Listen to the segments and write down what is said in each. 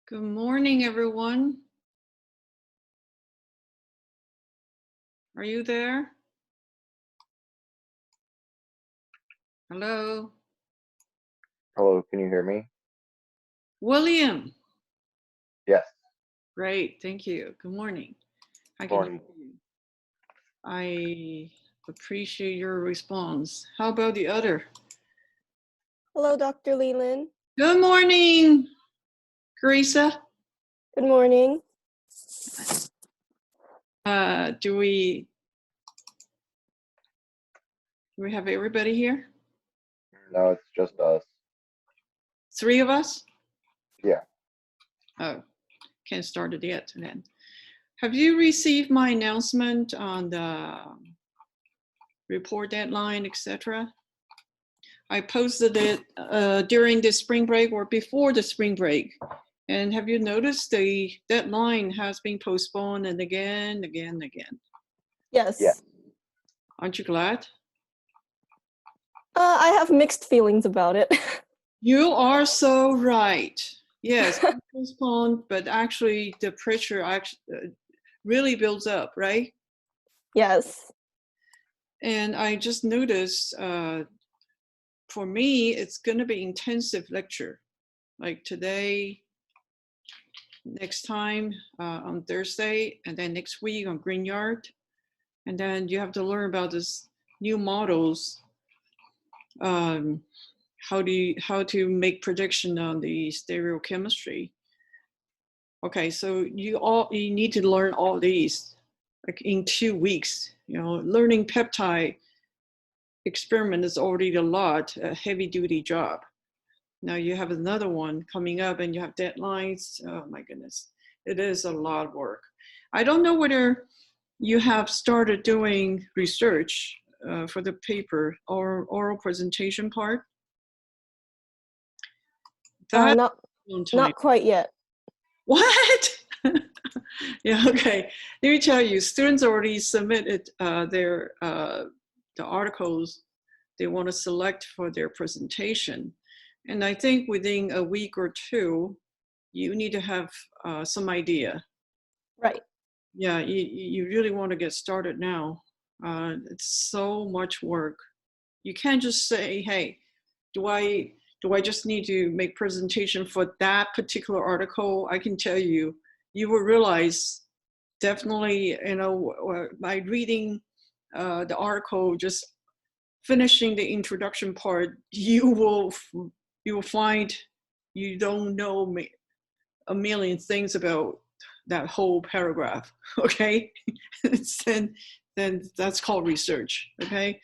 Good morning, everyone. Are you there? Hello? Hello, can you hear me? William. Yes. Great, thank you. Good morning. I can hear you. I appreciate your response. How about the other? Hello, Dr. Lee-Lin. Good morning, Carissa. Good morning. Do we have everybody here? No, it's just us. 3 of us? Yeah. Oh, can't start it yet then. Have you received my announcement on the report deadline, etc.? I posted it during the spring break or before the spring break. And have you noticed the deadline has been postponed and again? Yes. Yeah. Aren't you glad? I have mixed feelings about it. You are so right. Yes, postponed, but actually the pressure really builds up, right? Yes. And I just noticed, for me, it's going to be intensive lecture. Like today, next time on Thursday, and then next week on Green Yard. And then you have to learn about this new models, how to make prediction on the stereochemistry. Okay, so you need to learn all these like in 2 weeks. You know, learning peptide experiment is already a heavy duty job. Now you have another one coming up and you have deadlines. Oh my goodness, it is a lot of work. I don't know whether you have started doing research for the paper or oral presentation part. Not quite yet. What? Yeah, okay. Let me tell you, students already submitted the articles they want to select for their presentation. And I think within a week or 2, you need to have some idea. Right. Yeah, you really want to get started now. It's so much work. You can't just say, hey, do I just need to make presentation for that particular article? I can tell you, you will realize definitely, you know, by reading the article, just finishing the introduction part, you will find you don't know a million things about that whole paragraph. Okay, then that's called research. Okay.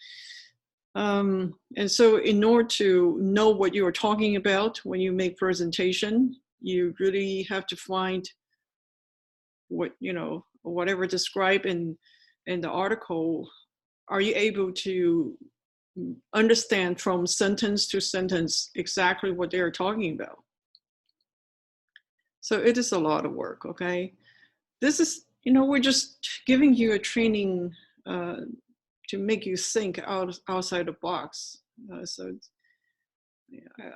And so in order to know what you are talking about when you make presentation, you really have to find what, you know, whatever described in the article, are you able to understand from sentence to sentence exactly what they're talking about? So it is a lot of work, okay? This is, you know, we're just giving you a training to make you think outside the box. So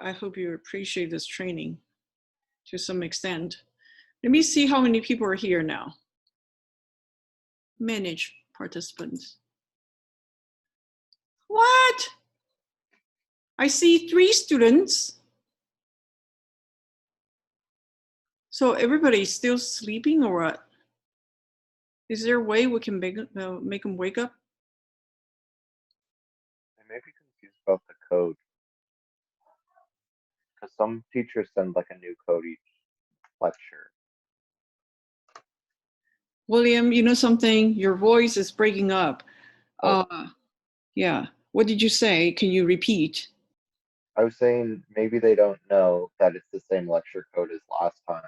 I hope you appreciate this training to some extent. Let me see how many people are here now. Manage participants. What? I see 3 students. So everybody's still sleeping or what? Is there a way we can make them wake up? I may be confused about the code. Because some teachers send like a new code each lecture. William, you know something? Your voice is breaking up. Oh. Yeah. What did you say? Can you repeat? I was saying maybe they don't know that it's the same lecture code as last time.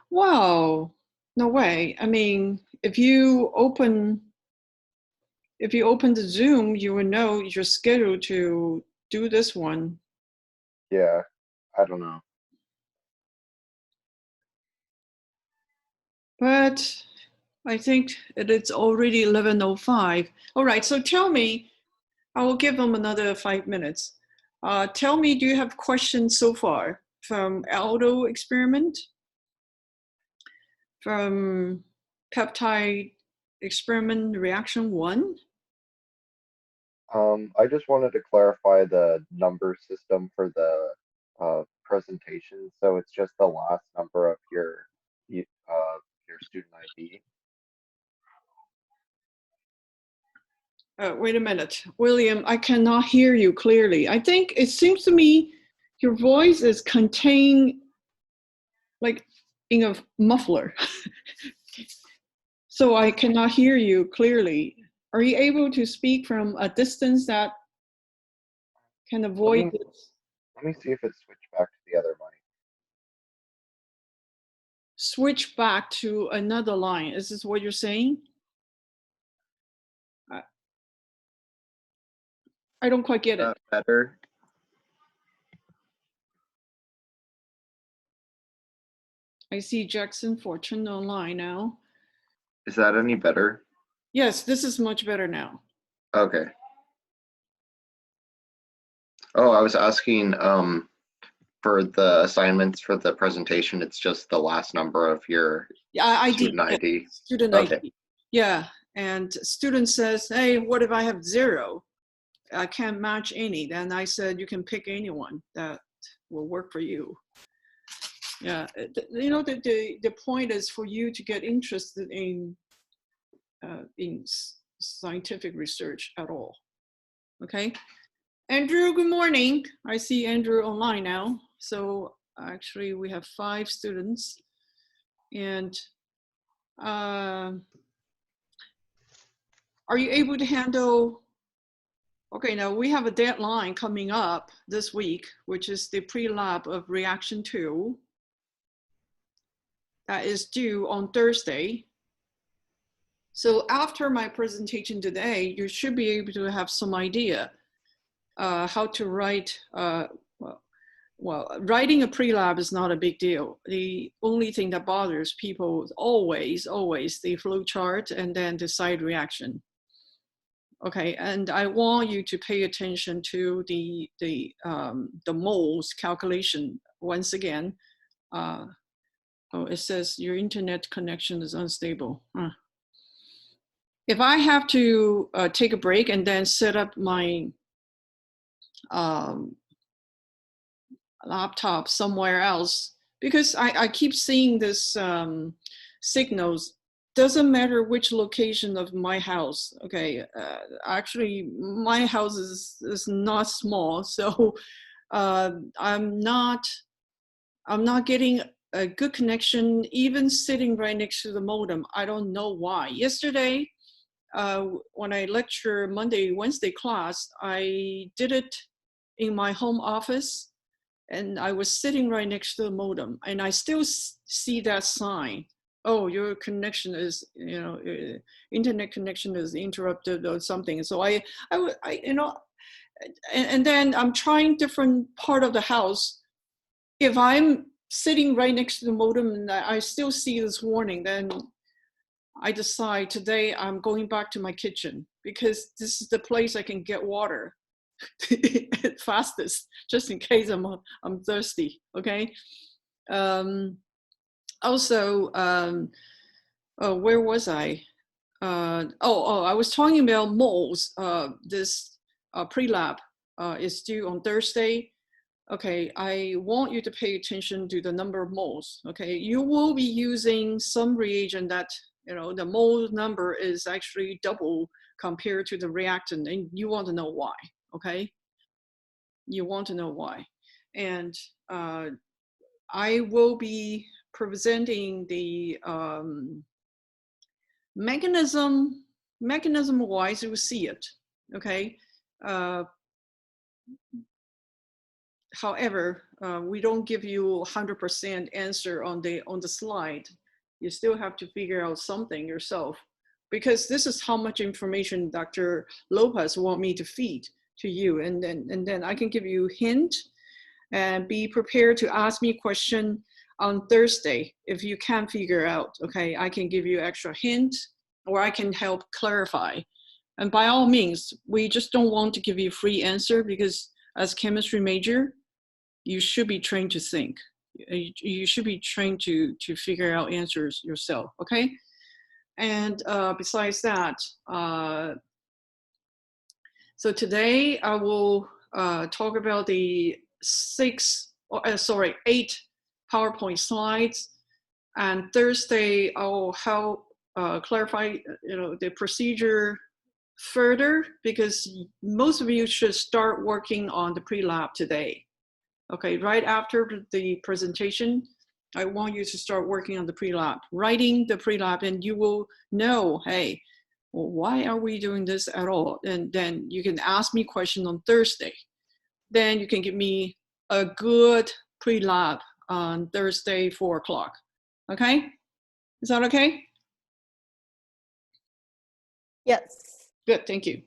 Wow. No way. I mean, if you open the Zoom, you will know you're scheduled to do this one. Yeah, I don't know. But I think it's already 11:05. All right, so tell me, I will give them another 5 minutes. Tell me, do you have questions so far from Aldo experiment? from peptide experiment reaction 1. I just wanted to clarify the number system for the presentation. So it's just the last number of your student ID. Wait a minute, William, I cannot hear you clearly. I think it seems to me your voice is contained like in a muffler. So I cannot hear you clearly. Are you able to speak from a distance that can avoid this? Let me see if it switched back to the other mic. Switch back to another line. Is this what you're saying? I don't quite get it. Better. I see Jackson Fortune online now. Is that any better? Yes, this is much better now. Okay. Oh, I was asking for the assignments for the presentation, it's just the last number of your student ID. Student ID. Yeah, and student says, hey, what if I have 0? I can't match any. Then I said, you can pick anyone that will work for you. Yeah, you know, the point is for you to get interested in scientific research at all. Okay. Andrew, good morning. I see Andrew online now. So actually we have 5 students, and are you able to handle, okay, now we have a deadline coming up this week, which is the pre-lab of reaction 2. That is due on Thursday. So after my presentation today, you should be able to have some idea how to write, well, writing a pre-lab is not a big deal. The only thing that bothers people is always the flow chart and then the side reaction. Okay, and I want you to pay attention to the moles calculation once again. Oh, it says your internet connection is unstable. If I have to take a break and then set up my laptop somewhere else, because I keep seeing this signals, doesn't matter which location of my house. Okay, actually my house is not small, so I'm not getting a good connection even sitting right next to the modem. I don't know why. Yesterday when I lecture Monday, Wednesday class, I did it in my home office, and I was sitting right next to the modem, and I still see that sign. Oh, your connection is, you know, internet connection is interrupted or something. So I you know, and then I'm trying different part of the house. If I'm sitting right next to the modem and I still see this warning, then I decide today I'm going back to my kitchen, because this is the place I can get water fastest, just in case I'm thirsty. Okay. Also, where was I? I was talking about moles. This pre-lab is due on Thursday. Okay, I want you to pay attention to the number of moles. Okay, you will be using some reagent that, you know, the mole number is actually double compared to the reactant, and you want to know why. Okay, you want to know why. And I will be presenting the mechanism wise, you will see it. Okay. However, we don't give you 100% answer on the slide. You still have to figure out something yourself, because this is how much information Dr. Lopez want me to feed to you, and then I can give you a hint, and be prepared to ask me a question on Thursday if you can't figure out. Okay, I can give you extra hint, or I can help clarify. And by all means, we just don't want to give you a free answer, because as chemistry major, you should be trained to think. You should be trained to figure out answers yourself, okay? And besides that, so today I will talk about the 8 PowerPoint slides, and Thursday I will help clarify, the procedure further, because most of you should start working on the pre-lab today. Okay, right after the presentation, I want you to start working on the pre-lab, writing the pre-lab, and you will know, hey, well, why are we doing this at all? And then you can ask me questions on Thursday. Then you can give me a good pre-lab on Thursday, 4 o'clock. Okay, is that okay? Yes. Good, thank you.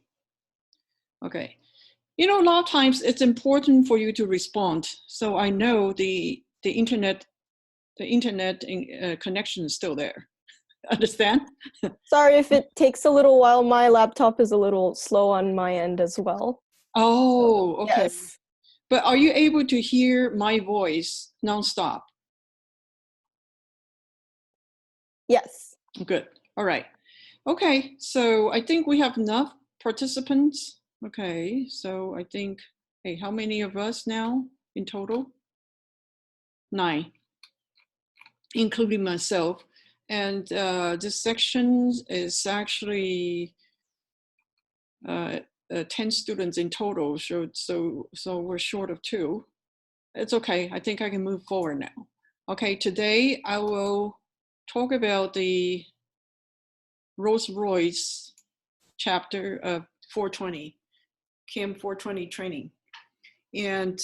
Okay. A lot of times it's important for you to respond. So I know the internet connection is still there. Understand? Sorry if it takes a little while. My laptop is a little slow on my end as well. Oh, okay. Yes. But are you able to hear my voice nonstop? Yes. Good. All right. Okay. So I think we have enough participants. Okay. So I think, hey, how many of us now in total? 9, including myself. And this section is actually 10 students in total. So we're short of 2. It's okay. I think I can move forward now. Okay, today I will talk about the Rolls-Royce chapter of 420, CHEM 420 training. And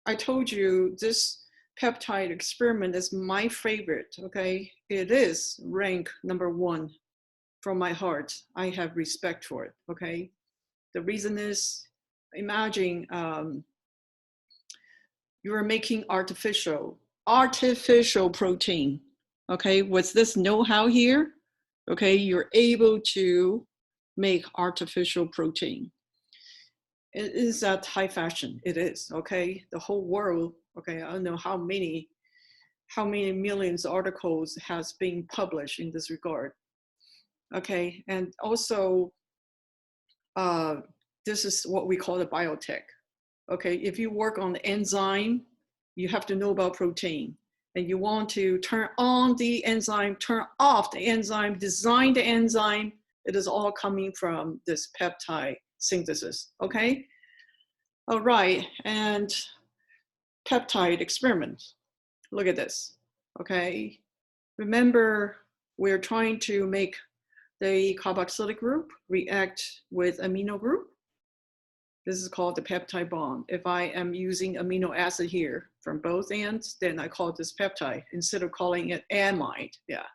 I told you this peptide experiment is my favorite, okay? It is rank number 1 from my heart. I have respect for it, okay? The reason is, imagine you are making artificial protein, okay? With this know-how here, okay, you're able to make artificial protein. It is at high fashion, it is, okay? The whole world, okay, I don't know how many millions of articles has been published in this regard, okay? And also, this is what we call the biotech, okay? If you work on the enzyme, you have to know about protein. And you want to turn on the enzyme, turn off the enzyme, design the enzyme. It is all coming from this peptide synthesis, okay? All right, and peptide experiments. Look at this, okay? Remember, we're trying to make the carboxylic group react with amino group. This is called the peptide bond. If I am using amino acid here from both ends, then I call this peptide instead of calling it amide. Yeah,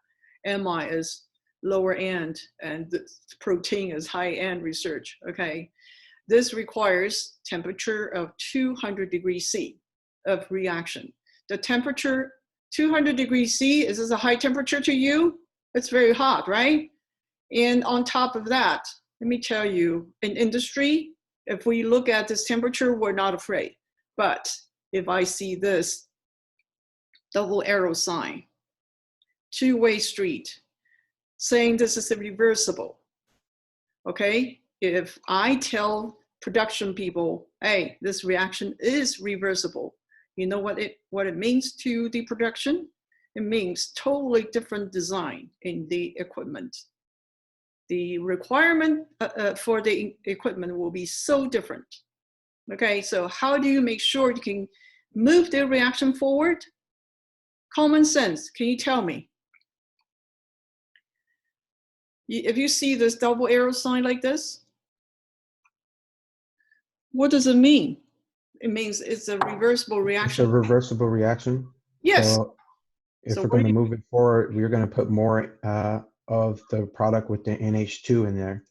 amide is lower end and the protein is high end research, okay? This requires temperature of 200 degrees C of reaction. The temperature, 200 degrees C, is this a high temperature to you? It's very hot, right? And on top of that, let me tell you, in industry, if we look at this temperature, we're not afraid. But if I see this double arrow sign, two-way street, saying this is reversible, okay? If I tell production people, hey, this reaction is reversible, you know what it means to the production? It means totally different design in the equipment. The requirement for the equipment will be so different. Okay, so how do you make sure you can move the reaction forward? Common sense, can you tell me? If you see this double arrow sign like this, what does it mean? It means it's a reversible reaction. It's a reversible reaction. Yes. So if we're going to move it forward, we're going to put more of the product with the NH2 in there.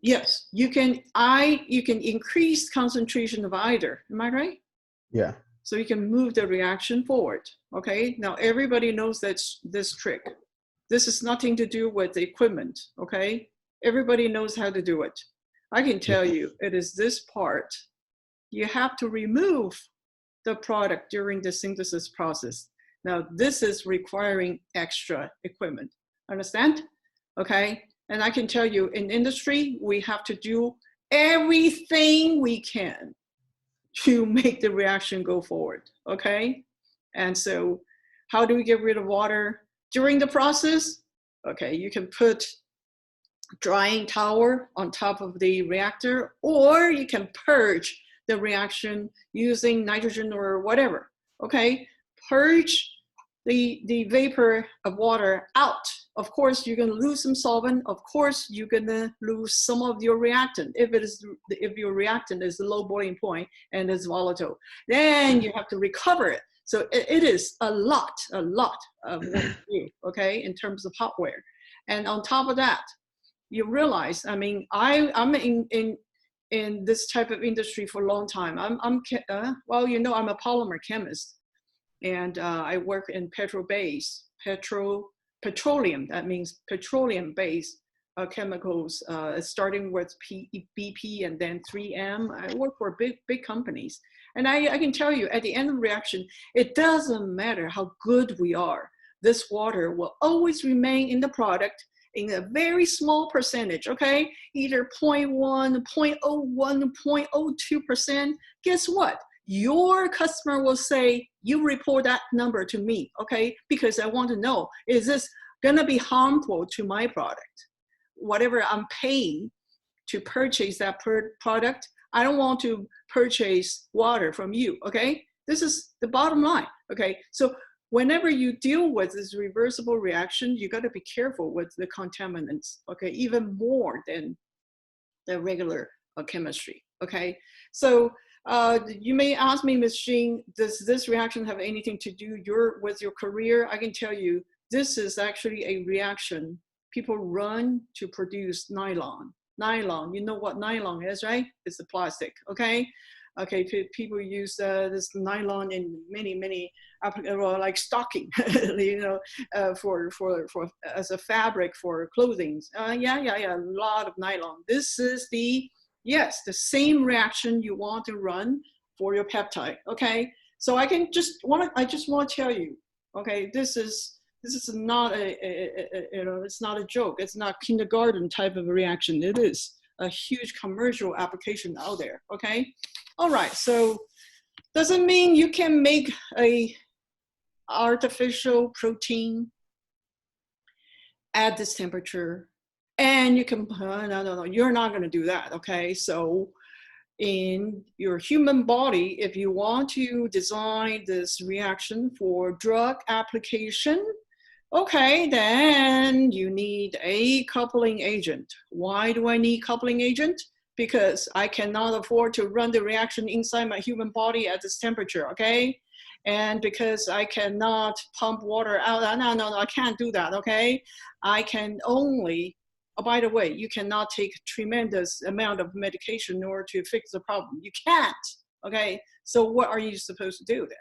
Yes, you can increase concentration of either. Am I right? Yeah. So you can move the reaction forward. Okay. Now everybody knows that's this trick. This is nothing to do with the equipment. Okay. Everybody knows how to do it. I can tell you, it is this part. You have to remove the product during the synthesis process. Now, this is requiring extra equipment. Understand? Okay. And I can tell you, in industry, we have to do everything we can to make the reaction go forward. Okay. And so, how do we get rid of water during the process? Okay, you can put drying towel on top of the reactor, or you can purge the reaction using nitrogen or whatever. Okay, purge the vapor of water out. Of course, you're gonna lose some solvent. Of course, you're gonna lose some of your reactant. If your reactant is the low boiling point and is volatile, then you have to recover it. So it is a lot of work to do, okay, in terms of hardware. And on top of that, you realize, I mean, I'm in this type of industry for a long time. Well, you know, I'm a polymer chemist, and I work in petroleum. That means petroleum-based chemicals, starting with BP and then 3M. I work for big companies. And I can tell you, at the end of the reaction, it doesn't matter how good we are. This water will always remain in the product in a very small percentage, okay? Either 0.1, 0.01, 0.02%. Guess what? Your customer will say, you report that number to me, okay? Because I want to know, is this gonna be harmful to my product? Whatever I'm paying to purchase that product, I don't want to purchase water from you, okay? This is the bottom line, okay? So whenever you deal with this reversible reaction, you gotta be careful with the contaminants, okay? Even more than the regular chemistry, okay? So you may ask me, Ms. Jean, does this reaction have anything to do with your career? I can tell you, this is actually a reaction people run to produce nylon. Nylon, you know what nylon is, right? It's a plastic, okay? Okay, people use this nylon in many, well, like stocking, you know, as a fabric for clothing. Yeah, a lot of nylon. This is the same reaction you want to run for your peptide, okay? So I just want to tell you, okay, this is not it's not a joke. It's not kindergarten type of a reaction. It is a huge commercial application out there, okay? All right, so doesn't mean you can make a artificial protein at this temperature and you can, no, you're not gonna do that, okay? So in your human body, if you want to design this reaction for drug application, okay, then you need a coupling agent. Why do I need coupling agent? Because I cannot afford to run the reaction inside my human body at this temperature, okay? And because I cannot pump water out, no, I can't do that, okay? I can only, oh, by the way, you cannot take tremendous amount of medication in order to fix the problem. You can't, okay? So what are you supposed to do then?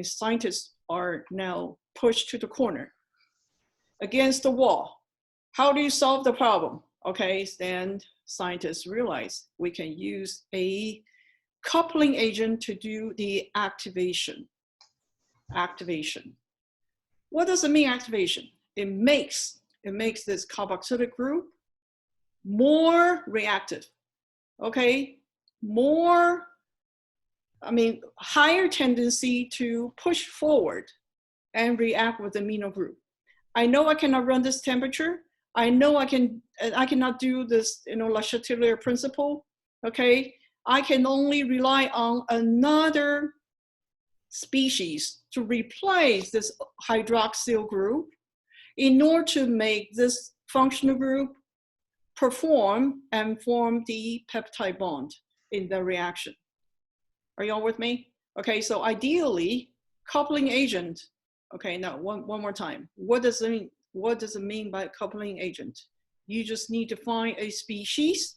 Scientists are now pushed to the corner, against the wall. How do you solve the problem? Okay, then scientists realize we can use a coupling agent to do the activation. What does it mean, activation? It makes this carboxylic group more reactive, okay? Higher tendency to push forward and react with the amino group. I know I cannot run this temperature. I know I cannot do this, Le Chatelier principle, okay? I can only rely on another species to replace this hydroxyl group in order to make this functional group perform and form the peptide bond in the reaction. Are y'all with me? Okay, so ideally, coupling agent, okay, now one more time. What does it mean? What does it mean by coupling agent? You just need to find a species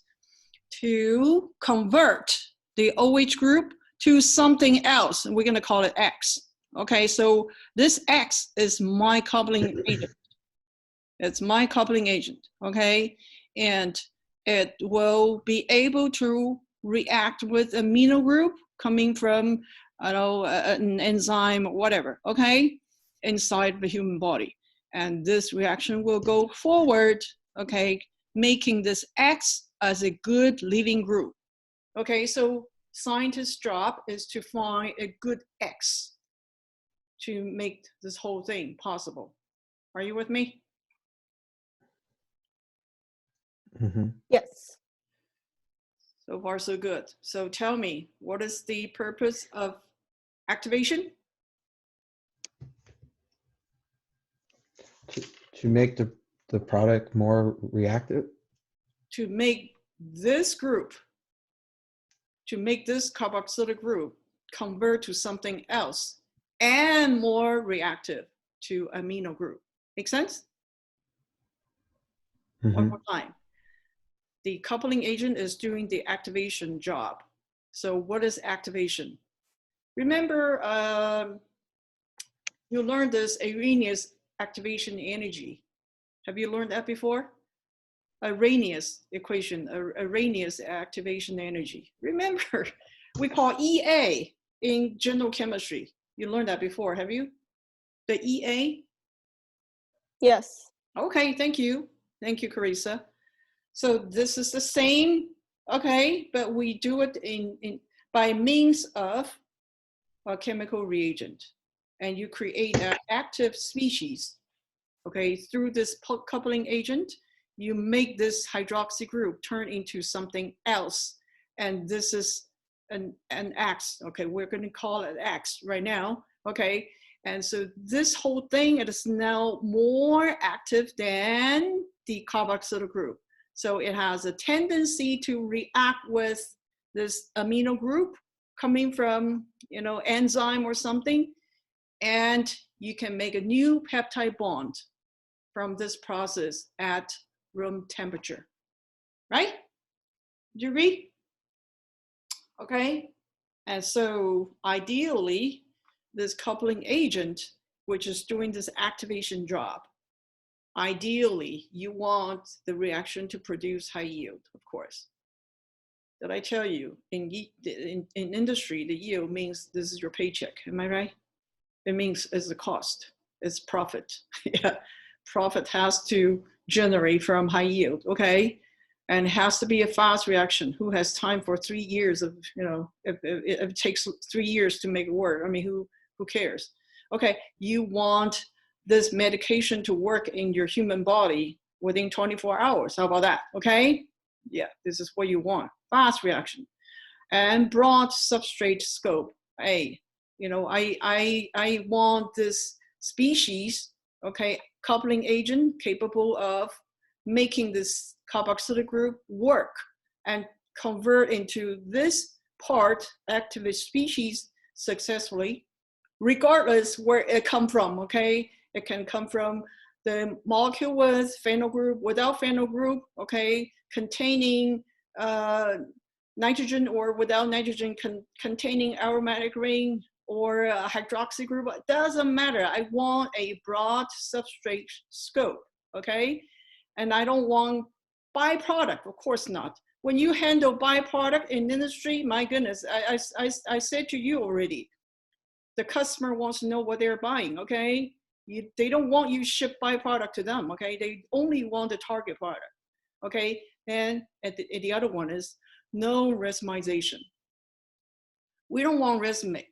to convert the OH group to something else, and we're gonna call it X. Okay, so this X is my coupling agent. It's my coupling agent, okay? And it will be able to react with amino group coming from, I don't know, an enzyme, whatever, okay, inside the human body. And this reaction will go forward, okay, making this X as a good living group. Okay, so scientists' job is to find a good X to make this whole thing possible. Are you with me? Mm-hmm. Yes. So far, so good. So tell me, what is the purpose of activation? To make the product more reactive. To make this group, to make this carboxylic group convert to something else and more reactive to amino group. Make sense? Mm-hmm. One more time. The coupling agent is doing the activation job. So what is activation? Remember, you learned this Arrhenius activation energy. Have you learned that before? Arrhenius equation, Arrhenius activation energy. Remember, we call EA in general chemistry. You learned that before, have you? The EA? Yes. Okay, thank you. Thank you, Carissa. So this is the same, okay, but we do it by means of a chemical reagent. And you create an active species, okay, through this coupling agent. You make this hydroxy group turn into something else. And this is an X, okay, we're gonna call it X right now, okay? And so this whole thing is now more active than the carboxyl group. So it has a tendency to react with this amino group coming from, you know, enzyme or something, and you can make a new peptide bond from this process at room temperature, right? Do you agree? Okay, and so ideally, this coupling agent, which is doing this activation job, ideally, you want the reaction to produce high yield, of course. Did I tell you, in industry, the yield means this is your paycheck, am I right? It means it's the cost, it's profit. Yeah, profit has to generate from high yield, okay? And it has to be a fast reaction. Who has time for 3 years of, you know, if it takes 3 years to make it work, I mean, who cares? Okay, you want this medication to work in your human body within 24 hours. How about that, okay? Yeah, this is what you want, fast reaction. And broad substrate scope. Hey, you know, I want this species, okay, coupling agent capable of making this carboxylic group work and convert into this part active species successfully, regardless where it come from, okay? It can come from the molecule with phenyl group, without phenyl group, okay, containing nitrogen or without nitrogen, containing aromatic ring or a hydroxy group. It doesn't matter. I want a broad substrate scope, okay? And I don't want byproduct, of course not. When you handle byproduct in industry, my goodness, I said to you already, the customer wants to know what they're buying, okay? They don't want you ship byproduct to them, okay? They only want the target product, okay? And the other one is no racemization. We don't want racemic.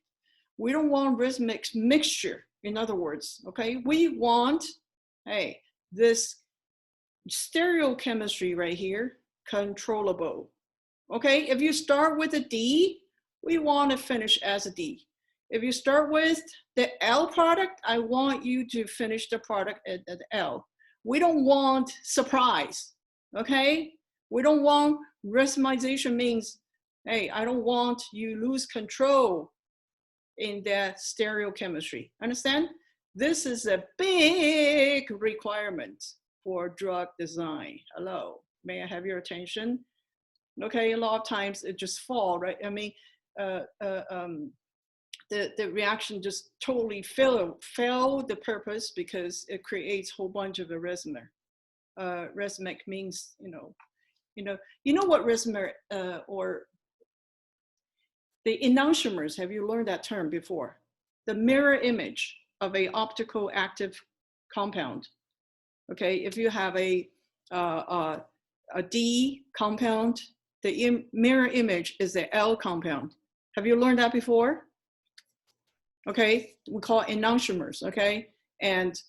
We don't want racemic mixture, in other words, okay? We want, hey, this stereochemistry right here, controllable, okay? If you start with a D, we want to finish as a D. If you start with the L product, I want you to finish the product at L. We don't want surprise, okay? We don't want racemization means, hey, I don't want you lose control in that stereochemistry. Understand? This is a big requirement for drug design. Hello, may I have your attention? Okay, a lot of times it just fall, right? I mean, the reaction just totally fail the purpose because it creates a whole bunch of a racemic. Racemic means, you know what racemic or the enantiomers, have you learned that term before? The mirror image of a optical active compound. Okay, if you have a D compound, the mirror image is the L compound. Have you learned that before? Okay, we call it enantiomers, okay? And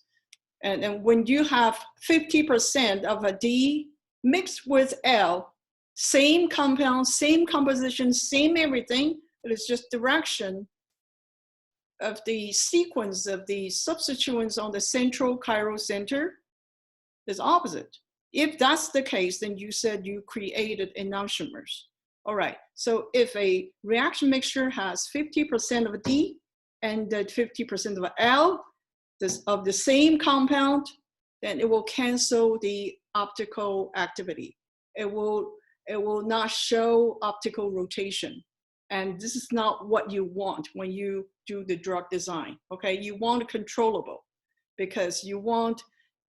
when you have 50% of a D mixed with L, same compound, same composition, same everything, it is just direction of the sequence of the substituents on the central chiral center is opposite. If that's the case, then you said you created enantiomers. All right, so if a reaction mixture has 50% of a D and 50% of a L of the same compound, then it will cancel the optical activity. It will not show optical rotation. And this is not what you want when you do the drug design, okay? You want controllable because you want,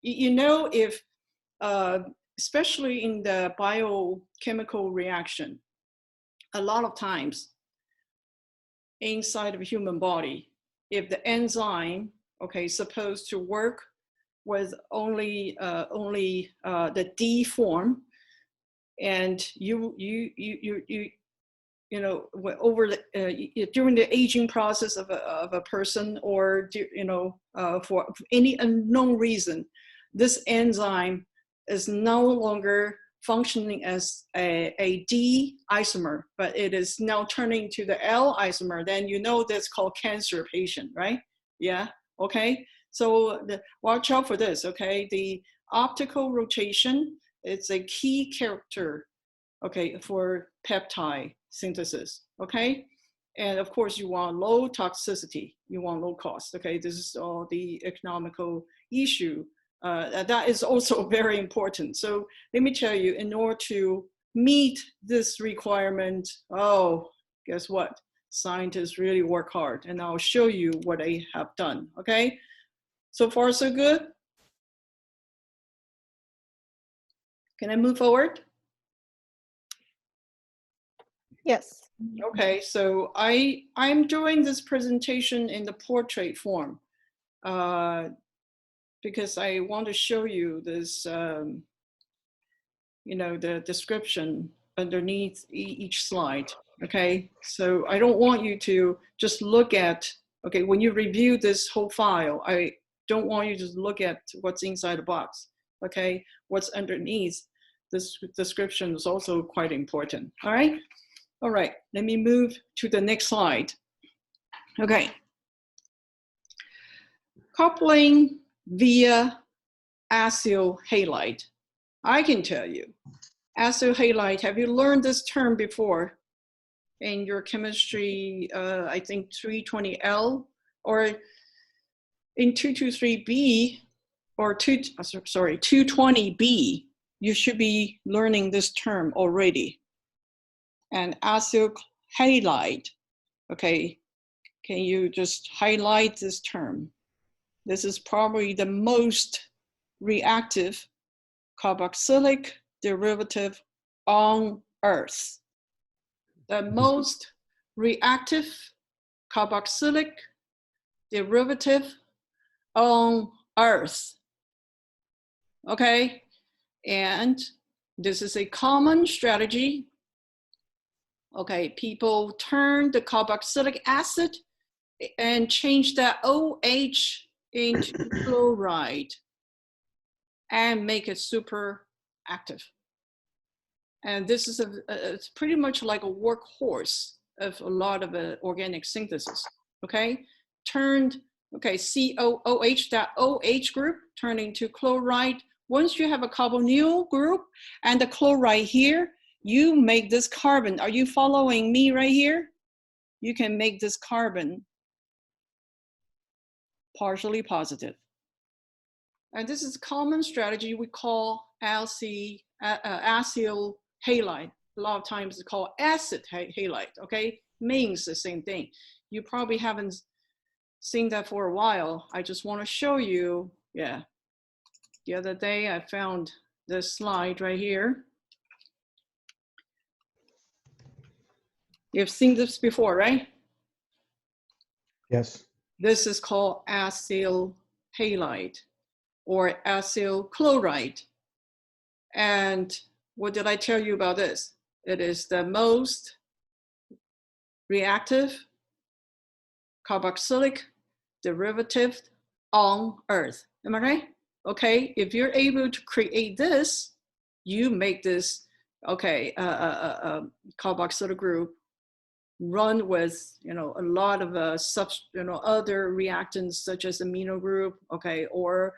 you know, if, especially in the biochemical reaction, a lot of times inside of a human body, if the enzyme, okay, supposed to work with only the D form, and you know, over the, during the aging process of a person, or you know, for any unknown reason, this enzyme is no longer functioning as a D isomer, but it is now turning to the L isomer, then you know that's called cancer patient, right? Yeah, okay. So watch out for this, okay? The optical rotation is a key character, okay, for peptide synthesis, okay? And of course you want low toxicity, you want low cost, okay? This is all the economical issue. That is also very important. So let me tell you, in order to meet this requirement, oh, guess what? Scientists really work hard, and I'll show you what they have done, okay? So far, so good? Can I move forward? Yes. Okay, so I'm doing this presentation in the portrait form because I want to show you this, you know, the description underneath each slide, okay? So I don't want you to just look at, okay, when you review this whole file, I don't want you to look at what's inside the box, okay? What's underneath this description is also quite important, all right? All right, let me move to the next slide. Okay. Coupling via acyl halide. I can tell you, acyl halide, have you learned this term before in your chemistry, I think 320L, or in 223B, or 220B, you should be learning this term already. And acyl halide, okay, can you just highlight this term? This is probably the most reactive carboxylic derivative on Earth. The most reactive carboxylic derivative on Earth. Okay, and this is a common strategy. Okay, people turn the carboxylic acid and change that OH into chloride and make it super active. And this is it's pretty much like a workhorse of a lot of organic synthesis, okay? Turned, okay, COOH, that OH group turned into chloride. Once you have a carbonyl group and the chloride here, you make this carbon. Are you following me right here? You can make this carbon partially positive. And this is a common strategy we call acyl halide. A lot of times it's called acid halide, okay? Means the same thing. You probably haven't seen that for a while. I just want to show you, yeah. The other day I found this slide right here. You've seen this before, right? Yes. This is called acyl halide or acyl chloride. And what did I tell you about this? It is the most reactive carboxylic derivative on Earth. Am I right? Okay, if you're able to create this, you make this, okay, carboxylic group run with, you know, a lot of other reactants such as amino group, okay, or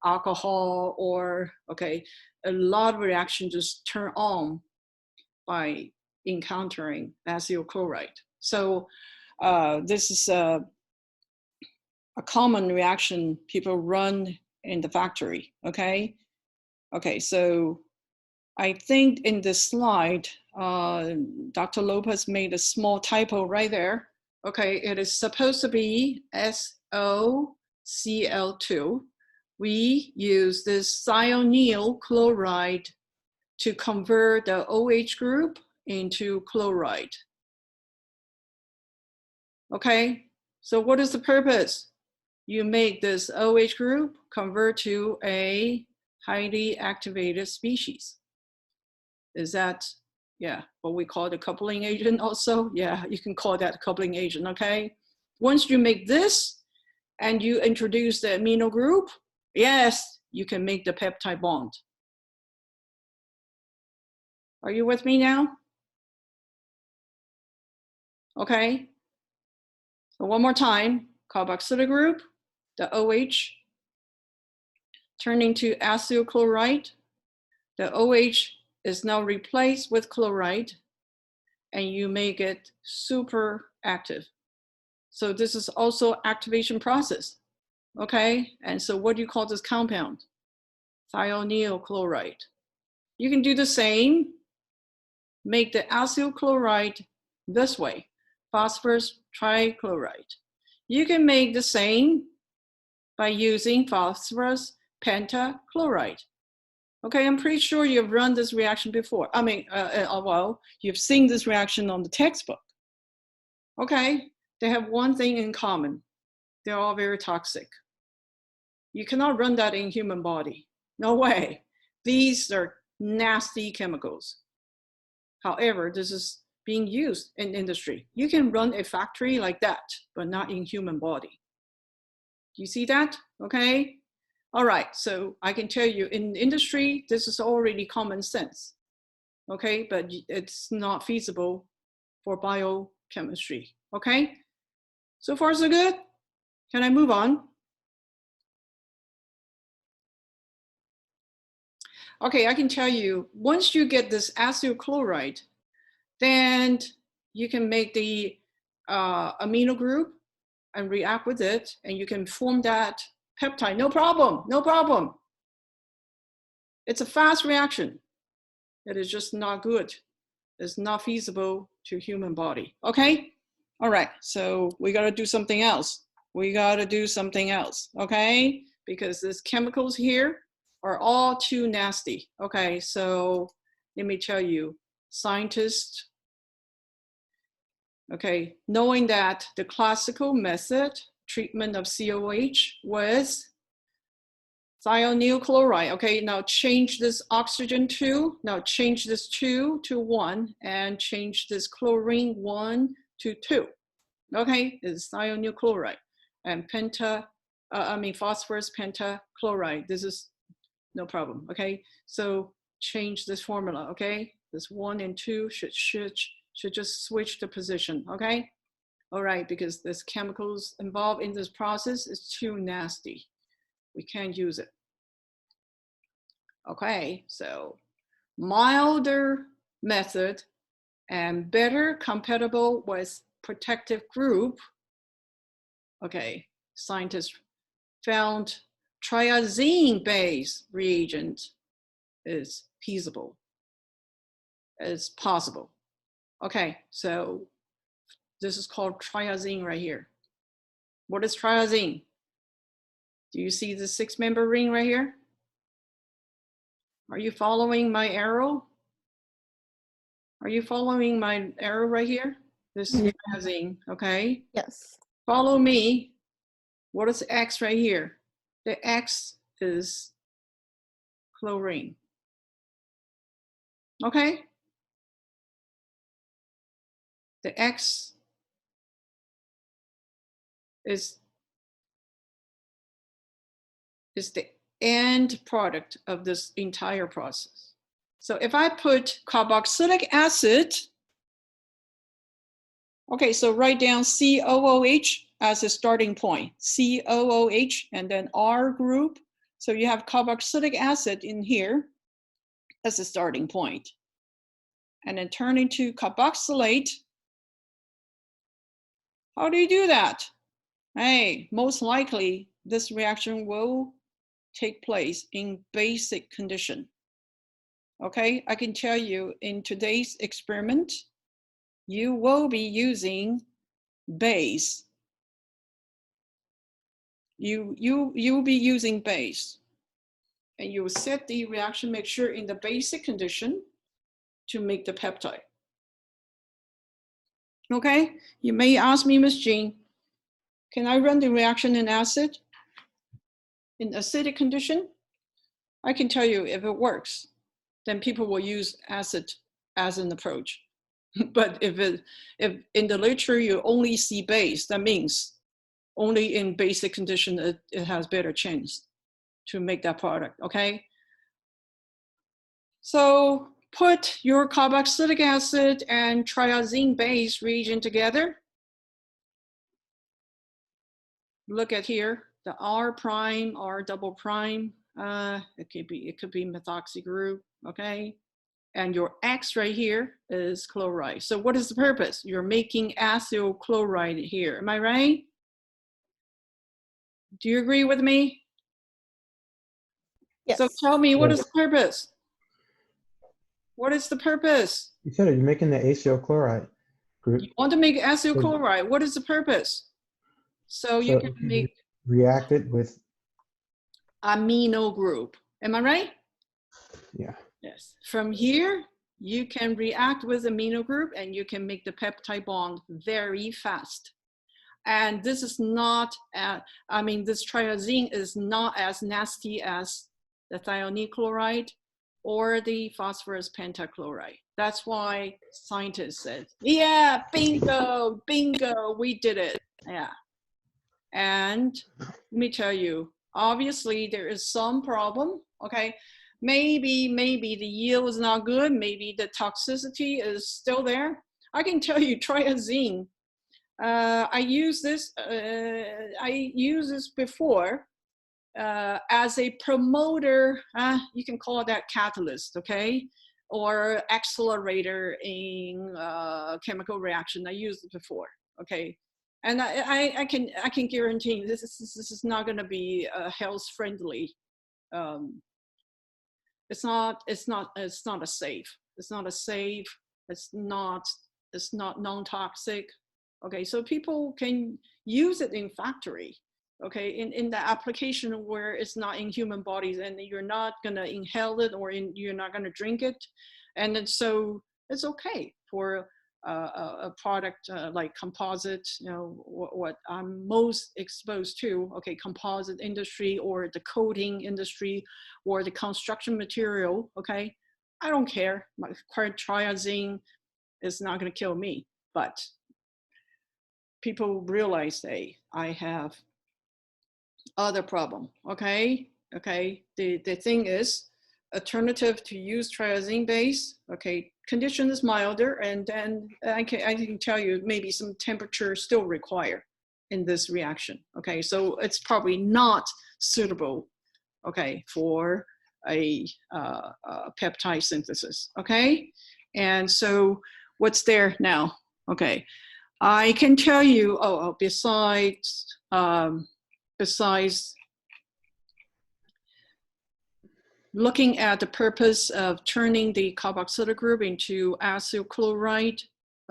alcohol, or, okay, a lot of reactions just turn on by encountering acyl chloride. So this is a common reaction people run in the factory, okay? Okay, so I think in this slide, Dr. Lopez made a small typo right there. Okay, it is supposed to be SOCl2. We use this thionyl chloride to convert the OH group into chloride. Okay, so what is the purpose? You make this OH group convert to a highly activated species. Is that, yeah, what we call the coupling agent also? Yeah, you can call that coupling agent, okay? Once you make this and you introduce the amino group, yes, you can make the peptide bond. Are you with me now? Okay, so one more time, carboxylic group, the OH, turning to acyl chloride. The OH is now replaced with chloride, and you make it super active. So this is also activation process, okay? And so what do you call this compound? Thionyl chloride. You can do the same, make the acyl chloride this way, phosphorus trichloride. You can make the same by using phosphorus pentachloride. Okay, I'm pretty sure you've run this reaction before. I mean, well, you've seen this reaction on the textbook. Okay, they have one thing in common. They're all very toxic. You cannot run that in human body. No way. These are nasty chemicals. However, this is being used in industry. You can run a factory like that, but not in human body. Do you see that? Okay. All right, so I can tell you in industry, this is already common sense, okay? But it's not feasible for biochemistry, okay? So far, so good? Can I move on? Okay, I can tell you, once you get this acyl chloride, then you can make the amino group and react with it, and you can form that peptide, no problem, no problem. It's a fast reaction. It is just not good. It's not feasible to human body, okay? All right, so we gotta do something else. We gotta do something else, okay? Because these chemicals here are all too nasty. Okay, so let me tell you, scientists, okay, knowing that the classical method treatment of COH was thionyl chloride. Okay, now change this oxygen 2, now change this 2 to 1, and change this chlorine 1 to 2. Okay, it's thionyl chloride. And phosphorus pentachloride. This is no problem, okay? So change this formula, okay? This 1 and 2 should just switch the position, okay? All right, because this chemicals involved in this process is too nasty. We can't use it. Okay, so milder method and better compatible with protective group. Okay, scientists found triazine-based reagent is feasible, is possible. Okay, so this is called triazine right here. What is triazine? Do you see the 6-member ring right here? Are you following my arrow? Are you following my arrow right here? this Mhm. triazine, okay? Yes. Follow me. What is X right here? The X is chlorine. Okay? The X is the end product of this entire process. So if I put carboxylic acid, okay, so write down COOH as a starting point, COOH, and then R group. So you have carboxylic acid in here as a starting point. And then turn into carboxylate. How do you do that? Hey, most likely this reaction will take place in basic condition. Okay, I can tell you in today's experiment, you will be using base. You will be using base. And you will set the reaction mixture in the basic condition to make the peptide. Okay, you may ask me, Ms. Jean, can I run the reaction in acid? In acidic condition? I can tell you if it works, then people will use acid as an approach. But if in the literature you only see base, that means only in basic condition it has better chance to make that product, okay? So put your carboxylic acid and triazine base reagent together. Look at here, the R prime, R double prime, it could be methoxy group, okay? And your X right here is chloride. So what is the purpose? You're making acyl chloride here, am I right? Do you agree with me? Yes. So tell me, what Yes. is the purpose? What is the purpose? You said it, you're making the acyl chloride group. You want to make acyl chloride. What is the purpose? So you can make react it with, amino group. Am I right? yeah. Yes. From here, you can react with amino group and you can make the peptide bond very fast. And this is not, I mean, this triazine is not as nasty as the thionyl chloride or the phosphorus pentachloride. That's why scientists said, yeah, bingo, bingo, we did it. Yeah. And let me tell you, obviously there is some problem, okay? Maybe the yield is not good. Maybe the toxicity is still there. I can tell you triazine, I used this before as a promoter, you can call that catalyst, okay? Or accelerator in chemical reaction. I used it before, okay? And I can guarantee this is not going to be health friendly. It's not a safe. It's not a safe. It's not non-toxic. Okay, so people can use it in factory. Okay, in the application where it's not in human bodies and you're not gonna inhale it or you're not gonna drink it, and then so it's okay for a product like composite, you know, what I'm most exposed to, okay, composite industry or the coating industry or the construction material, okay? I don't care, my triazine is not gonna kill me, but people realize, hey, I have other problem, okay? Okay, the thing is, alternative to use triazine base, okay, condition is milder, and then I can tell you maybe some temperature still required in this reaction, okay? So it's probably not suitable, okay, for a peptide synthesis, okay? And so what's there now? Okay, I can tell you, besides looking at the purpose of turning the carboxylic group into acyl chloride,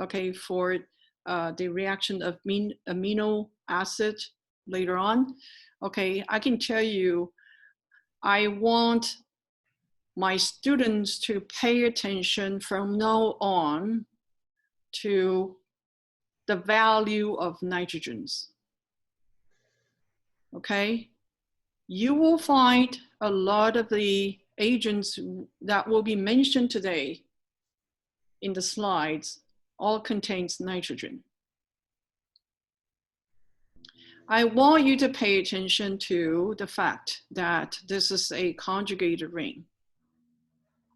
okay, for the reaction of amino acid later on, okay, I can tell you, I want my students to pay attention from now on to the value of nitrogens. Okay? You will find a lot of the agents that will be mentioned today in the slides all contains nitrogen. I want you to pay attention to the fact that this is a conjugated ring.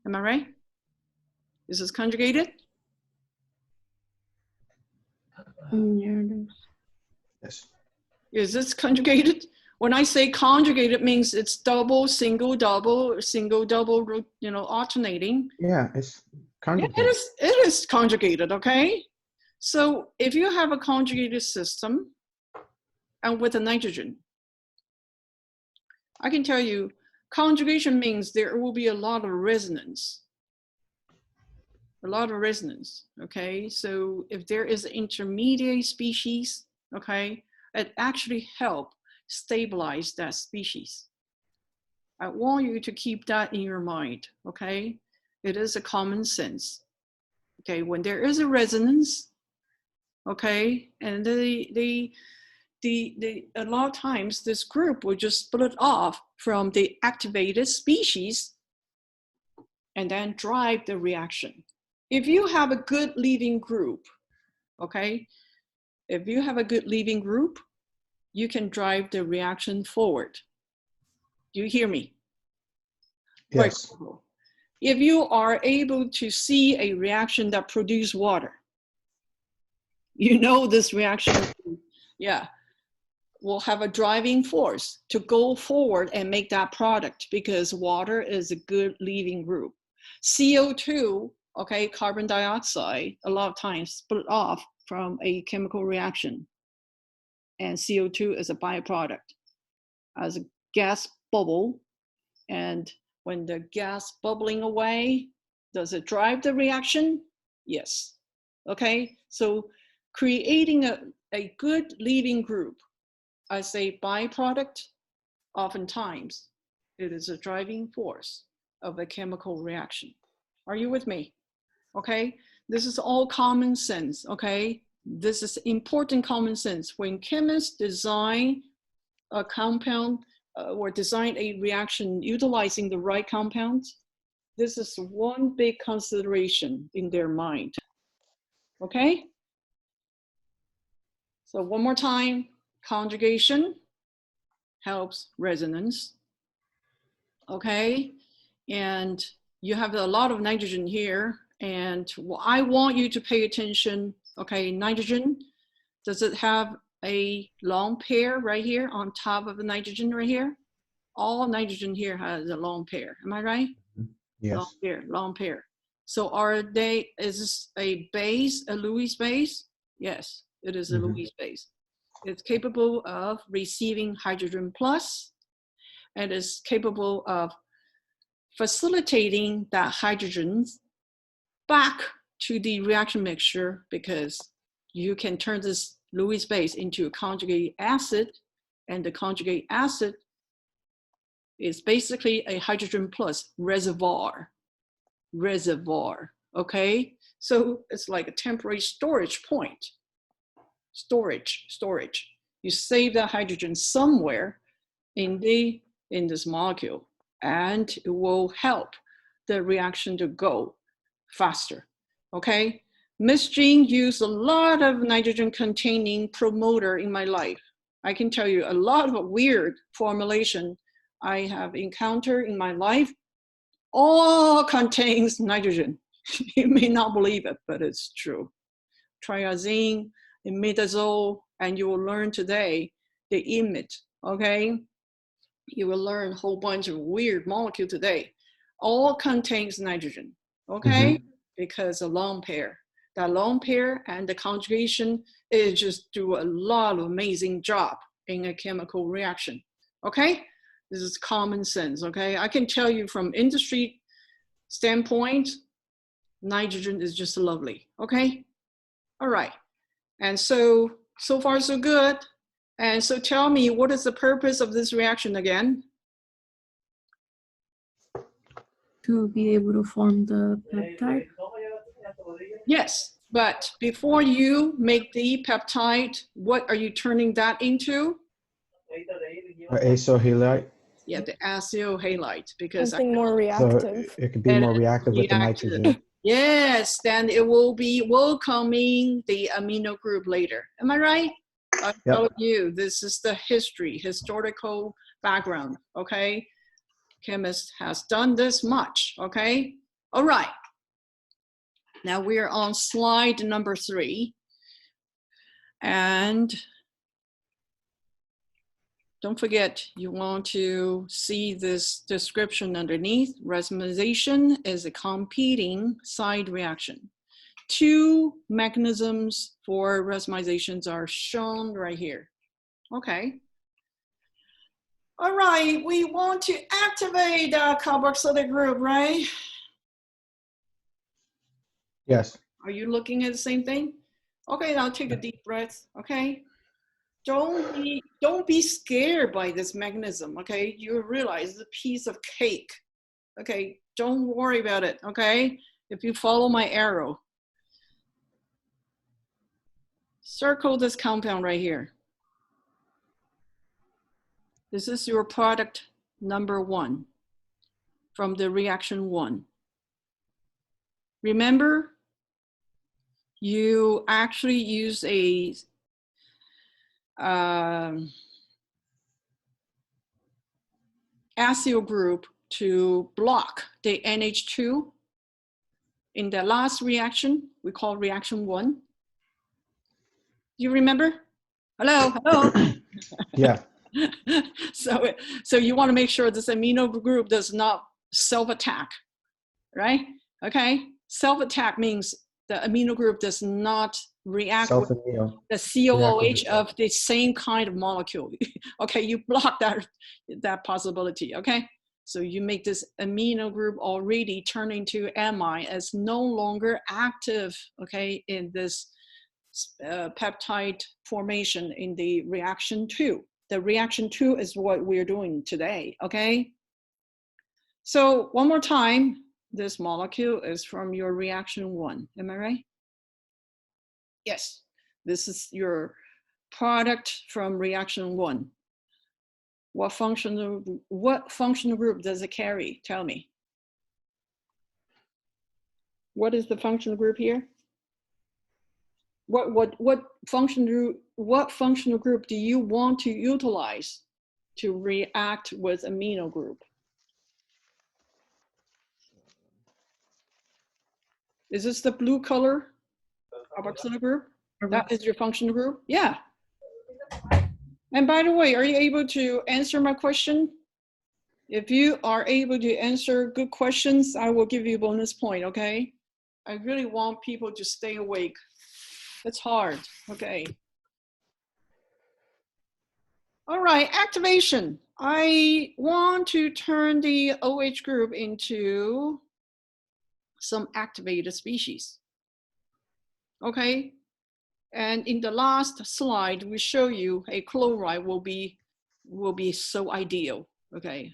Am I right? Is this conjugated? Yes. Is this conjugated? When I say conjugated, it means it's double, single, double, you know, alternating. Yeah, it's Yeah, conjugated. it is conjugated, okay? So if you have a conjugated system and with a nitrogen, I can tell you conjugation means there will be a lot of resonance. A lot of resonance, okay? So if there is an intermediate species, okay, it actually help stabilize that species. I want you to keep that in your mind, okay? It is a common sense, okay? When there is a resonance, okay, and a lot of times this group will just split off from the activated species and then drive the reaction. If you have a good leaving group, okay, if you have a good leaving group, you can drive the reaction forward. Do you hear me? For Yes. example, if you are able to see a reaction that produces water, you know this reaction, yeah, will have a driving force to go forward and make that product because water is a good leaving group. CO2, okay, carbon dioxide, a lot of times split off from a chemical reaction. And CO2 is a byproduct as a gas bubble. And when the gas bubbling away, does it drive the reaction? Yes. Okay, so creating a good leaving group as a byproduct, oftentimes it is a driving force of a chemical reaction. Are you with me? Okay, this is all common sense, okay? This is important common sense. When chemists design a compound or design a reaction utilizing the right compounds, this is one big consideration in their mind, okay? So one more time, conjugation helps resonance, okay? And you have a lot of nitrogen here, and I want you to pay attention, okay? Nitrogen, does it have a lone pair right here on top of the nitrogen right here? All nitrogen here has a lone pair, am I right? Yes. Lone pair. So is this a base, a Lewis base? Yes, it is a Lewis base. It's capable of receiving hydrogen plus, and is capable of facilitating that hydrogen back to the reaction mixture because you can turn this Lewis base into a conjugate acid, and the conjugate acid is basically a hydrogen plus reservoir, okay? So it's like a temporary storage point, storage. You save that hydrogen somewhere in this molecule, and it will help the reaction to go faster, okay? Miss Jean used a lot of nitrogen containing promoter in my life. I can tell you a lot of weird formulation I have encountered in my life, all contains nitrogen. You may not believe it, but it's true. Triazine, imidazole, and you will learn today the IMID, okay? You will learn a whole bunch of weird molecule today. All contains nitrogen, okay? Because a lone pair. That lone pair and the conjugation is just do a lot of amazing job in a chemical reaction, okay? This is common sense, okay? I can tell you from industry standpoint, nitrogen is just lovely, okay? All right, and so far so good. And so tell me, what is the purpose of this reaction again? To be able to form the peptide. Yes, But before you make the peptide, what are you turning that into? Acyl halide. Yeah, the acyl halide, because Something more So reactive. it could be And more reactive with the reactive. nitrogen. Yes, then it will be welcoming the amino group later. Am I right? I'm Yep. telling you, this is the historical background, okay? Chemist has done this much, okay? All right. Now we are on slide number 3. And don't forget, you want to see this description underneath. Racemization is a competing side reaction. 2 mechanisms for racemizations are shown right here. Okay. All right, we want to activate the carboxylic group, right? Yes. Are you looking at the same thing? Okay, now take a deep breath, okay? Don't be scared by this mechanism, okay? You realize it's a piece of cake, okay? Don't worry about it, okay? If you follow my arrow. Circle this compound right here. This is your product number 1 from the reaction 1. Remember, you actually use a acyl group to block the NH2 in the last reaction. We call reaction 1. You remember? Hello, hello. Yeah. So you want to make sure this amino group does not self-attack, right? Okay, self-attack means the amino group does not react with Self-amino. the COOH of the same kind of molecule. Okay, you block that possibility, okay? So you make this amino group already turn into amide as no longer active, okay, in this peptide formation in the reaction 2. The reaction 2 is what we're doing today, okay? So one more time, this molecule is from your reaction 1, am I right? Yes, this is your product from reaction 1. What functional group does it carry? Tell me. What is the functional group here? What functional group do you want to utilize to react with amino group? Is this the blue color carboxylic group? That is your functional group? Yeah. And by the way, are you able to answer my question? If you are able to answer good questions, I will give you a bonus point, okay? I really want people to stay awake. It's hard, okay. All right, activation. I want to turn the OH group into some activated species, okay? And in the last slide, we show you a chloride will be so ideal, okay?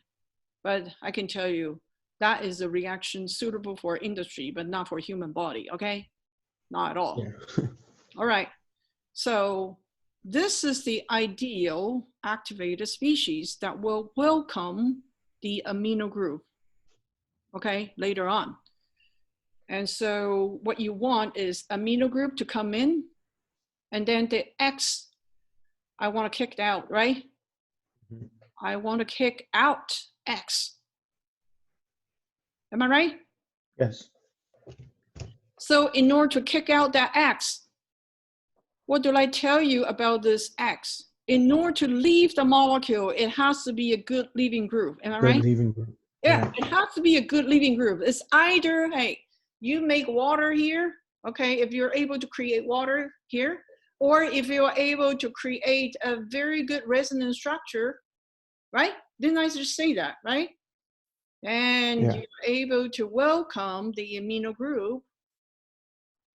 But I can tell you that is a reaction suitable for industry, but not for human body, okay? Not at all. Yeah. All right, so this is the ideal activated species that will welcome the amino group, okay, later on. And so what you want is amino group to come in, and then the X, I want to kick it out, right? Mhm. I want to kick out X. Am I right? Yes. So in order to kick out that X, what do I tell you about this X? In order to leave the molecule, it has to be a good leaving group. Am I Good right? leaving group. Yeah, Right. it has to be a good leaving group. It's either, hey, you make water here, okay, if you're able to create water here, or if you're able to create a very good resonance structure, right? Didn't I just say that, right? And Yeah. you're able to welcome the amino group,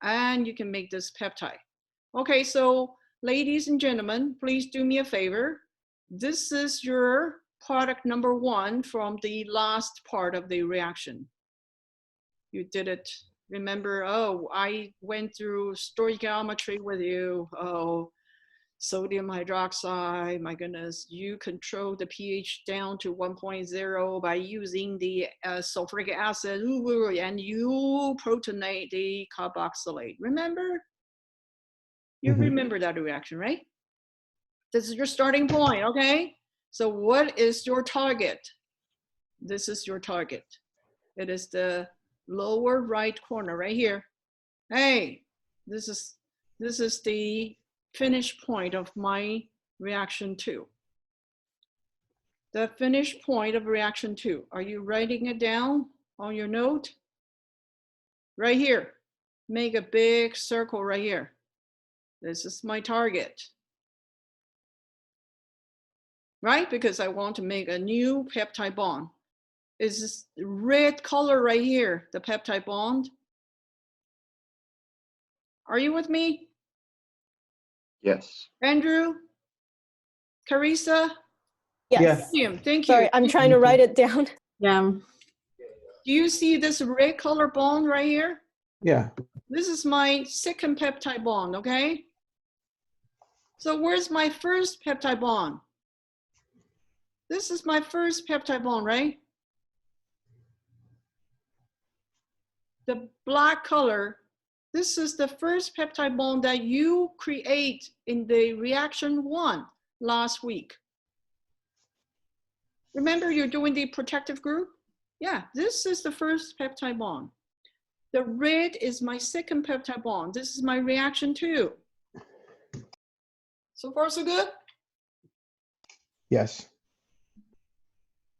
and you can make this peptide. Okay, so ladies and gentlemen, please do me a favor. This is your product number 1 from the last part of the reaction. You did it Remember, oh, I went through stoichiometry with you. Oh, sodium hydroxide, my goodness, you control the pH down to 1.0 by using the sulfuric acid, and you protonate the carboxylate. Remember? You remember that reaction, right? This is your starting point, okay? So what is your target? This is your target. It is the lower right corner right here. Hey, this is the finish point of my reaction 2. The finish point of reaction 2. Are you writing it down on your note? Right here. Make a big circle right here. This is my target. Right? Because I want to make a new peptide bond. Is this red color right here, the peptide bond? Are you with me? Yes. Andrew? Carissa? Yes. Thank you. Sorry, I'm trying to write it down. Yeah. Do you see this red color bond right here? Yeah. This is my second peptide bond, okay? So where's my first peptide bond? This is my first peptide bond, right? The black color, this is the first peptide bond that you create in the reaction 1 last week. Remember you're doing the protective group? Yeah, this is the first peptide bond. The red is my second peptide bond. This is my reaction 2. So far, so good? Yes.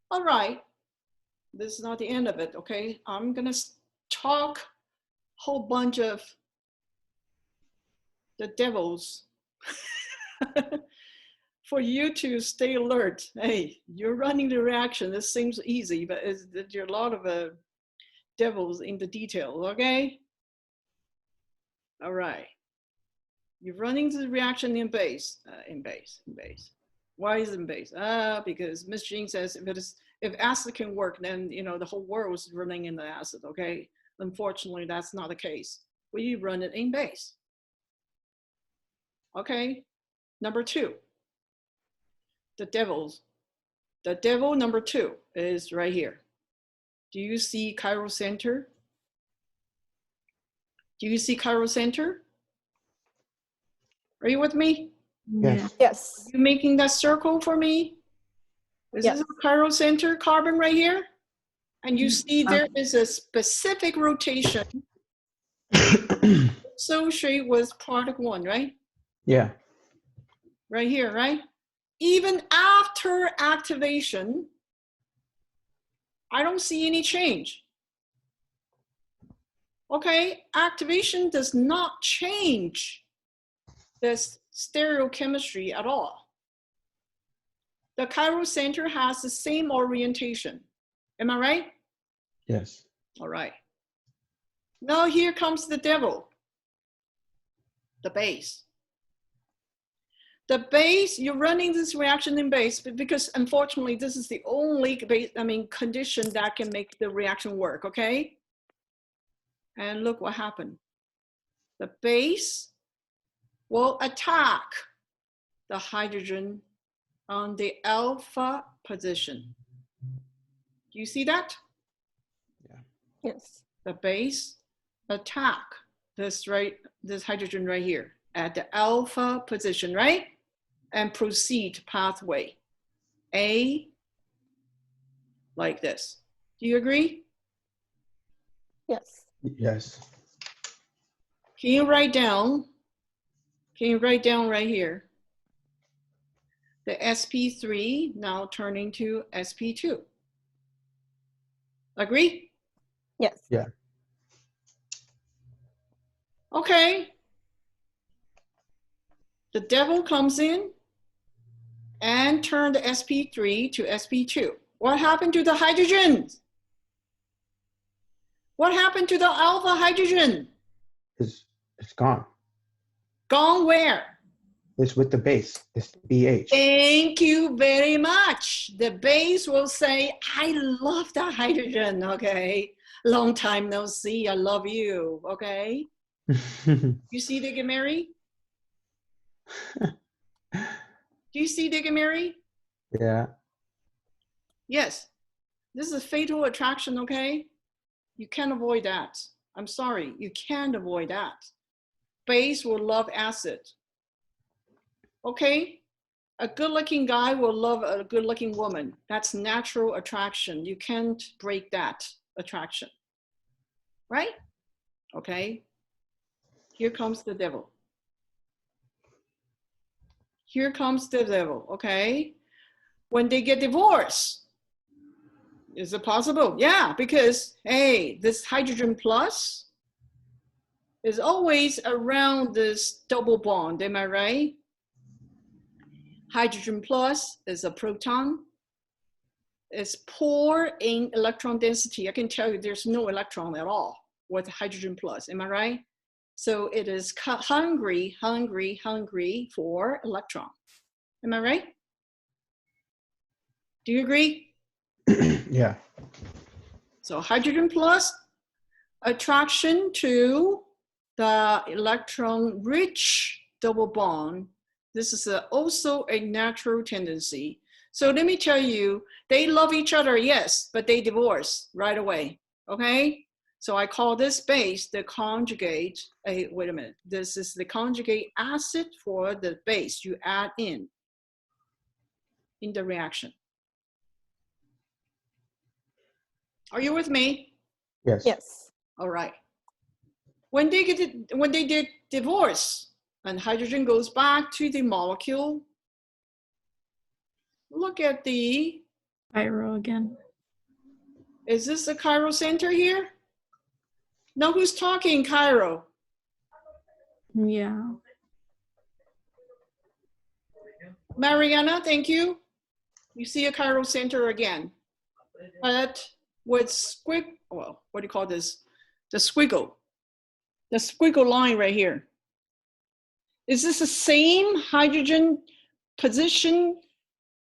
All right. This is not the end of it, okay? I'm gonna talk a whole bunch of the devils for you to stay alert. Hey, you're running the reaction. This seems easy, but there are a lot of devils in the detail, okay? All right. You're running the reaction in base, in base. Why is it in base? Because Miss Jean says if acid can work, then the whole world is running in the acid, okay? Unfortunately, that's not the case. We run it in base. Okay, number 2. The devil number 2 is right here. Do you see chiral center? Do you see chiral center? Are you with me? Yes. Yes. Are you making that circle for me? Is Yes. this a chiral center carbon right here? And you see there is a specific rotation associated with product 1, right? Yeah. Right here, right? Even after activation, I don't see any change. Okay, activation does not change this stereochemistry at all. The chiral center has the same orientation. Am I right? Yes. All right. Now here comes the devil, the base. The base, you're running this reaction in base because unfortunately this is the only condition that can make the reaction work, okay? And look what happened. The base will attack the hydrogen on the alpha position. Do you see that? Yeah. Yes. The base attack this hydrogen right here at the alpha position, right? And proceed pathway A like this. Do you agree? Yes. Yes. Can you write down right here? The sp3 now turning to sp2. Agree? Yes. Yeah. Okay. The devil comes in and turn the sp3 to sp2. What happened to the hydrogens? What happened to the alpha hydrogen? It's gone. Gone where? It's with the base. It's BH. Thank you very much. The base will say, I love that hydrogen, okay? Long time no see. I love you. Okay. You see they get married? Do you see they get married? Yeah. Yes. This is fatal attraction, okay? You can't avoid that. I'm sorry, you can't avoid that. Base will love acid. Okay? A good-looking guy will love a good-looking woman. That's natural attraction. You can't break that attraction. Right? Okay? Here comes the devil. Here comes the devil, okay? When they get divorced, is it possible? Yeah, because, hey, this hydrogen plus is always around this double bond, am I right? Hydrogen plus is a proton. It's poor in electron density. I can tell you there's no electron at all with hydrogen plus, am I right? So it is hungry for electron. Am I right? Do you agree? Yeah. So hydrogen plus attraction to the electron-rich double bond. This is also a natural tendency. So let me tell you, they love each other, yes, but they divorce right away, okay? So I call this base the conjugate, wait a minute, this is the conjugate acid for the base you add in the reaction. Are you with me? Yes. Yes. All right. When they did divorce and hydrogen goes back to the molecule, look at the Chiral again. Is this a chiral center here? No, who's talking chiral? Yeah. Mariana, thank you. You see a chiral center again, but with well, what do you call this? The squiggle line right here. Is this the same hydrogen position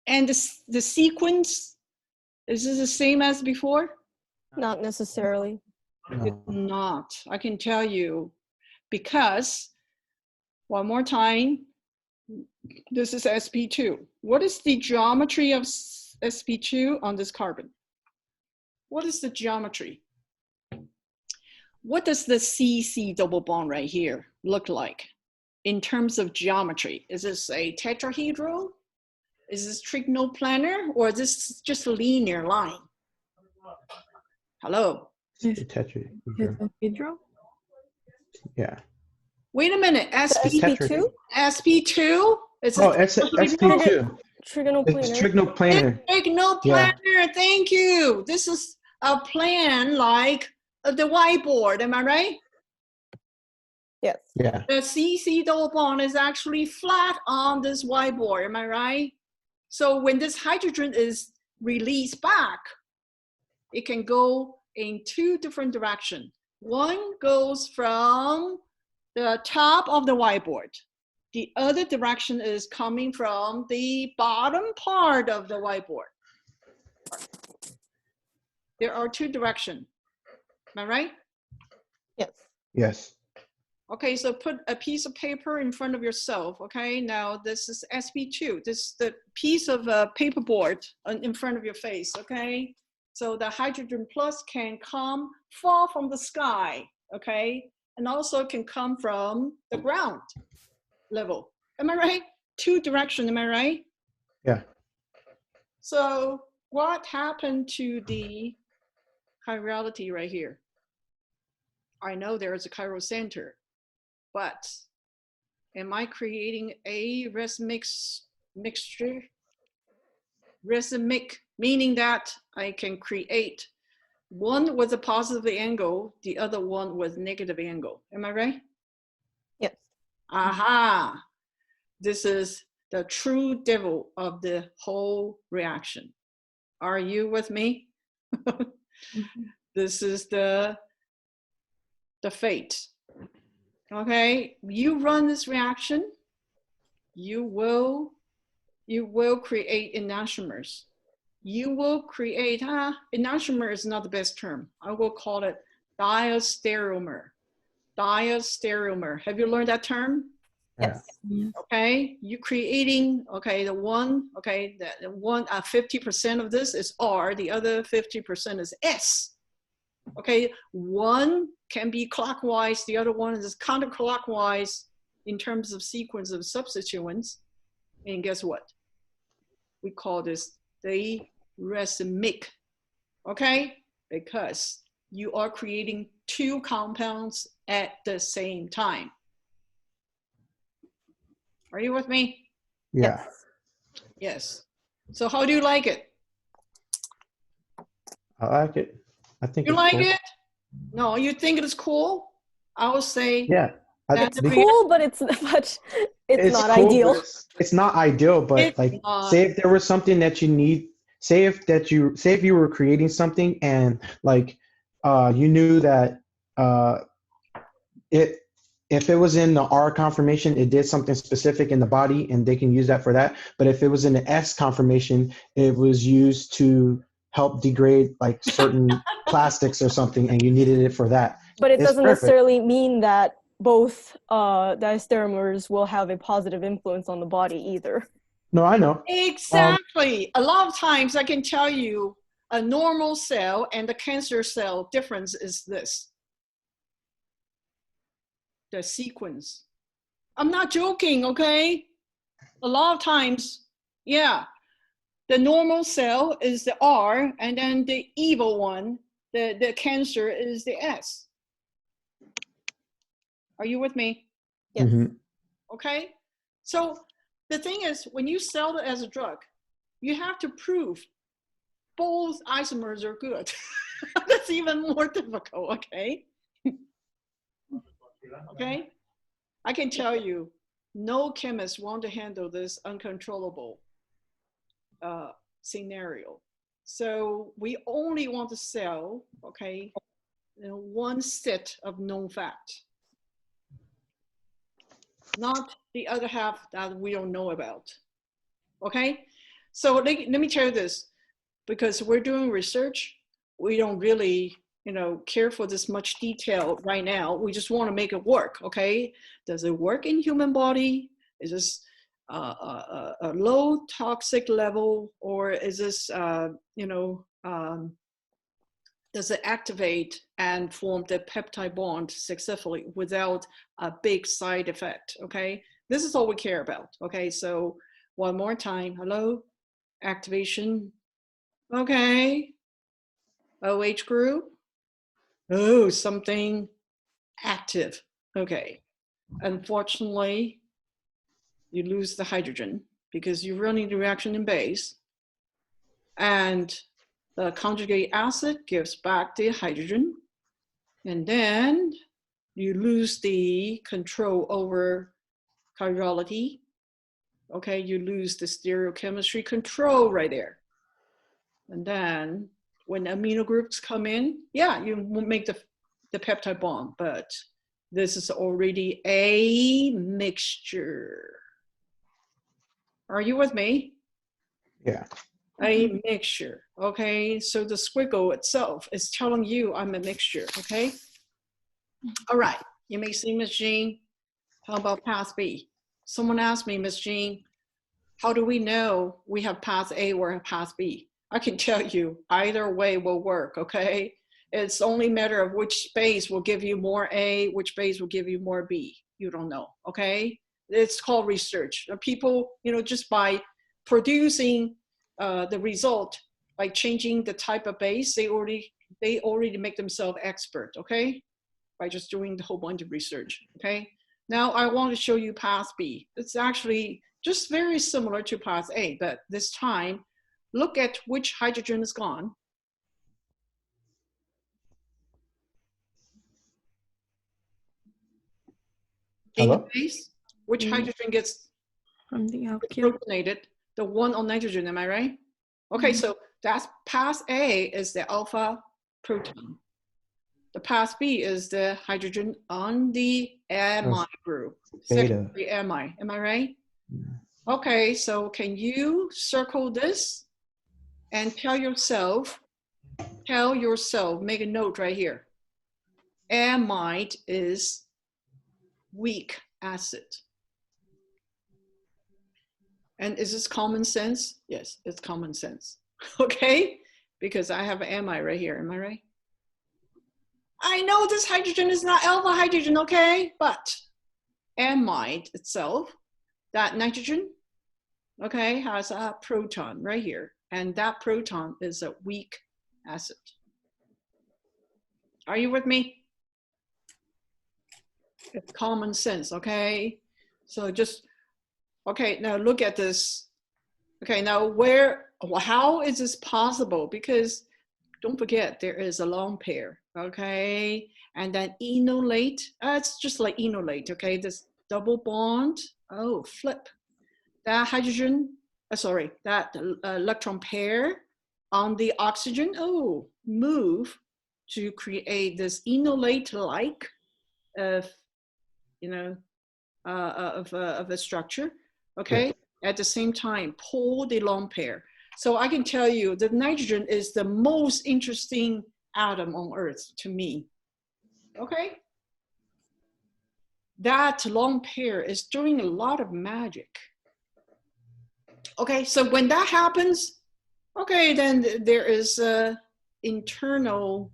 and the sequence? Is this the same as before? Not necessarily. It's not, I can tell you, because one more time, this is sp2. What is the geometry of sp2 on this carbon? What is the geometry? What does the CC double bond right here look like in terms of geometry? Is this a tetrahedral? Is this trigonoplanar, or is this just a linear line? Hello? Is The tetra. tetrahedral? Yeah. Wait a minute, SP2? SP2? Is Oh, this SP2. It's Trigonoplanar. trigonoplanar. trigonoplanar? Thank you. This is a plan like the whiteboard, am I right? Yes. Yeah. The CC double bond is actually flat on this whiteboard, am I right? So when this hydrogen is released back, it can go in two different directions. One goes from the top of the whiteboard. The other direction is coming from the bottom part of the whiteboard. There are two directions. Am I right? Yes. Yes. Okay, so put a piece of paper in front of yourself, okay? Now this is sp2. This is the piece of paperboard in front of your face, okay? So the hydrogen plus can fall from the sky, okay? And also can come from the ground level. Am I right? Two direction, am I right? Yeah. So what happened to the chirality right here? I know there is a chiral center, but am I creating a racemic mixture? Racemic, meaning that I can create one with a positive angle, the other one with negative angle. Am I right? Yes. Aha! This is the true devil of the whole reaction. Are you with me? This is the fate. Okay, you run this reaction, you will create enantiomers. you will create, enantiomer is not the best term. I will call it diastereomer. Diastereomer. Have you learned that term? Yeah. Yes. Okay, you creating, okay, the one, okay, the one, 50% of this is R, the other 50% is S. Okay, one can be clockwise, the other one is counterclockwise in terms of sequence of substituents. And guess what? We call this the racemic, okay? Because you are creating two compounds at the same time. Are you with me? Yeah. Yes. So how do you like it? I like it. I think You it's like cool. it? No, you think it is cool? I would say Yeah. that's It's cool, but it's but it's not cool, ideal. but it's not ideal, but It's like not. say if there was something that you need, say if you were creating something and like you knew that it if it was in the R conformation, it did something specific in the body and they can use that for that. But if it was in the S conformation, it was used to help degrade like certain plastics or something and you needed it for that. But it It's doesn't perfect. necessarily mean that both diastereomers will have a positive influence on the body either. No, I know. Exactly. A lot of times I can tell you a normal cell and the cancer cell difference is this. The sequence. I'm not joking, okay? A lot of times, yeah, the normal cell is the R and then the evil one, the cancer is the S. Are you with me? Yes. Mhm. Okay? So the thing is, when you sell it as a drug, you have to prove both isomers are good. That's even more difficult, okay? Okay? I can tell you, no chemist want to handle this uncontrollable scenario. So we only want to sell, okay, one set of known fact, not the other half that we don't know about. Okay? So let me tell you this, because we're doing research, we don't really, care for this much detail right now. We just want to make it work, okay? Does it work in human body? Is this a low toxic level, or is this, does it activate and form the peptide bond successfully without a big side effect, okay? This is all we care about, okay? So one more time, hello, activation, okay. OH group, oh, something active, okay. Unfortunately, you lose the hydrogen because you're running the reaction in base, and the conjugate acid gives back the hydrogen, and then you lose the control over chirality. Okay, you lose the stereochemistry control right there. And then when amino groups come in, yeah, you will make the peptide bond, but this is already a mixture. Are you with me? Yeah. A mixture, okay? So the squiggle itself is telling you I'm a mixture, okay? All right, you may see Ms. Jean, how about path B? Someone asked me, Ms. Jean, how do we know we have path A or path B? I can tell you either way will work, okay? It's only a matter of which base will give you more A, which base will give you more B. You don't know, okay? It's called research. People, just by producing the result, by changing the type of base, they already make themselves expert, okay? By just doing the whole bunch of research, okay? Now I want to show you path B. It's actually just very similar to path A, but this time, look at which hydrogen is gone. In the Hello? base, which hydrogen gets From the alkyl. protonated? The one on nitrogen, am I right? Okay, so that's path A is the alpha proton. The path B is the hydrogen on the amide group, Beta. secondary amide, am I right? Okay, so can you circle this and tell yourself, make a note right here. Amide is weak acid. And is this common sense? Yes, it's common sense. Okay? Because I have amide right here, am I right? I know this hydrogen is not alpha hydrogen, okay? But amide itself, that nitrogen, okay, has a proton right here. And that proton is a weak acid. Are you with me? It's common sense, okay? So just, okay, now look at this. Okay, now how is this possible? Because don't forget, there is a lone pair, okay? And then enolate, it's just like enolate, okay? This double bond, oh, flip. That hydrogen, that electron pair on the oxygen, oh, move to create this enolate-like of, of a structure, okay? At the same time, pull the lone pair. So I can tell you that nitrogen is the most interesting atom on Earth to me, okay? That lone pair is doing a lot of magic. Okay, so when that happens, okay, then there is a internal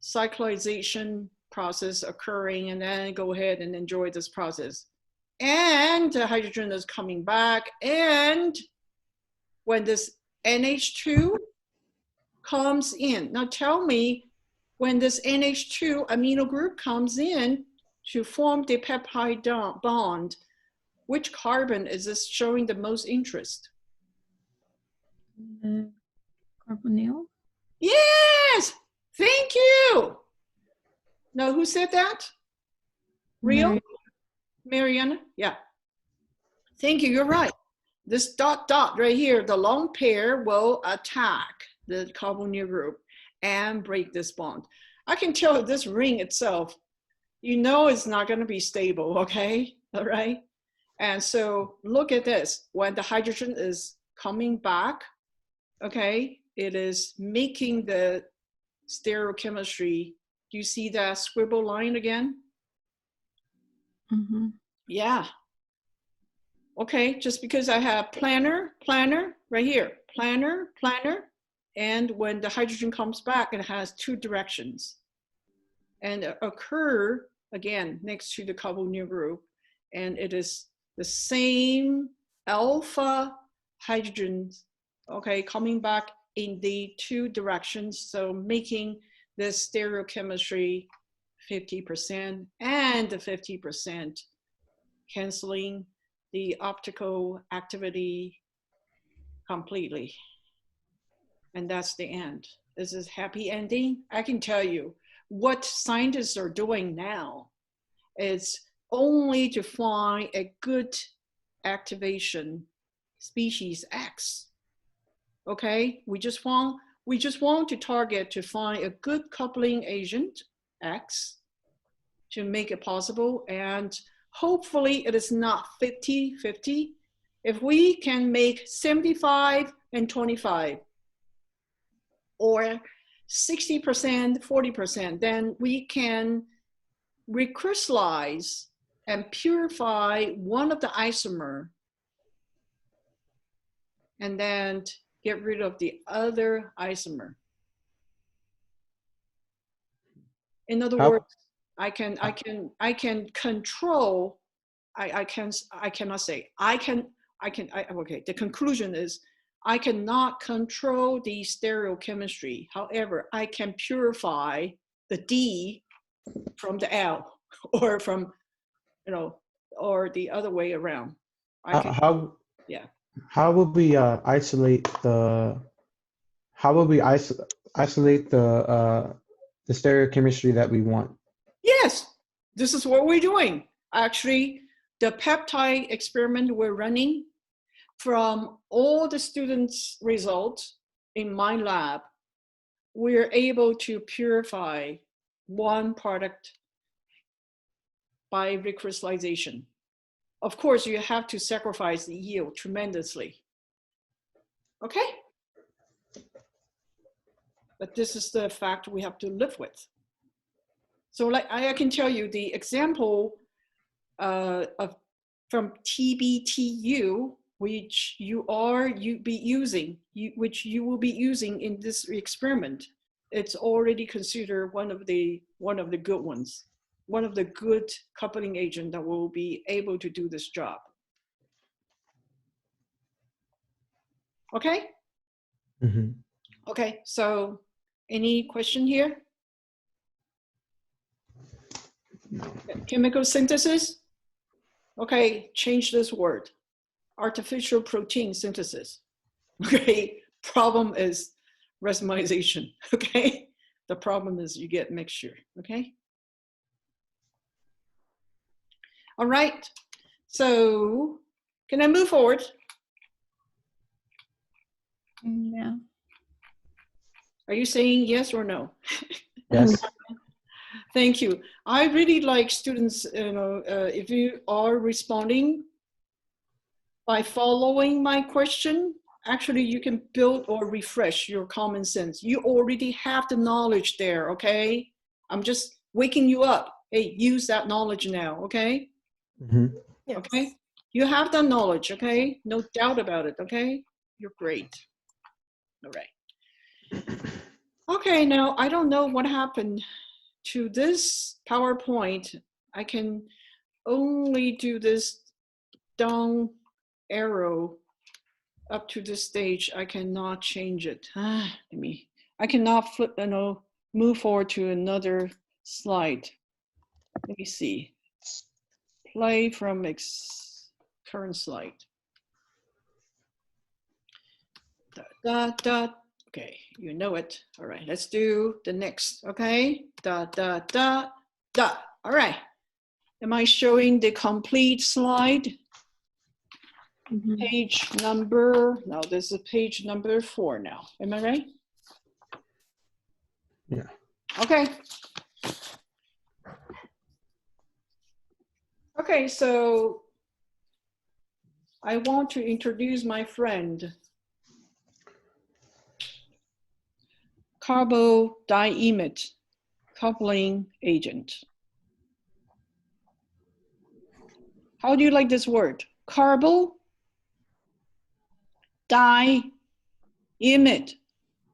cyclization process occurring, and then go ahead and enjoy this process. And the hydrogen is coming back, and when this NH2 comes in, now tell me, when this NH2 amino group comes in to form the peptide bond, which carbon is this showing the most interest? The carbonyl. Yes, thank you. Now, who said that? Rio? Mariana? Yeah. Thank you, you're right. This dot right here, the lone pair will attack the carbonyl group and break this bond. I can tell this ring itself, it's not gonna be stable, okay? All right? And so look at this, when the hydrogen is coming back, okay, it is making the stereochemistry. Do you see that scribble line again? Mm-hmm. Yeah. Okay, just because I have planner right here, planner, and when the hydrogen comes back, it has two directions and occur again next to the carbonyl group, and it is the same alpha hydrogens, okay, coming back in the two directions, so making this stereochemistry 50% and the 50% canceling the optical activity completely. And that's the end. This is happy ending. I can tell you what scientists are doing now is only to find a good activation species X. Okay, we just want to target to find a good coupling agent X to make it possible, and hopefully it is not 50-50. If we can make 75 and 25 or 60%, 40%, then we can recrystallize and purify one of the isomer and then get rid of the other isomer. In other words, I the conclusion is I cannot control the stereochemistry. However, I can purify the D from the L, or from, or the other way around. How would we isolate the stereochemistry that we want? Yes, this is what we're doing. Actually, the peptide experiment we're running, from all the students' results in my lab, we're able to purify one product by recrystallization. Of course, you have to sacrifice the yield tremendously. Okay? but this is the fact we have to live with. So like I can tell you the example from TBTU, which you will be using in this experiment. It's already considered one of the good ones, one of the good coupling agent that will be able to do this job. Okay. Mm-hmm. Okay. So, any question here? Chemical synthesis. Okay, change this word. Artificial protein synthesis. Okay, problem is racemization. Okay, the problem is you get mixture. Okay. All right. So, can I move forward? Yeah. Are you saying yes or no? Yes. Thank you. I really like students, if you are responding by following my question, actually you can build or refresh your common sense. You already have the knowledge there, okay? I'm just waking you up. Hey, use that knowledge now, okay? Mm-hmm. Yes. Okay? You have that knowledge, okay? No doubt about it, okay? You're great. All right. Okay, now I don't know what happened to this PowerPoint. I can only do this down arrow up to this stage. I cannot change it. I cannot flip, move forward to another slide. Let me see. Play from current slide. Okay, you know it. All right, let's do the next. Okay, All right. Am I showing the complete slide? Mhm. Page number, no, this is page number 4 now. Am I right? Yeah. Okay. Okay, so I want to introduce my friend, carbodiimide coupling agent. How do you like this word? Carbodiimide.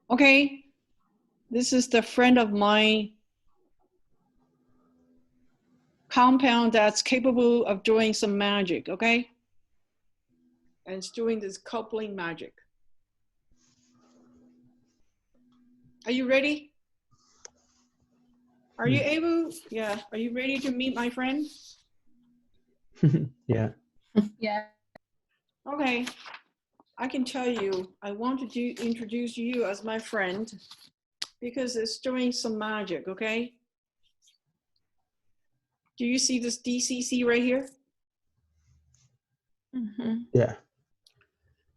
Okay, this is the friend of mine compound that's capable of doing some magic, okay? And it's doing this coupling magic. Are you ready? Are you able? Yeah. Are you ready to meet my friend? Yeah. Yeah. Okay. I can tell you, I want to introduce you as my friend because it's doing some magic, okay? Do you see this DCC right here? Mhm. Yeah.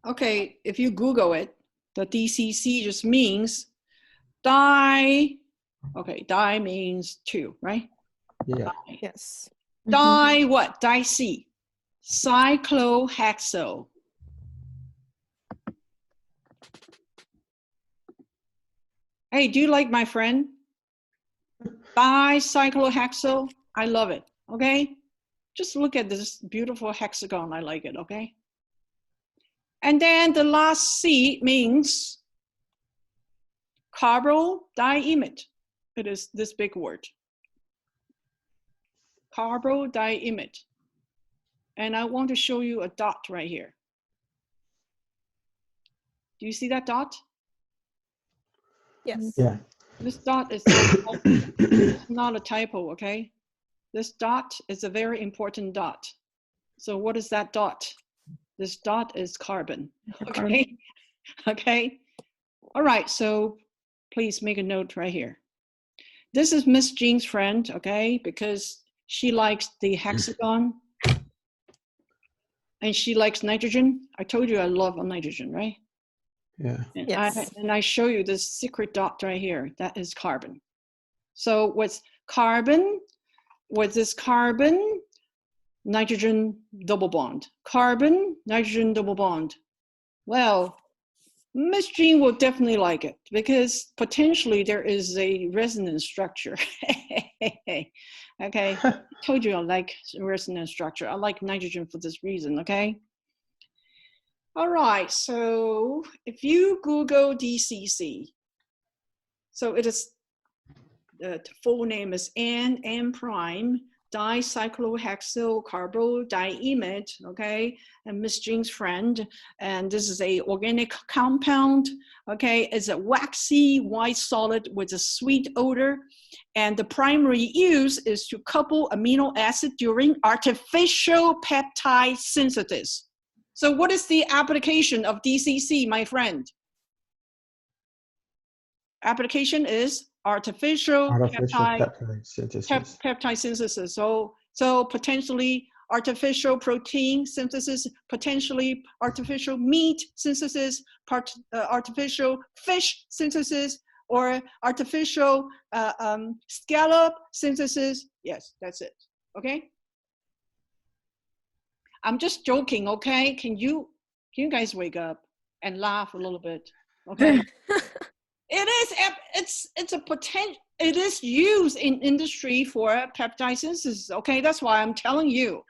Okay, if you Google it, the DCC just means di. Okay, di means 2, right? Yeah. Yes. Di what? Dic. Cyclohexyl. Hey, do you like my friend? Dicyclohexyl. I love it. Okay? Just look at this beautiful hexagon. I like it. Okay? And then the last C means carbodiimide. It is this big word. Carbodiimide. And I want to show you a dot right here. Do you see that dot? Yes. Yeah. This dot is not a typo, okay? This dot is a very important dot. So what is that dot? This dot is carbon, okay? Okay, all right, so please make a note right here. This is Miss Jean's friend, okay? Because she likes the hexagon and she likes nitrogen. I told you I love nitrogen, right? Yeah. And, Yes. I show you this secret dot right here, that is carbon. So what's carbon? What's this carbon? Nitrogen double bond. Carbon, nitrogen double bond. Well, Miss Jean will definitely like it because potentially there is a resonance structure. Okay, I told you I like resonance structure. I like nitrogen for this reason, okay? All right, so if you Google DCC, so it is, the full name is N prime dicyclohexyl carbodiimide, okay, and Miss Jean's friend, and this is a organic compound, okay, it's a waxy white solid with a sweet odor, and the primary use is to couple amino acid during artificial peptide synthesis. So what is the application of DCC, my friend? Application is artificial peptide synthesis. peptide synthesis. So potentially artificial protein synthesis, potentially artificial meat synthesis, artificial fish synthesis, or artificial scallop synthesis. Yes, that's it. Okay. I'm just joking. Okay. Can you guys wake up and laugh a little bit? Okay. It's a potential. It is used in industry for peptide synthesis. Okay, that's why I'm telling you.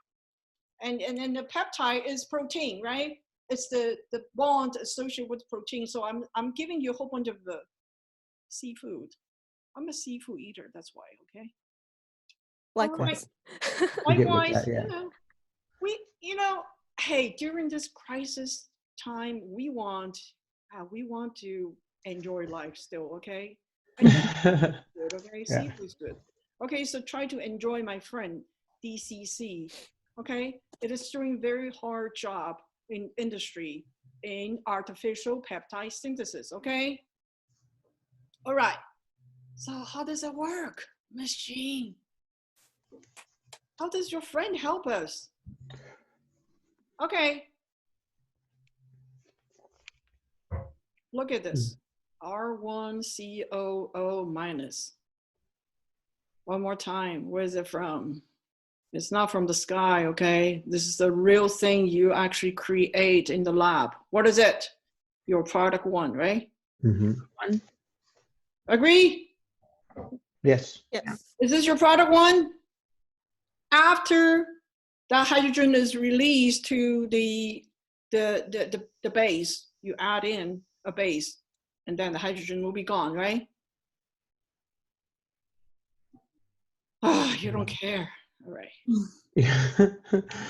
And the peptide is protein, right? It's the bond associated with protein. So I'm giving you a whole bunch of the seafood. I'm a seafood eater. That's why. Okay. Likewise. I get with Likewise, that, yeah. hey, during this crisis time, we want to enjoy life still, okay? Good, okay? Yeah. Seafood's good. Okay, so try to enjoy my friend, DCC, okay? It is doing very hard job in industry in artificial peptide synthesis, okay? All right, so how does it work, Miss Jean? How does your friend help us? Okay. Look at this. R1COO minus. One more time. Where is it from? It's not from the sky, okay? This is the real thing you actually create in the lab. What is it? Your product one, right? Mm-hmm. Agree? Yes. Is this your product one? After the hydrogen is released to the base, you add in a base, and then the hydrogen will be gone, right? Oh, you don't care. All right.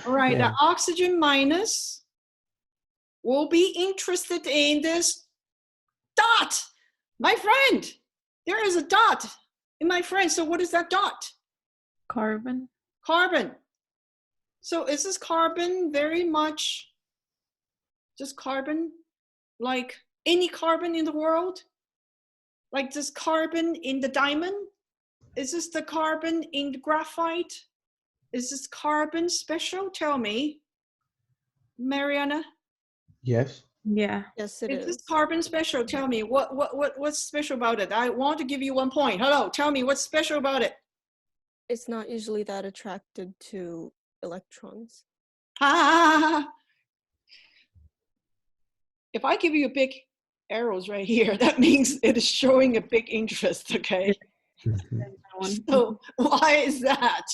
All right, Yeah. the oxygen minus will be interested in this dot. My friend, there is a dot in my friend. So what is that dot? Carbon. Carbon. So is this carbon very much just carbon, like any carbon in the world? Like this carbon in the diamond? Is this the carbon in the graphite? Is this carbon special? Tell me, Mariana. Yes. Yeah. Yes, it Is this is. carbon special? Tell me what's special about it. I want to give you 1 point. Hello, tell me what's special about it. It's not usually that attracted to electrons. If I give you big arrows right here, that means it is showing a big interest, okay? Mhm. So why is that?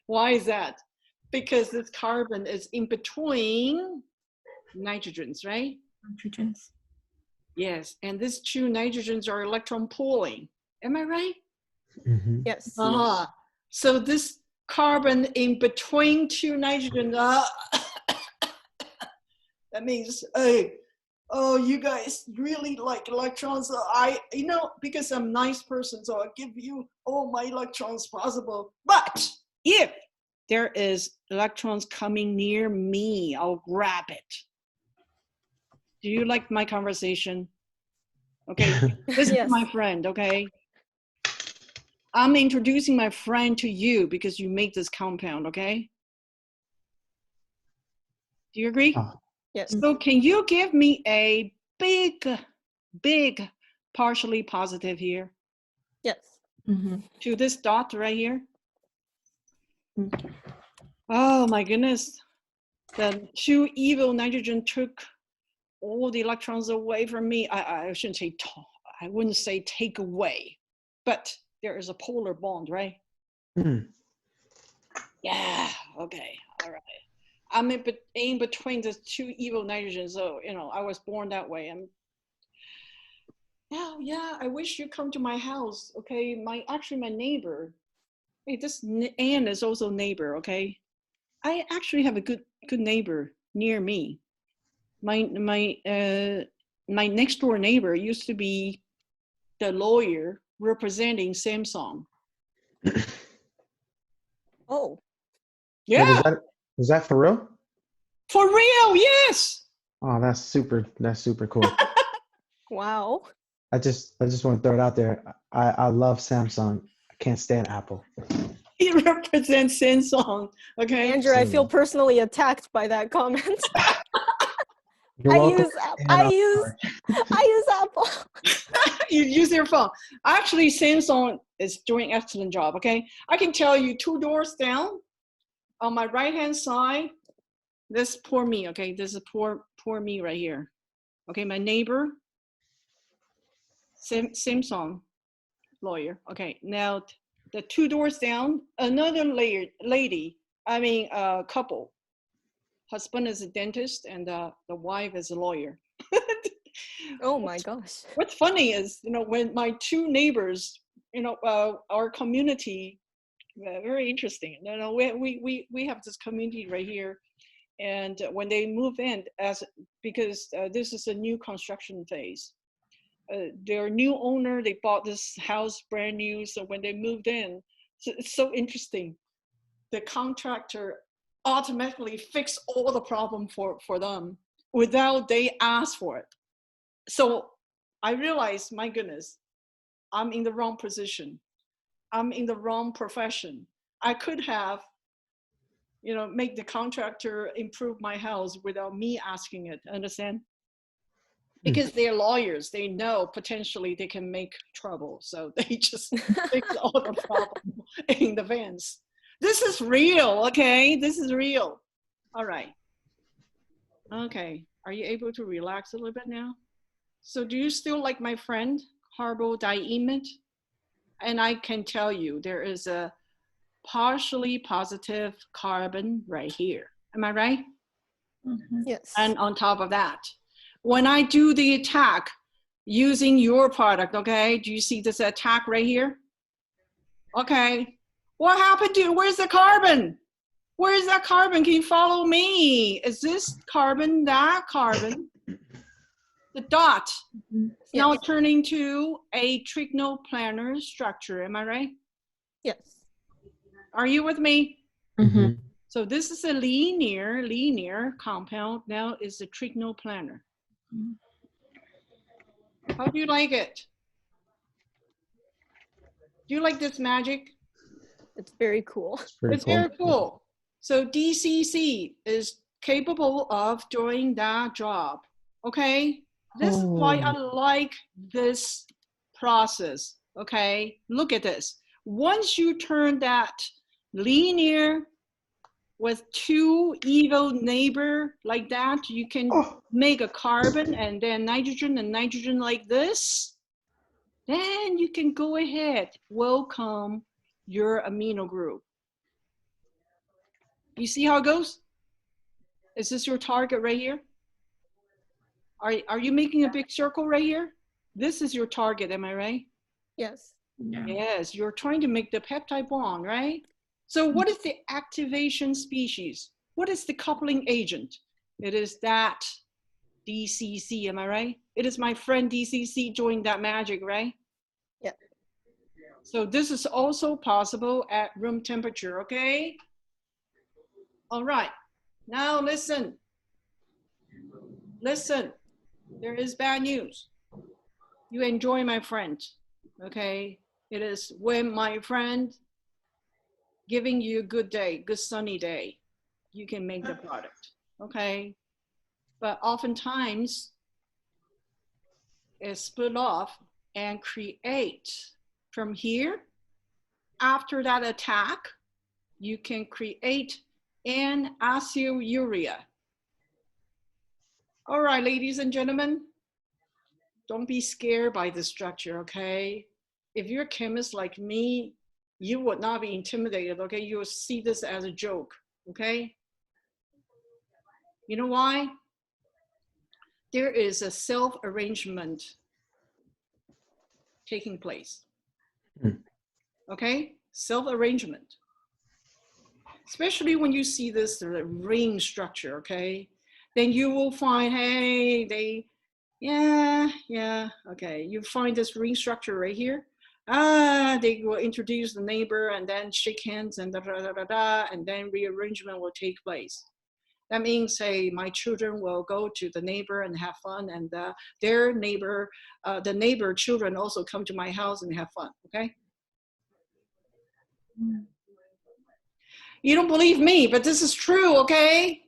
Why is that? Because this carbon is in between nitrogens, right? Nitrogens. Yes, and these two nitrogens are electron pooling. Am I right? Mhm. Yes. So this carbon in between two nitrogen, that means, hey, oh, you guys really like electrons. Because I'm a nice person, so I'll give you all my electrons possible. But if there is electrons coming near me, I'll grab it. Do you like my conversation? Okay, this Yes. is my friend, okay? I'm introducing my friend to you because you make this compound, okay? Do you agree? Yes. So can you give me a big partially positive here Yes. Mm-hmm. to this dot right here? Mm. Oh my goodness. The two evil nitrogen took all the electrons away from me. I shouldn't say, I wouldn't say take away, but there is a polar bond, right? Hmm. Yeah, okay, all right. I'm in between the two evil nitrogens, so, you know, I was born that way. Yeah, I wish you come to my house, okay? Actually, my neighbor, hey, this Anne is also neighbor, okay? I actually have a good neighbor near me. My next door neighbor used to be the lawyer representing Samsung. Oh, Wait, Yeah, is that for real? for real, yes. Oh, that's super cool. wow. I just want to throw it out there. I love Samsung. I can't stand Apple. He represents Samsung, okay? Andrew, I feel Anyway, personally attacked by that comment. you're welcome. And I I'm use Apple. You use your phone. Actually, Samsung is doing an excellent job, okay? I can tell you 2 doors down, on my right-hand side, this poor me, okay? This is poor me right here. Okay, my neighbor, Samsung lawyer. Okay, now the 2 doors down, another lady, couple. Husband is a dentist and the wife is a lawyer. Oh my gosh. What's funny is, you know, when my 2 neighbors, you know, our community, very interesting. You know, we have this community right here, and when they move in, because this is a new construction phase, their new owner, they bought this house brand new. So when they moved in, it's so interesting. The contractor automatically fixed all the problem for them without they ask for it. So I realized, my goodness, I'm in the wrong position. I'm in the wrong profession. I could have, you know, make the contractor improve my house without me asking it. Understand? Because they're lawyers, they know potentially they can make trouble. So they just fix all the problem in advance. This is real, okay? This is real. All right. Okay, are you able to relax a little bit now? So do you still like my friend, carbodiimide? And I can tell you, there is a partially positive carbon right here. Am I right? Mhm. Yes. And on top of that, when I do the attack using your product, okay, do you see this attack right here? Okay, what happened to, where's the carbon? Where's that carbon? Can you follow me? Is this carbon, that carbon? The dot Mhm. is now Yes. turning to a trigonoplanar structure, am I right? Yes. Are you with me? Mhm. So this is a linear compound. Now is a trigonoplanar. Mhm. How do you like it? Do you like this magic? It's very cool. It's pretty It's cool. very cool. So DCC is capable of doing that job. Okay? This is why I like this process. Okay? Look at this. Once you turn that linear with 2 evil neighbor like that, you can make a carbon and then nitrogen and nitrogen like this. Then you can go ahead, welcome your amino group. You see how it goes? Is this your target right here? Are you making a big circle right here? This is your target, am I right? Yes. Yeah. Yes, you're trying to make the peptide bond, right? So what is the activation species? What is the coupling agent? It is that DCC, am I right? It is my friend DCC doing that magic, right? Yeah. So this is also possible at room temperature, okay? All right, now listen. Listen, there is bad news. You enjoy my friend, okay? It is when my friend giving you a good day, good sunny day, you can make the product, okay? But oftentimes it's split off and create from here. After that attack, you can create an acyluria. All right, ladies and gentlemen, don't be scared by the structure, okay? If you're a chemist like me, you would not be intimidated, okay? You will see this as a joke, okay? You know why? There is a self-arrangement taking place, okay? Self-arrangement. Especially when you see this ring structure, okay? Then you will find, hey, okay. You find this ring structure right here. They will introduce the neighbor and then shake hands and and then rearrangement will take place. That means, hey, my children will go to the neighbor and have fun, and their neighbor, the neighbor children also come to my house and have fun, okay? You don't believe me, but this is true, okay?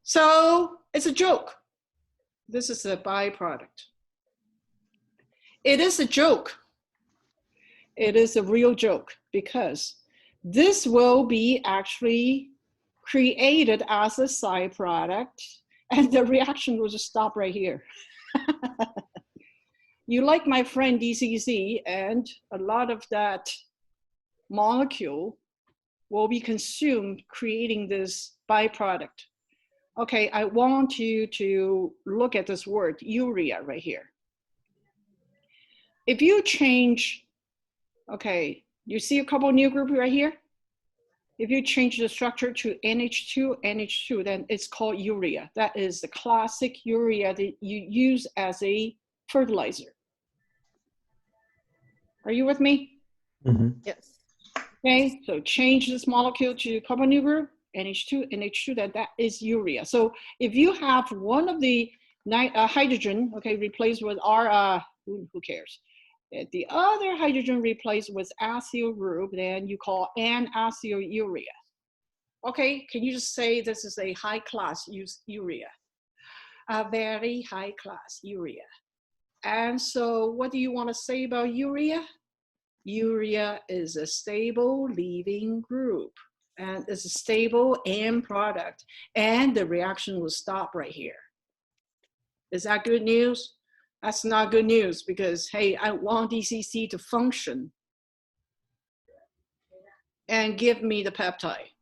So it's a joke. This is a byproduct. It is a joke. It is a real joke because this will be actually created as a side product and the reaction will just stop right here. You like my friend DCC, and a lot of that molecule will be consumed creating this byproduct. Okay, I want you to look at this word, urea, right here. If you change, okay, you see a couple new groups right here? If you change the structure to NH2, NH2, then it's called urea. That is the classic urea that you use as a fertilizer. Are you with me? Mm-hmm. Yes. Okay, so change this molecule to carbon new group, NH2, NH2, that is urea. So if you have one of the hydrogen, okay, replaced with R, who cares? If the other hydrogen replaced with acyl group, then you call N-acyl urea. Okay, can you just say this is a high class urea? A very high class urea. And so what do you want to say about urea? Urea is a stable leaving group and it's a stable end product, and the reaction will stop right here. Is that good news? That's not good news because, hey, I want DCC to function and give me the peptide.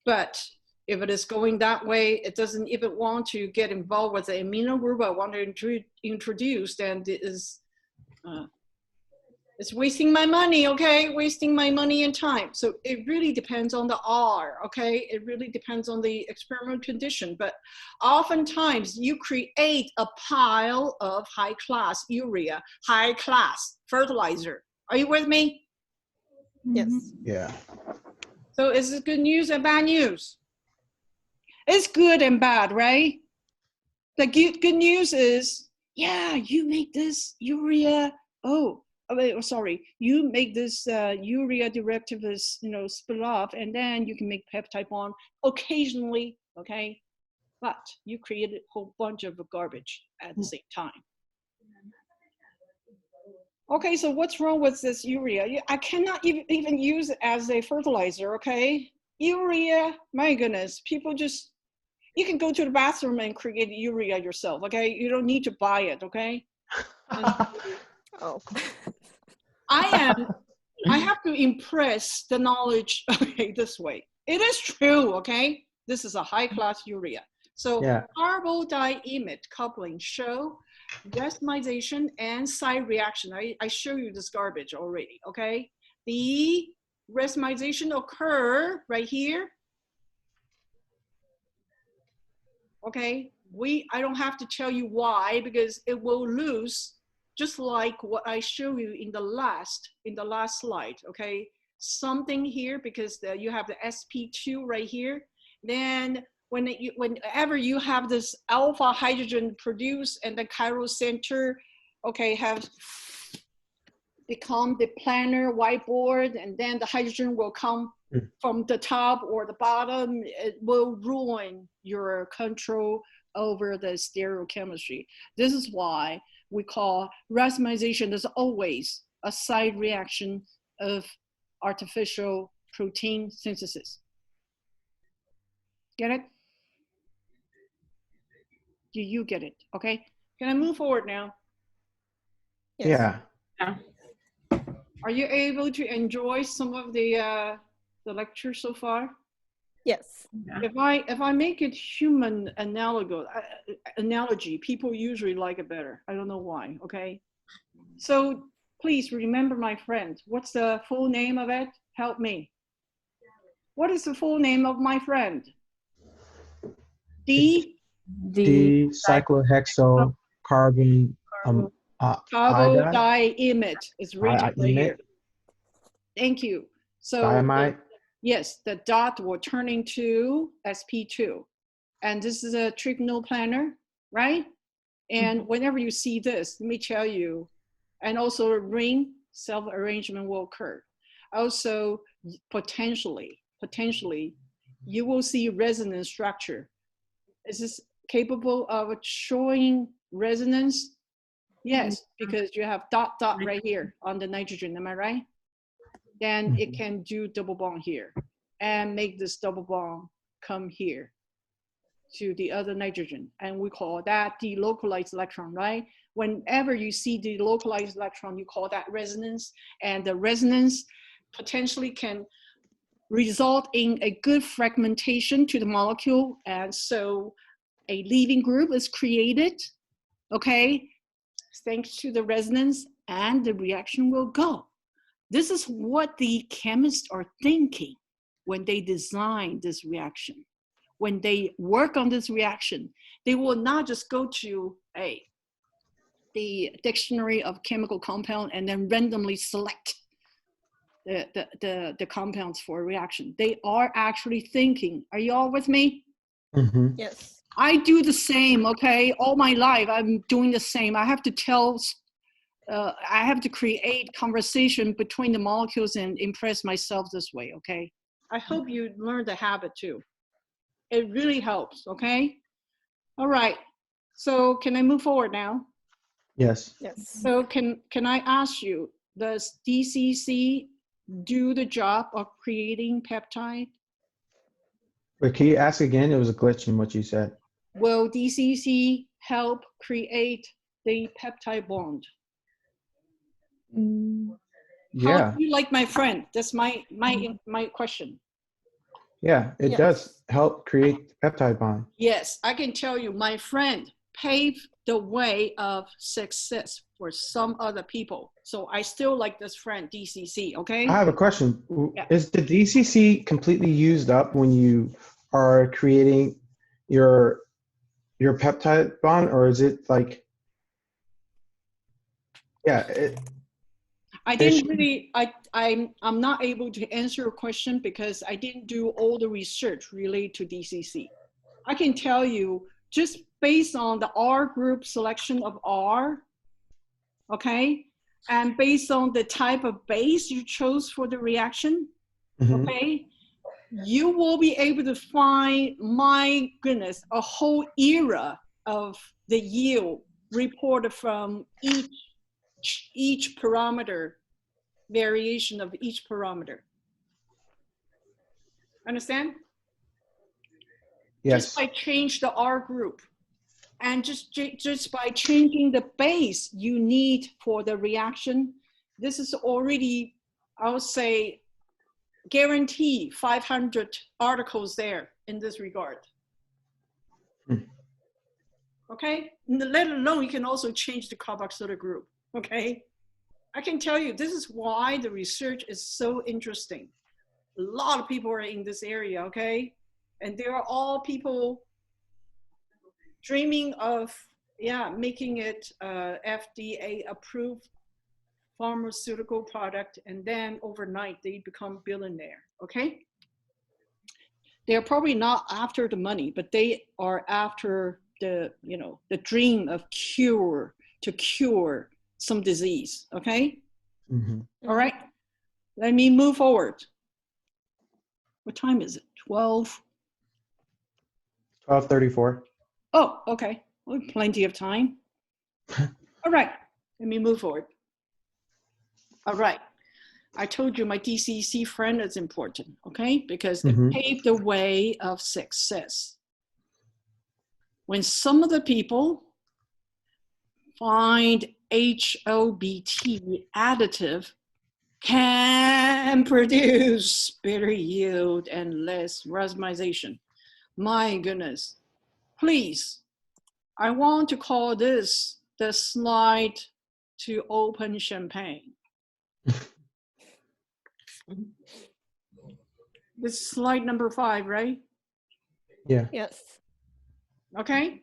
But if it is going that way, it doesn't even want to get involved with the amino group I want to introduce, then it is, it's wasting my money, okay? Wasting my money and time. So it really depends on the R, okay? It really depends on the experiment condition. But oftentimes you create a pile of high class urea, high class fertilizer. Are you with me? Yes. Yeah. So is it good news and bad news? It's good and bad, right? The good news is, yeah, you make this urea, you make this urea derivatives, split off, and then you can make peptide bond occasionally, okay? But you created a whole bunch of garbage at the same time. Okay, so what's wrong with this urea? I cannot even use it as a fertilizer, okay? Urea, my goodness, people just, you can go to the bathroom and create urea yourself, okay? You don't need to buy it, okay? Oh. I have to impress the knowledge, okay, this way. It is true, okay? This is a high class urea. So Yeah. carbodiimide coupling show racemization and side reaction. I show you this garbage already, okay? The racemization occur right here. Okay, I don't have to tell you why because it will lose, just like what I show you in the last slide, okay? Something here because you have the sp2 right here. Then whenever you have this alpha hydrogen produced and the chiral center, okay, have become the planar whiteboard, and then the hydrogen will come from the top or the bottom, it will ruin your control over the stereochemistry. This is why we call racemization is always a side reaction of artificial protein synthesis. Get it? Do you get it? Okay. Can I move forward now? Yes. Yeah. Are you able to enjoy some of the lecture so far? Yes. If I make it human analogy, people usually like it better. I don't know why. Okay. So please remember, my friend, what's the full name of it? Help me. What is the full name of my friend? D. The D-cyclohexyl-carbon iodide, Carbodiimide is written right here. Thank you. So diamide. yes, the dot will turn into sp2. And this is a trigonal planar, right? And whenever you see this, let me tell you, and also a ring self-arrangement will occur. Also, potentially, you will see resonance structure. Is this capable of showing resonance? Yes, because you have dot right here on the nitrogen, am I right? Then it can do double bond here and make this double bond come here to the other nitrogen. And we call that delocalized electron, right? Whenever you see delocalized electron, you call that resonance. And the resonance potentially can result in a good fragmentation to the molecule. And so a leaving group is created, okay? Thanks to the resonance, and the reaction will go. This is what the chemists are thinking when they design this reaction. When they work on this reaction, they will not just go to the dictionary of chemical compound and then randomly select the compounds for a reaction. They are actually thinking. Are you all with me? Yes. I do the same, okay? All my life, I'm doing the same. I have to create conversation between the molecules and impress myself this way, okay? I hope you learn the habit too. It really helps, okay? All right, so can I move forward now? Yes. Yes. So can I ask you, does DCC do the job of creating peptide? But can you ask again? It was a glitch in what you said. Will DCC help create the peptide bond? How Yeah. do you like my friend? That's my question. Yeah, it Yes. does help create the peptide bond. Yes, I can tell you, my friend paved the way of success for some other people. So I still like this friend, DCC, okay? I have a question. Yeah. Is the DCC completely used up when you are creating your peptide bond, or is it like, yeah, I didn't really, I'm not able to answer your question because I didn't do all the research related to DCC. I can tell you, just based on the R group selection of R, okay? And based on the type of base you chose for the reaction, okay? You will be able to find, my goodness, a whole era of the yield reported from each parameter, variation of each parameter. Understand? yes. Just by change the R group, and just by changing the base you need for the reaction, this is already, I would say, guarantee 500 articles there in this regard. Okay, let alone you can also change the carboxylic group. Okay, I can tell you this is why the research is so interesting. A lot of people are in this area, okay? And they are all people dreaming of, yeah, making it FDA approved pharmaceutical product, and then overnight they become billionaire, okay? They're probably not after the money, but they are after the, you know, the dream of cure, to cure some disease, okay? All right, let me move forward. What time is it? 12:34. Oh, okay. Well, plenty of time. All right, let me move forward. All right. I told you my DCC friend is important, okay? Because it paved the way of success. when some of the people find HOBT additive can produce better yield and less racemization. My goodness. Please, I want to call this the slide to open champagne. This is slide number 5, right? Yeah. Yes. Okay.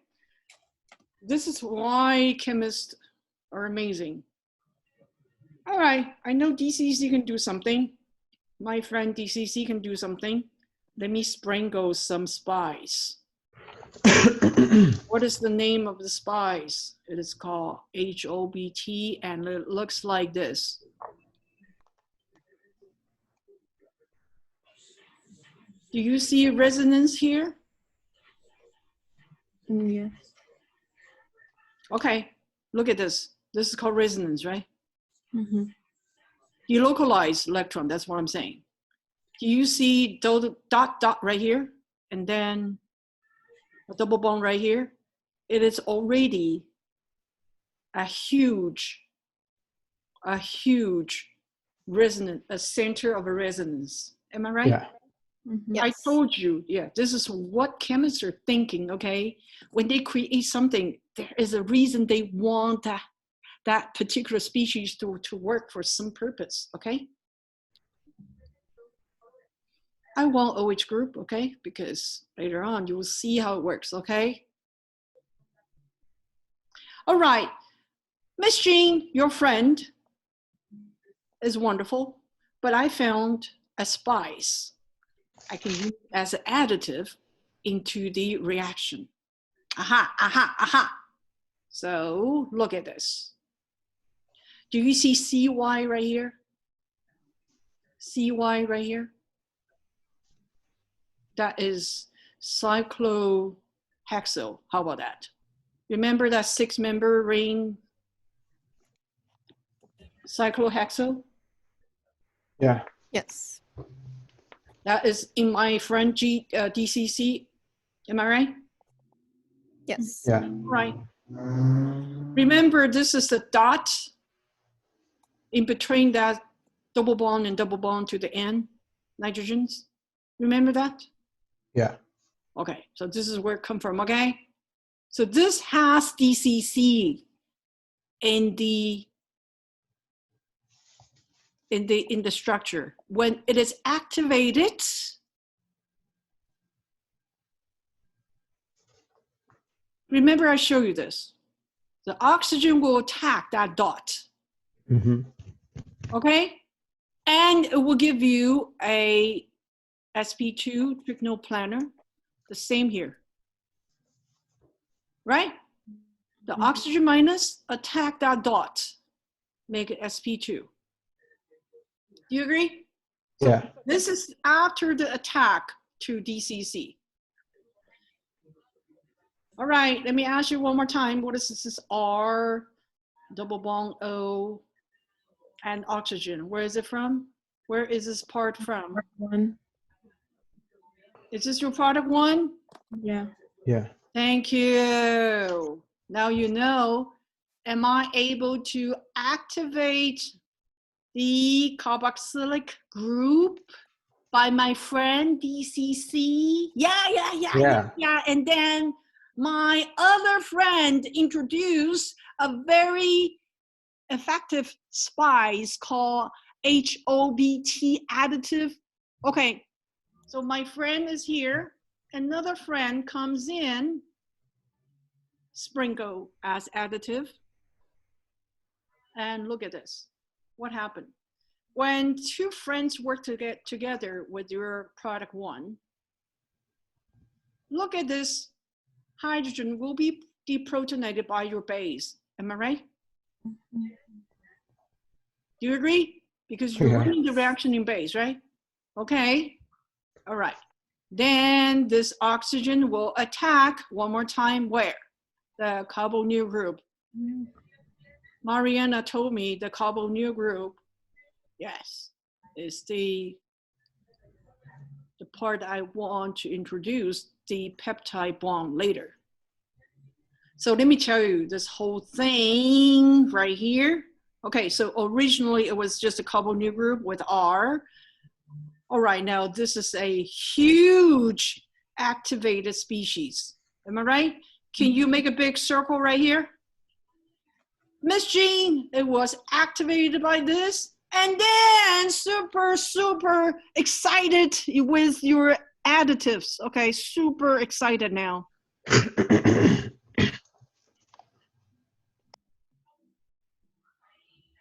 This is why chemists are amazing. All right, I know DCC can do something. My friend DCC can do something. Let me sprinkle some spice. What is the name of the spice? It is called HOBT, and it looks like this. Do you see resonance here? Yes. Okay, look at this. This is called resonance, right? Mm-hmm. You localize electron, that's what I'm saying. Do you see dot right here? And then a double bond right here? It is already a huge resonance, a center of a resonance. Am I right? Yeah. Mm-hmm. Yes. I told you, yeah, this is what chemists are thinking, okay? When they create something, there is a reason they want that particular species to work for some purpose, okay? I want OH group, okay? Because later on you will see how it works, okay? All right, Miss Jean, your friend is wonderful, but I found a spice I can use as an additive into the reaction. Aha, aha, aha. So look at this. Do you see CY right here? CY right here? That is cyclohexyl. How about that? Remember that 6-member ring cyclohexyl? Yeah. Yes. That is in my friend DCC. Am I right? Yes. Yeah. Right. Remember, this is the dot in between that double bond and double bond to the N nitrogens. Remember that? Yeah. Okay, so this is where it comes from, okay? So this has DCC in the structure. When it is activated, remember I showed you this. The oxygen will attack that dot, Mm-hmm. okay? And it will give you a sp2 trigonal the same here, right? The oxygen minus attack that dot, make it sp2. Do you agree? So Yeah. this is after the attack to DCC. All right, let me ask you one more time. What is this? This is R, double bond O, and oxygen. Where is it from? Where is this part from? One. Is this your product 1? Yeah. Yeah. Thank you. Now you know, am I able to activate the carboxylic group by my friend DCC? Yeah. And then my other friend introduced a very effective spice called HOBT additive. Okay, so my friend is here. Another friend comes in, sprinkle as additive. And look at this. What happened? When 2 friends work to get together with your product 1, look at this. Hydrogen will be deprotonated by your base. Am I right? Mm-hmm. Do you agree? Because you're Yeah. running the reaction in base, right? Okay. All right. Then this oxygen will attack one more time where? The carbonyl group. Mariana told me the carbonyl group, yes, is the part I want to introduce the peptide bond later. So let me tell you this whole thing right here. Okay, so originally it was just a carbonyl group with R. All right, now this is a huge activated species. Am I right? Can you make a big circle right here? Miss Jean, it was activated by this. And then super, super excited with your additives. Okay, super excited now.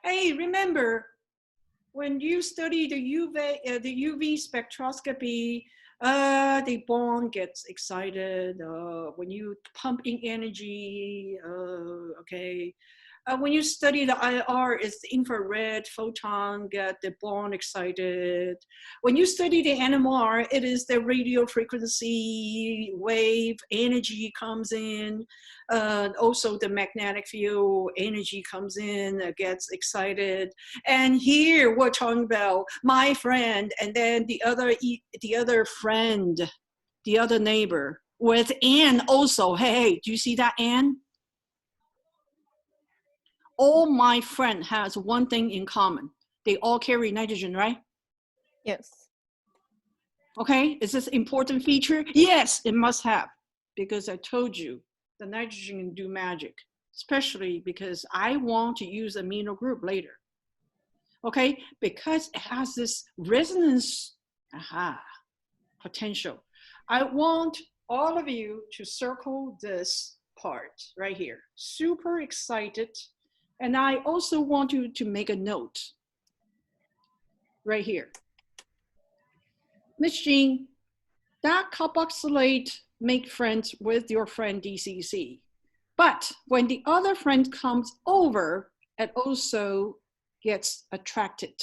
Hey, remember, when you study the UV spectroscopy, the bond gets excited. When you pump in energy, okay. When you study the IR, it's the infrared photon get the bond excited. When you study the NMR, it is the radio frequency wave energy comes in. Also the magnetic field energy comes in, gets excited. And here we're talking about my friend and then the other friend, the other neighbor with Ann also. Hey, do you see that Ann? All my friend has one thing in common. They all carry nitrogen, right? Yes. Okay, is this an important feature? Yes, it must have, because I told you the nitrogen can do magic, especially because I want to use amino group later. Okay, because it has this resonance potential. I want all of you to circle this part right here. Super excited. And I also want you to make a note right here. Miss Jean, that carboxylate make friends with your friend DCC. But when the other friend comes over, it also gets attracted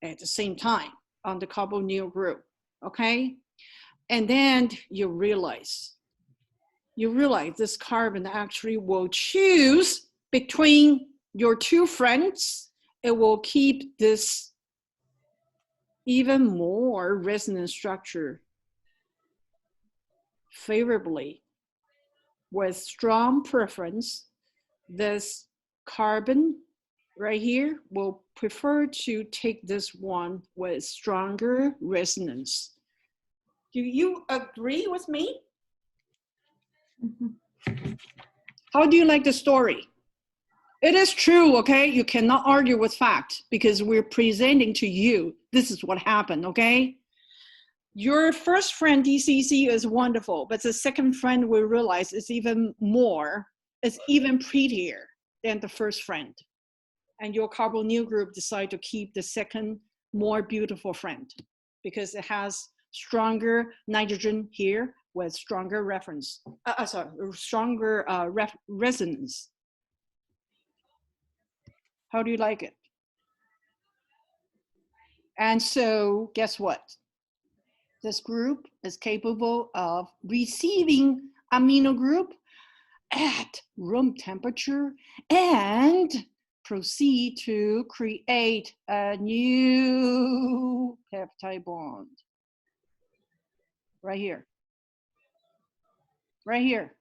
at the same time on the carbonyl group, okay? And then you realize this carbon actually will choose between your two friends. It will keep this even more resonance structure favorably with strong preference. This carbon right here will prefer to take this one with stronger resonance. Do you agree with me? How do you like the story? It is true, okay? You cannot argue with fact because we're presenting to you. This is what happened, okay? Your first friend, DCC, is wonderful, but the second friend we realize is even more, is even prettier than the first friend. And your carbonyl group decide to keep the second, more beautiful friend because it has stronger nitrogen here with stronger reference, stronger resonance. How do you like it? And so guess what? This group is capable of receiving amino group at room temperature and proceed to create a new peptide bond. Right here. Right here.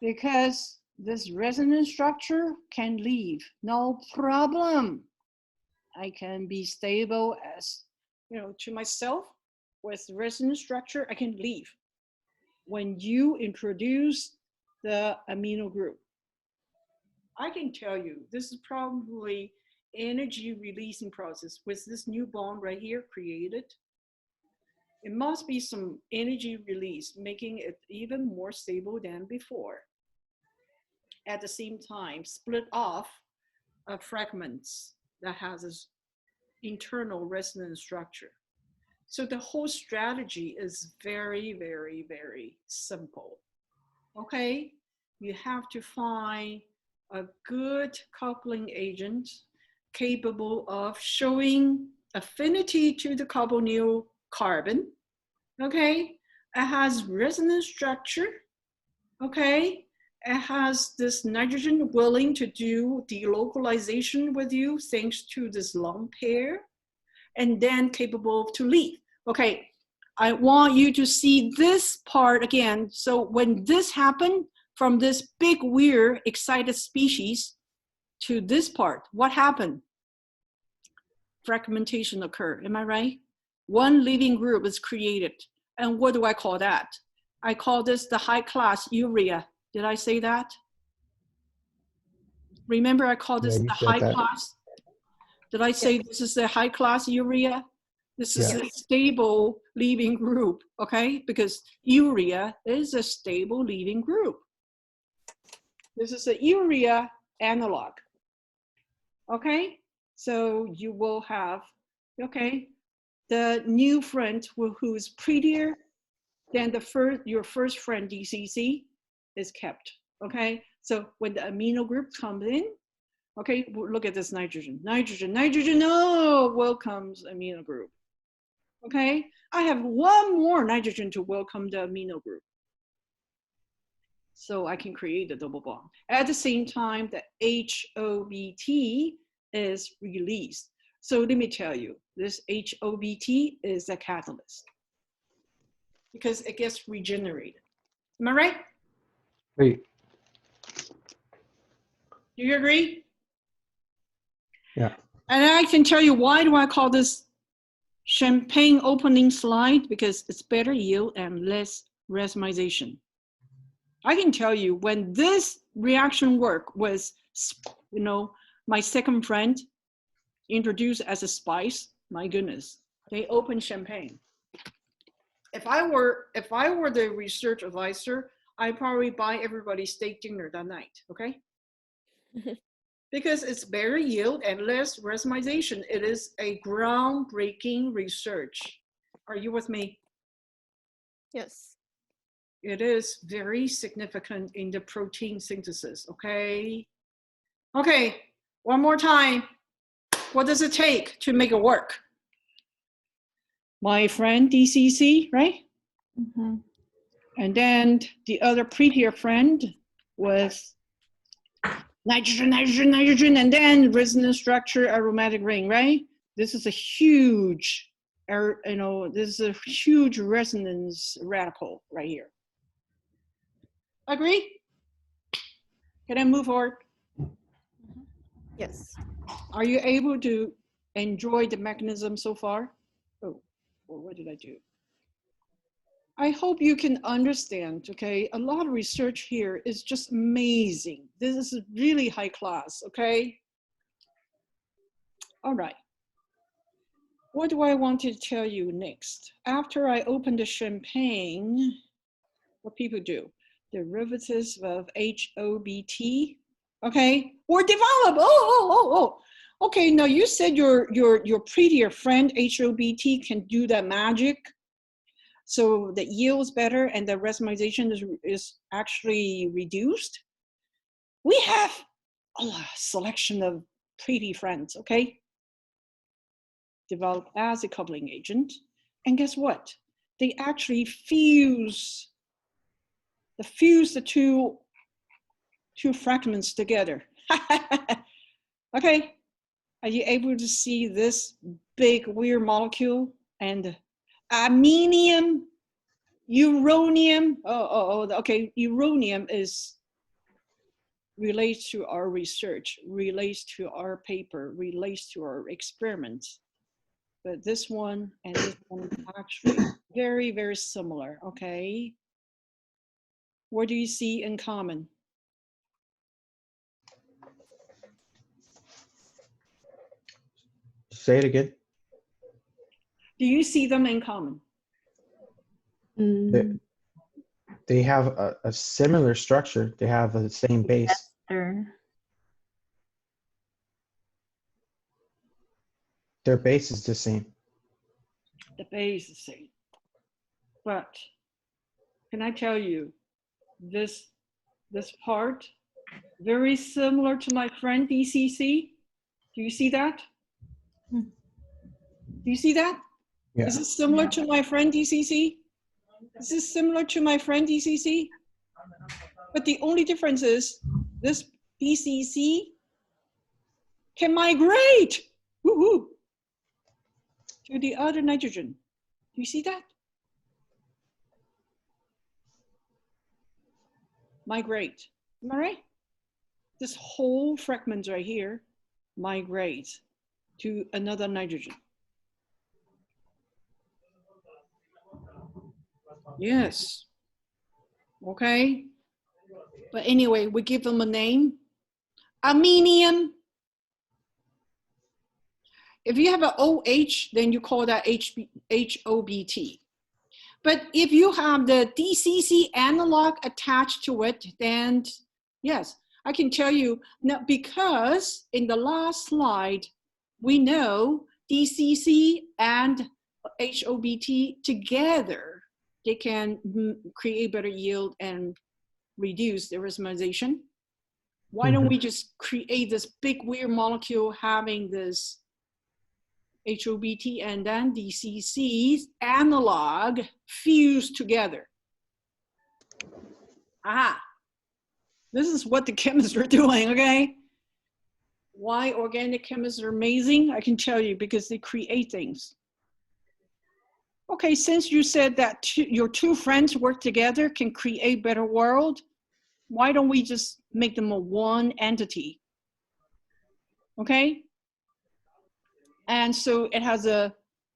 Because this resonance structure can leave, no problem. I can be stable as, you know, to myself with resonance structure, I can leave. When you introduce the amino group, I can tell you, this is probably energy releasing process with this new bond right here created. It must be some energy release, making it even more stable than before. At the same time, split off fragments that has this internal resonance structure. So the whole strategy is very, very, very simple. Okay, you have to find a good coupling agent capable of showing affinity to the carbonyl carbon. Okay, it has resonance structure. Okay, it has this nitrogen willing to do delocalization with you thanks to this lone pair, and then capable to leave. Okay, I want you to see this part again. So when this happened, from this big, weird, excited species to this part, what happened? Fragmentation occurred, am I right? One living group is created. And what do I call that? I call this the high class urea. Did I say that? Remember I called this Yeah, you the said high that. class? Did I say this is the high class urea? This is Yeah. a stable living group, okay? Because urea is a stable living group. This is a urea analog, okay? So you will have, okay, the new friend who is prettier than your first friend DCC is kept, okay? So when the amino group comes in, okay, look at this nitrogen. Nitrogen, oh, welcomes amino group. Okay, I have one more nitrogen to welcome the amino group. So I can create a double bond. At the same time, the HOBT is released. So let me tell you, this HOBT is a catalyst because it gets regenerated. Am I right? Wait. Do you agree? Yeah. And I can tell you why do I call this champagne opening slide? Because it's better yield and less racemization. I can tell you when this reaction work was, you know, my second friend introduced as a spice, my goodness, they opened champagne. If I were the research advisor, I'd probably buy everybody steak dinner that night, okay? Because it's better yield and less racemization. It is a groundbreaking research. Are you with me? Yes. It is very significant in the protein synthesis, okay? Okay, one more time. What does it take to make it work? My friend DCC, right? Mm-hmm. And then the other prettier friend was nitrogen, and then resonance structure aromatic ring, right? This is a huge, this is a huge resonance radical right here. Agree? Can I move forward? Yes. Are you able to enjoy the mechanism so far? Oh, well, what did I do? I hope you can understand, okay? A lot of research here is just amazing. This is really high class, okay? All right. What do I want to tell you next? After I open the champagne, what people do? Derivatives of HOBT, okay? Or develop, oh. Okay, now you said your prettier friend HOBT can do that magic. So the yield is better and the racemization is actually reduced. We have a selection of pretty friends, okay? Developed as a coupling agent. And guess what? They actually fuse the two fragments together. Okay, are you able to see this big weird molecule and aminium, uranium? Okay, uranium is relates to our research, relates to our paper, relates to our experiments. But this one and this one actually very, very similar, okay? What do you see in common? Say it again. Do you see them in common? Mm. They have a similar structure. They have the same base. Sure. Their base is the same. The base is the same. But can I tell you, this part, very similar to my friend DCC. Do you see that? Hmm. Do you see that? Yeah. Is it similar to my friend DCC? Is this similar to my friend DCC? But the only difference is this DCC can migrate woo-hoo, to the other nitrogen. Do you see that? migrate. Am I right? This whole fragment right here migrates to another nitrogen. Yes. Okay. But anyway, we give them a name. Aminium. If you have an OH, then you call that HOBT. But if you have the DCC analog attached to it, then yes, I can tell you now, because in the last slide, we know DCC and HOBT together, they can create better yield and reduce the aromatization. Why don't we just create this big weird molecule having this HOBT and then DCC's analog fused together? Aha. This is what the chemists are doing, okay? Why organic chemists are amazing? I can tell you, because they create things. Okay, since you said that your two friends work together can create better world, why don't we just make them a one entity? Okay? And so it has a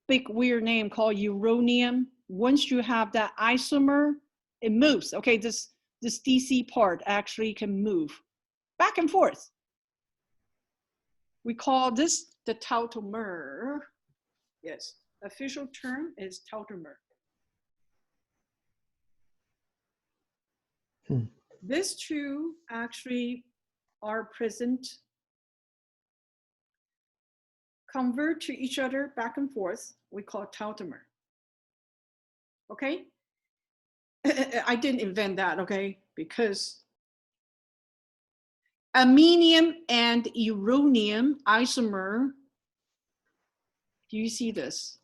big weird name called uranium. Once you have that isomer, it moves. Okay, this DC part actually can move back and forth. We call this the tautomer. Yes, official term is tautomer. These two actually are present, convert to each other back and forth. We call it tautomer. Okay? I didn't invent that, okay? Because aminium and uranium isomer, do you see this?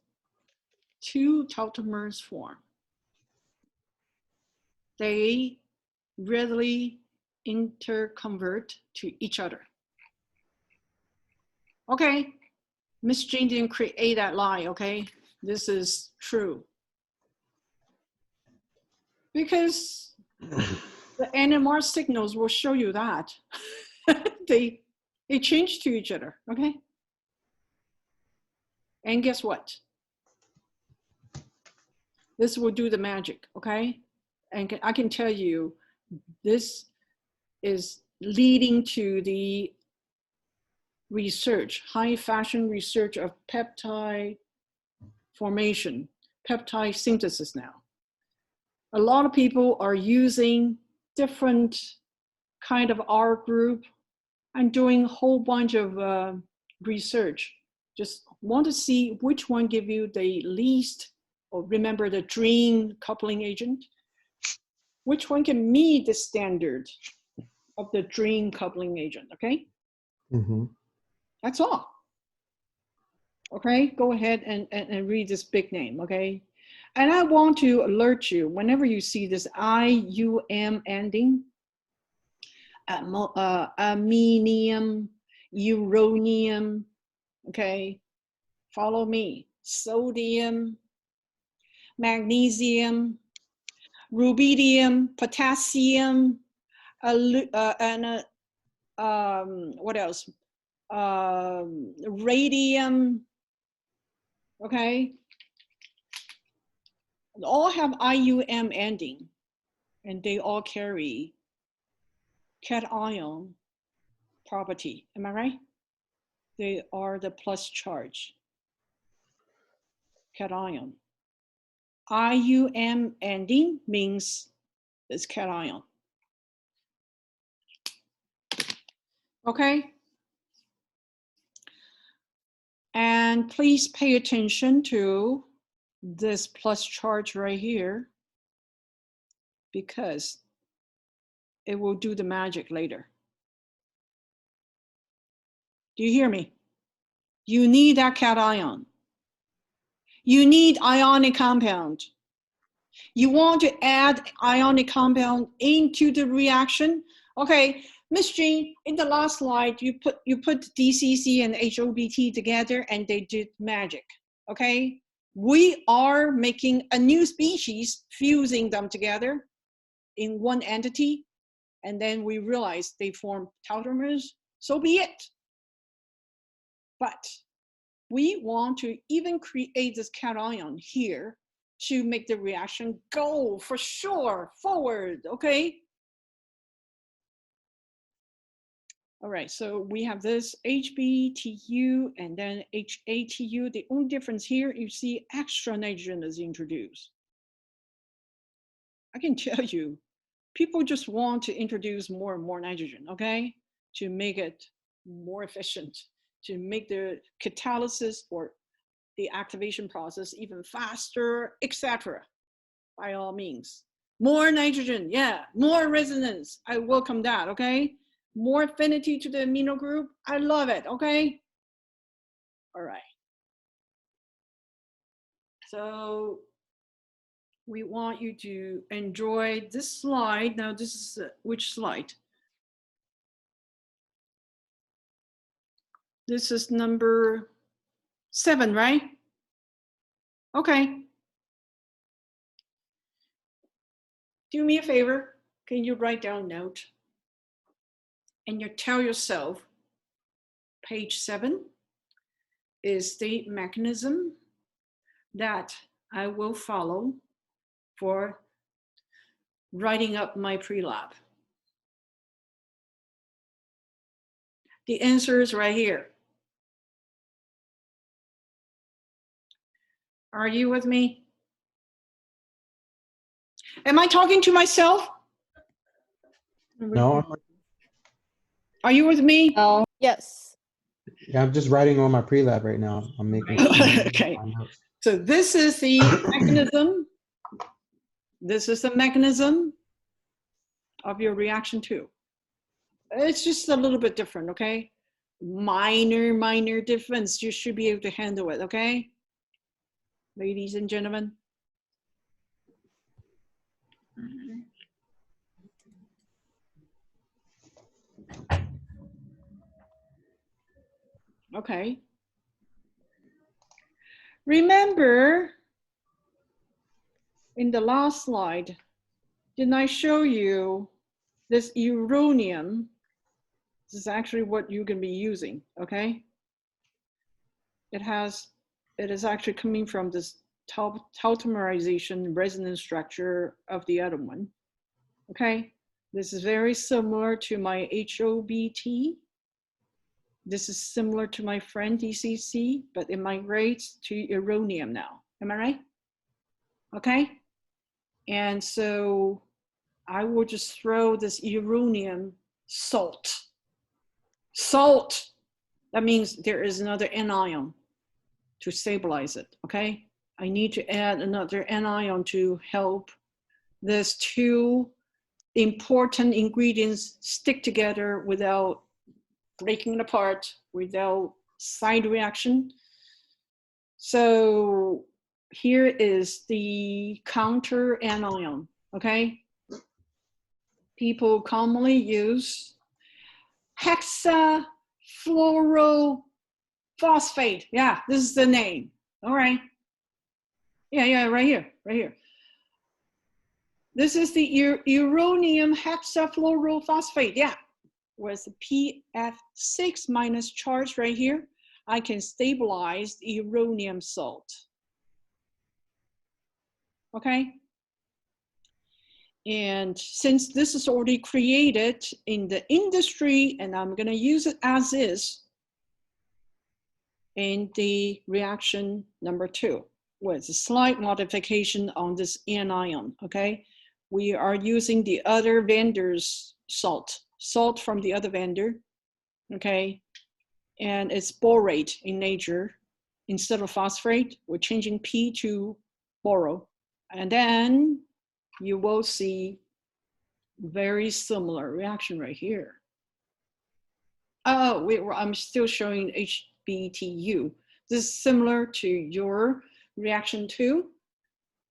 Two tautomers form. They readily interconvert to each other. Okay, Miss Jane didn't create that lie, okay? This is true. Because the NMR signals will show you that. they change to each other, okay? And guess what? This will do the magic, okay? And I can tell you, this is leading to the research, high fashion research of peptide formation, peptide synthesis now. A lot of people are using different kind of R group and doing a whole bunch of research. Just want to see which one give you the least, or remember the dream coupling agent, which one can meet the standard of the dream coupling agent, okay? That's all. Okay, go ahead and read this big name, okay? And I want to alert you, whenever you see this IUM ending, aminium, uranium, okay? Follow me. Sodium, magnesium, rubidium, potassium, and what else? Radium, okay? They all have IUM ending, and they all carry cation property. Am I right? They are the plus charge, cation. IUM ending means it's cation. Okay? And please pay attention to this plus charge right here, because it will do the magic later. Do you hear me? You need that cation. You need ionic compound. You want to add ionic compound into the reaction. Okay, Miss Jean, in the last slide, you put DCC and HOBT together and they did magic, okay? We are making a new species, fusing them together in one entity. and then we realize they form tautomers, so be it. But we want to even create this cation here to make the reaction go for sure forward, okay? All right, so we have this HBTU and then HATU. The only difference here, you see extra nitrogen is introduced. I can tell you, people just want to introduce more and more nitrogen, okay? To make it more efficient, to make the catalysis or the activation process even faster, etc. By all means. More nitrogen, yeah, more resonance. I welcome that, okay? More affinity to the amino group. I love it, okay? All right. So we want you to enjoy this slide. Now this is which slide? This is number 7, right? Okay. Do me a favor. Can you write down a note? And you tell yourself, page 7 is the mechanism that I will follow for writing up my pre-lab. The answer is right here. Are you with me? Am I talking to myself? No, Are you with me? No. Yes. yeah, I'm just writing on my pre-lab right now. I'm making Okay. my notes. So this is the mechanism. This is the mechanism of your reaction 2. It's just a little bit different, okay? Minor difference. You should be able to handle it, okay? Ladies and gentlemen. Okay. Remember, in the last slide, didn't I show you this uranium? This is actually what you can be using, okay? It is actually coming from this tautomerization resonance structure of the other one, okay? This is very similar to my HOBT. This is similar to my friend DCC, but it migrates to uranium now. Am I right? Okay. And so I will just throw this uranium salt. Salt. That means there is another anion to stabilize it. Okay. I need to add another anion to help these 2 important ingredients stick together without breaking it apart, without side reaction. So here is the counter anion, okay? People commonly use hexafluorophosphate. Yeah, this is the name. All right. Yeah, right here. This is the uranium hexafluorophosphate. Yeah, with the PF6 minus charge right here, I can stabilize the uranium salt. Okay. And since this is already created in the industry, and I'm going to use it as is in the reaction number 2 with a slight modification on this anion, okay? We are using the other vendor's salt from the other vendor, okay? And it's borate in nature. Instead of phosphate, we're changing P to boro. And then you will see very similar reaction right here. Oh, I'm still showing HBTU. This is similar to your reaction 2.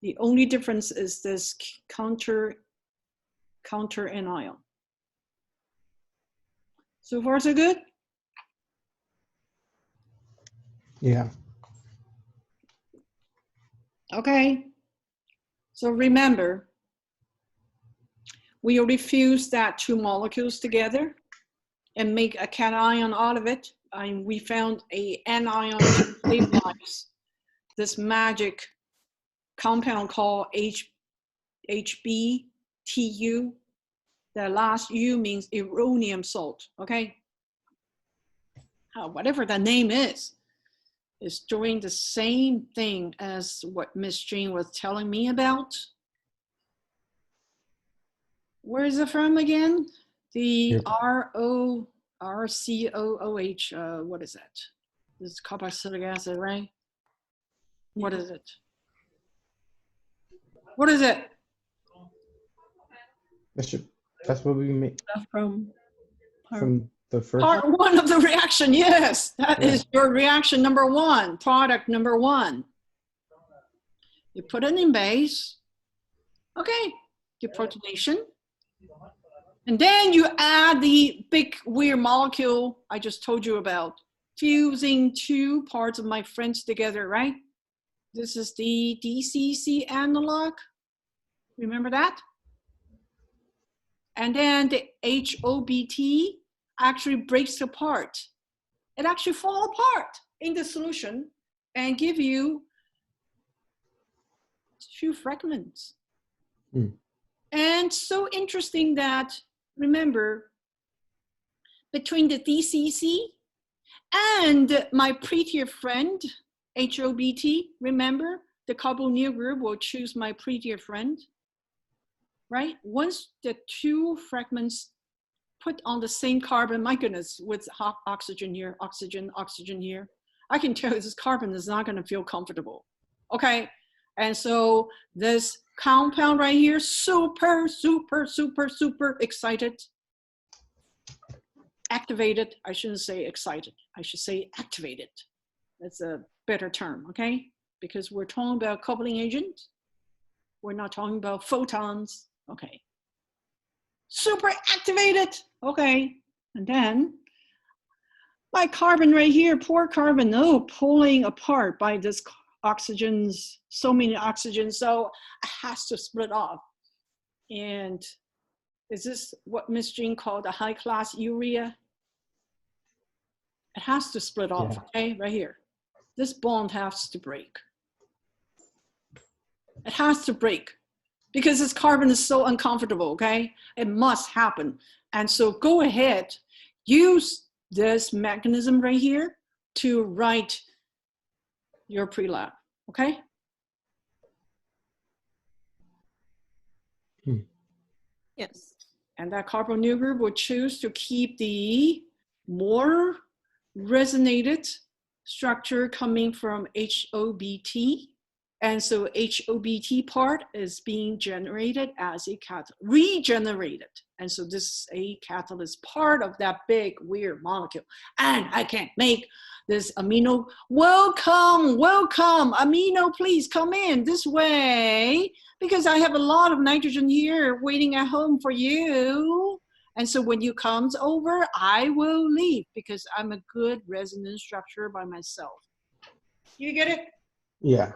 The only difference is this counter anion. So far, so good? Yeah. Okay. So remember, we already fused that two molecules together and make a cation out of it. And we found a anion to stabilize this magic compound called HBTU. The last U means uranium salt, okay? Whatever the name is doing the same thing as what Miss Jean was telling me about. Where is it from again? The RCOOH, what is that? This is carboxylic acid, right? What is it? What is it? That's what we made From the first Part one? one of the reaction, yes. That Yeah. is your reaction number one, product number one. You put it in base. Okay, deprotonation. And then you add the big weird molecule I just told you about, fusing two parts of my friends together, right? This is the DCC analog. Remember that? And then the HOBT actually breaks apart. It actually falls apart in the solution and give you two fragments. Mm. And so interesting that, remember, between the DCC and my prettier friend, HOBT, remember, the carbonyl group will choose my prettier friend, right? Once the two fragments put on the same carbon, my goodness, with oxygen here, oxygen, oxygen here, I can tell this carbon is not gonna feel comfortable, okay? And so this compound right here, super, super, super, super excited, activated. I shouldn't say excited, I should say activated. That's a better term, okay? Because we're talking about coupling agent. We're not talking about photons, okay? Super activated, okay? And then my carbon right here, poor carbon, oh, pulling apart by this oxygens, so many oxygens, so it has to split off. And is this what Miss Jean called a high class urea? It has to split off, okay, right here. This bond has to break. It has to break because this carbon is so uncomfortable, okay? It must happen. And so go ahead, use this mechanism right here to write your pre-lab, okay? Yes. And that carbonyl group will choose to keep the more resonated structure coming from HOBT. And so HOBT part is being generated as a catalyst, regenerated. And so this is a catalyst part of that big weird molecule. And I can't make this amino, welcome, welcome, amino, please come in this way, because I have a lot of nitrogen here waiting at home for you. And so when you comes over, I will leave because I'm a good resonance structure by myself. You get it? Yeah.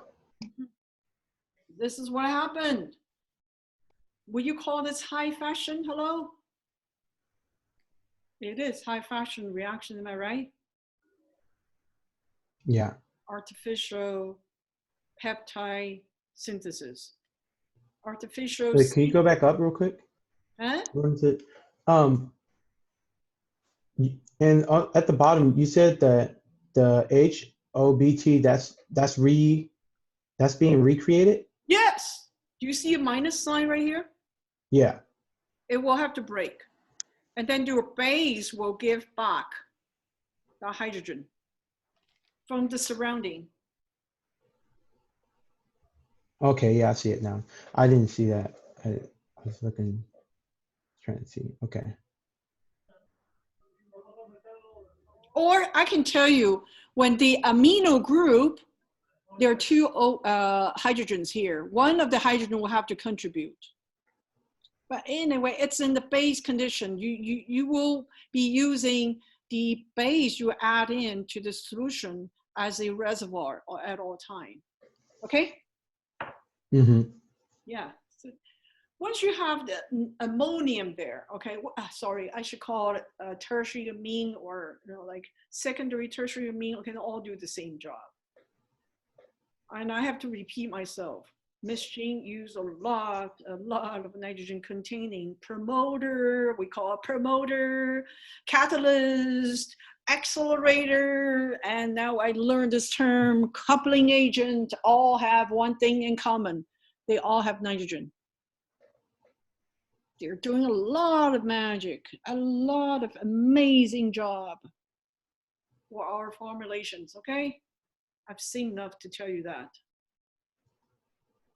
This is what happened. Will you call this high fashion? Hello? It is high fashion reaction, am I right? Yeah. Artificial peptide synthesis. Artificial. Wait, can you go back up real quick? Huh? What is it? And at the bottom, you said that the HOBT, that's being recreated? Yes. Do you see a minus sign right here? Yeah. It will have to break. And then your base will give back the hydrogen from the surrounding. Okay, yeah, I see it now. I didn't see that. I was looking, trying to see. Okay. Or I can tell you, when the amino group, there are two hydrogens here. One of the hydrogen will have to contribute. But anyway, it's in the base condition. You will be using the base you add in to the solution as a reservoir at all time. Okay? Mm-hmm. Yeah. So once you have the ammonium there, okay, sorry, I should call it tertiary amine or like secondary tertiary amine, okay, they all do the same job. And I have to repeat myself. Miss Jean used a lot of nitrogen containing promoter, we call it promoter, catalyst, accelerator, and now I learned this term, coupling agent, all have one thing in common. They all have nitrogen. They're doing a lot of magic, a lot of amazing job for our formulations, okay? I've seen enough to tell you that.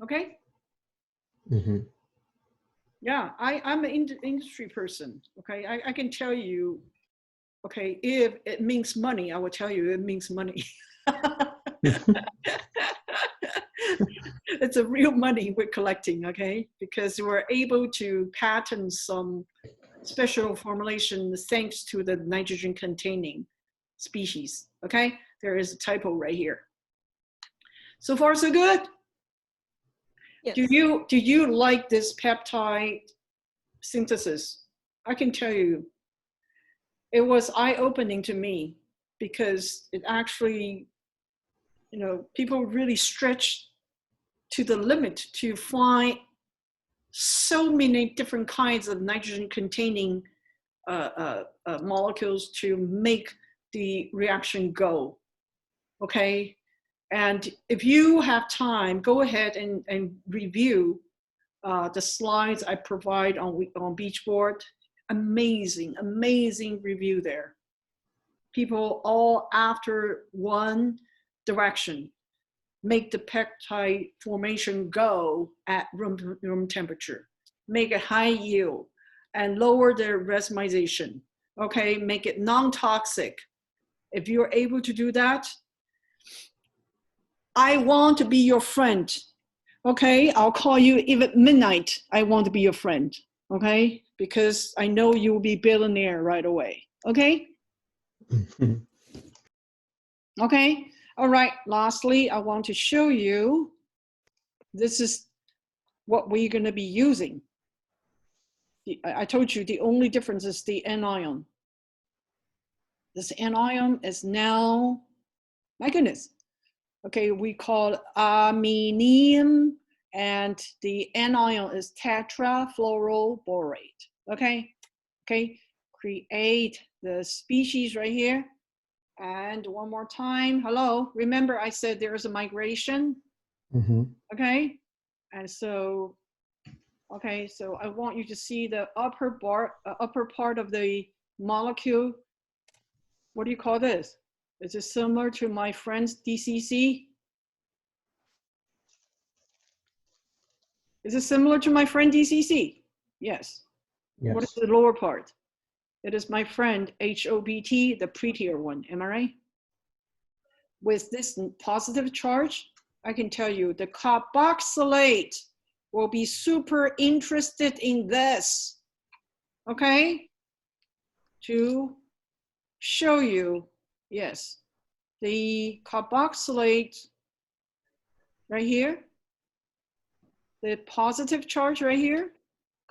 Okay? Mm-hmm. Yeah, I'm an industry person, okay? I can tell you, okay, if it means money, I will tell you it means money. It's a real money we're collecting, okay? Because we're able to patent some special formulation thanks to the nitrogen containing species, okay? There is a typo right here. So far, so good? Yes. Do you like this peptide synthesis? I can tell you, it was eye-opening to me because it actually, people really stretch to the limit to find so many different kinds of nitrogen-containing molecules to make the reaction go, okay? And if you have time, go ahead and review the slides I provide on Beachboard. Amazing, amazing review there. People all after one direction, make the peptide formation go at room temperature, make it high yield, and lower the racemization, okay? Make it non-toxic. If you're able to do that, I want to be your friend, okay? I'll call you even at midnight. I want to be your friend, okay? Because I know you will be billionaire right away, okay? Okay, all right, lastly, I want to show you, this is what we're gonna be using. I told you the only difference is the anion. This anion is now, my goodness, okay, we call it aminium, and the anion is tetrafluoroborate, okay? Okay, create the species right here. And one more time, hello, remember I said there is a migration, Mm-hmm. okay? And so, okay, so I want you to see the upper part of the molecule. What do you call this? Is it similar to my friend's DCC? Is it similar to my friend DCC? Yes. Yes. What is the lower part? It is my friend HOBT, the prettier one, am I right? With this positive charge, I can tell you the carboxylate will be super interested in this, okay? To show you, yes, the carboxylate right here, the positive charge right here,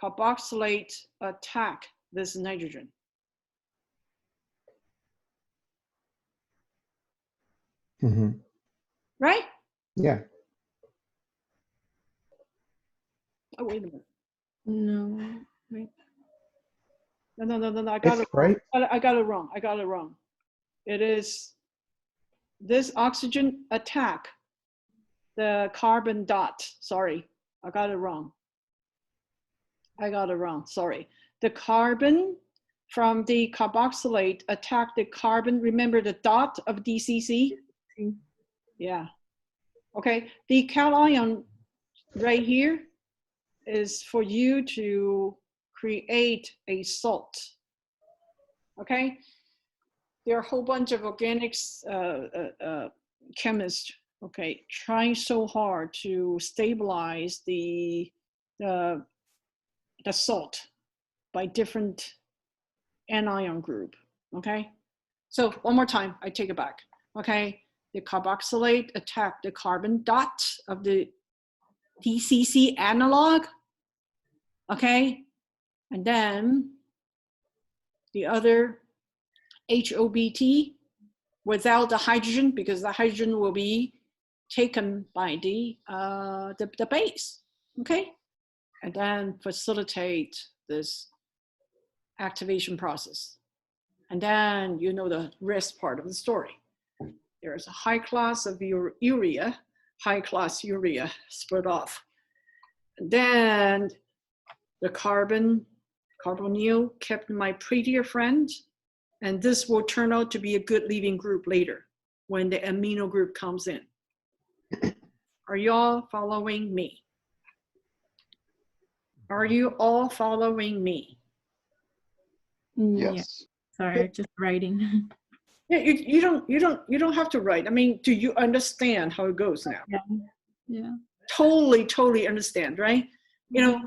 carboxylate attack this nitrogen. Mm-hmm. Right? Yeah. Oh, wait a minute. No. Wait. No, I got It's it wrong. right. I got it wrong. It is this oxygen attack the carbon dot. Sorry, I got it wrong. Sorry. The carbon from the carboxylate attack the carbon. Remember the dot of DCC? Yeah. Okay. The cation right here is for you to create a salt. Okay. There are a whole bunch of organics chemists, okay, trying so hard to stabilize the salt by different anion group, okay? So one more time, I take it back, okay? The carboxylate attack the carbon dot of the DCC analog, okay? And then the other HOBT without the hydrogen, because the hydrogen will be taken by the base, okay? And then facilitate this activation process. And then you know the rest part of the story. There's a high class of urea, high class urea split off. And then the carbonyl kept my prettier friend, and this will turn out to be a good leaving group later when the amino group comes in. Are y'all following me? Are you all following me? Yeah. Yes. Sorry, just writing. Yeah, you don't have to write. I mean, do you understand how it goes now? Yeah. Yeah. Totally understand, right? You know,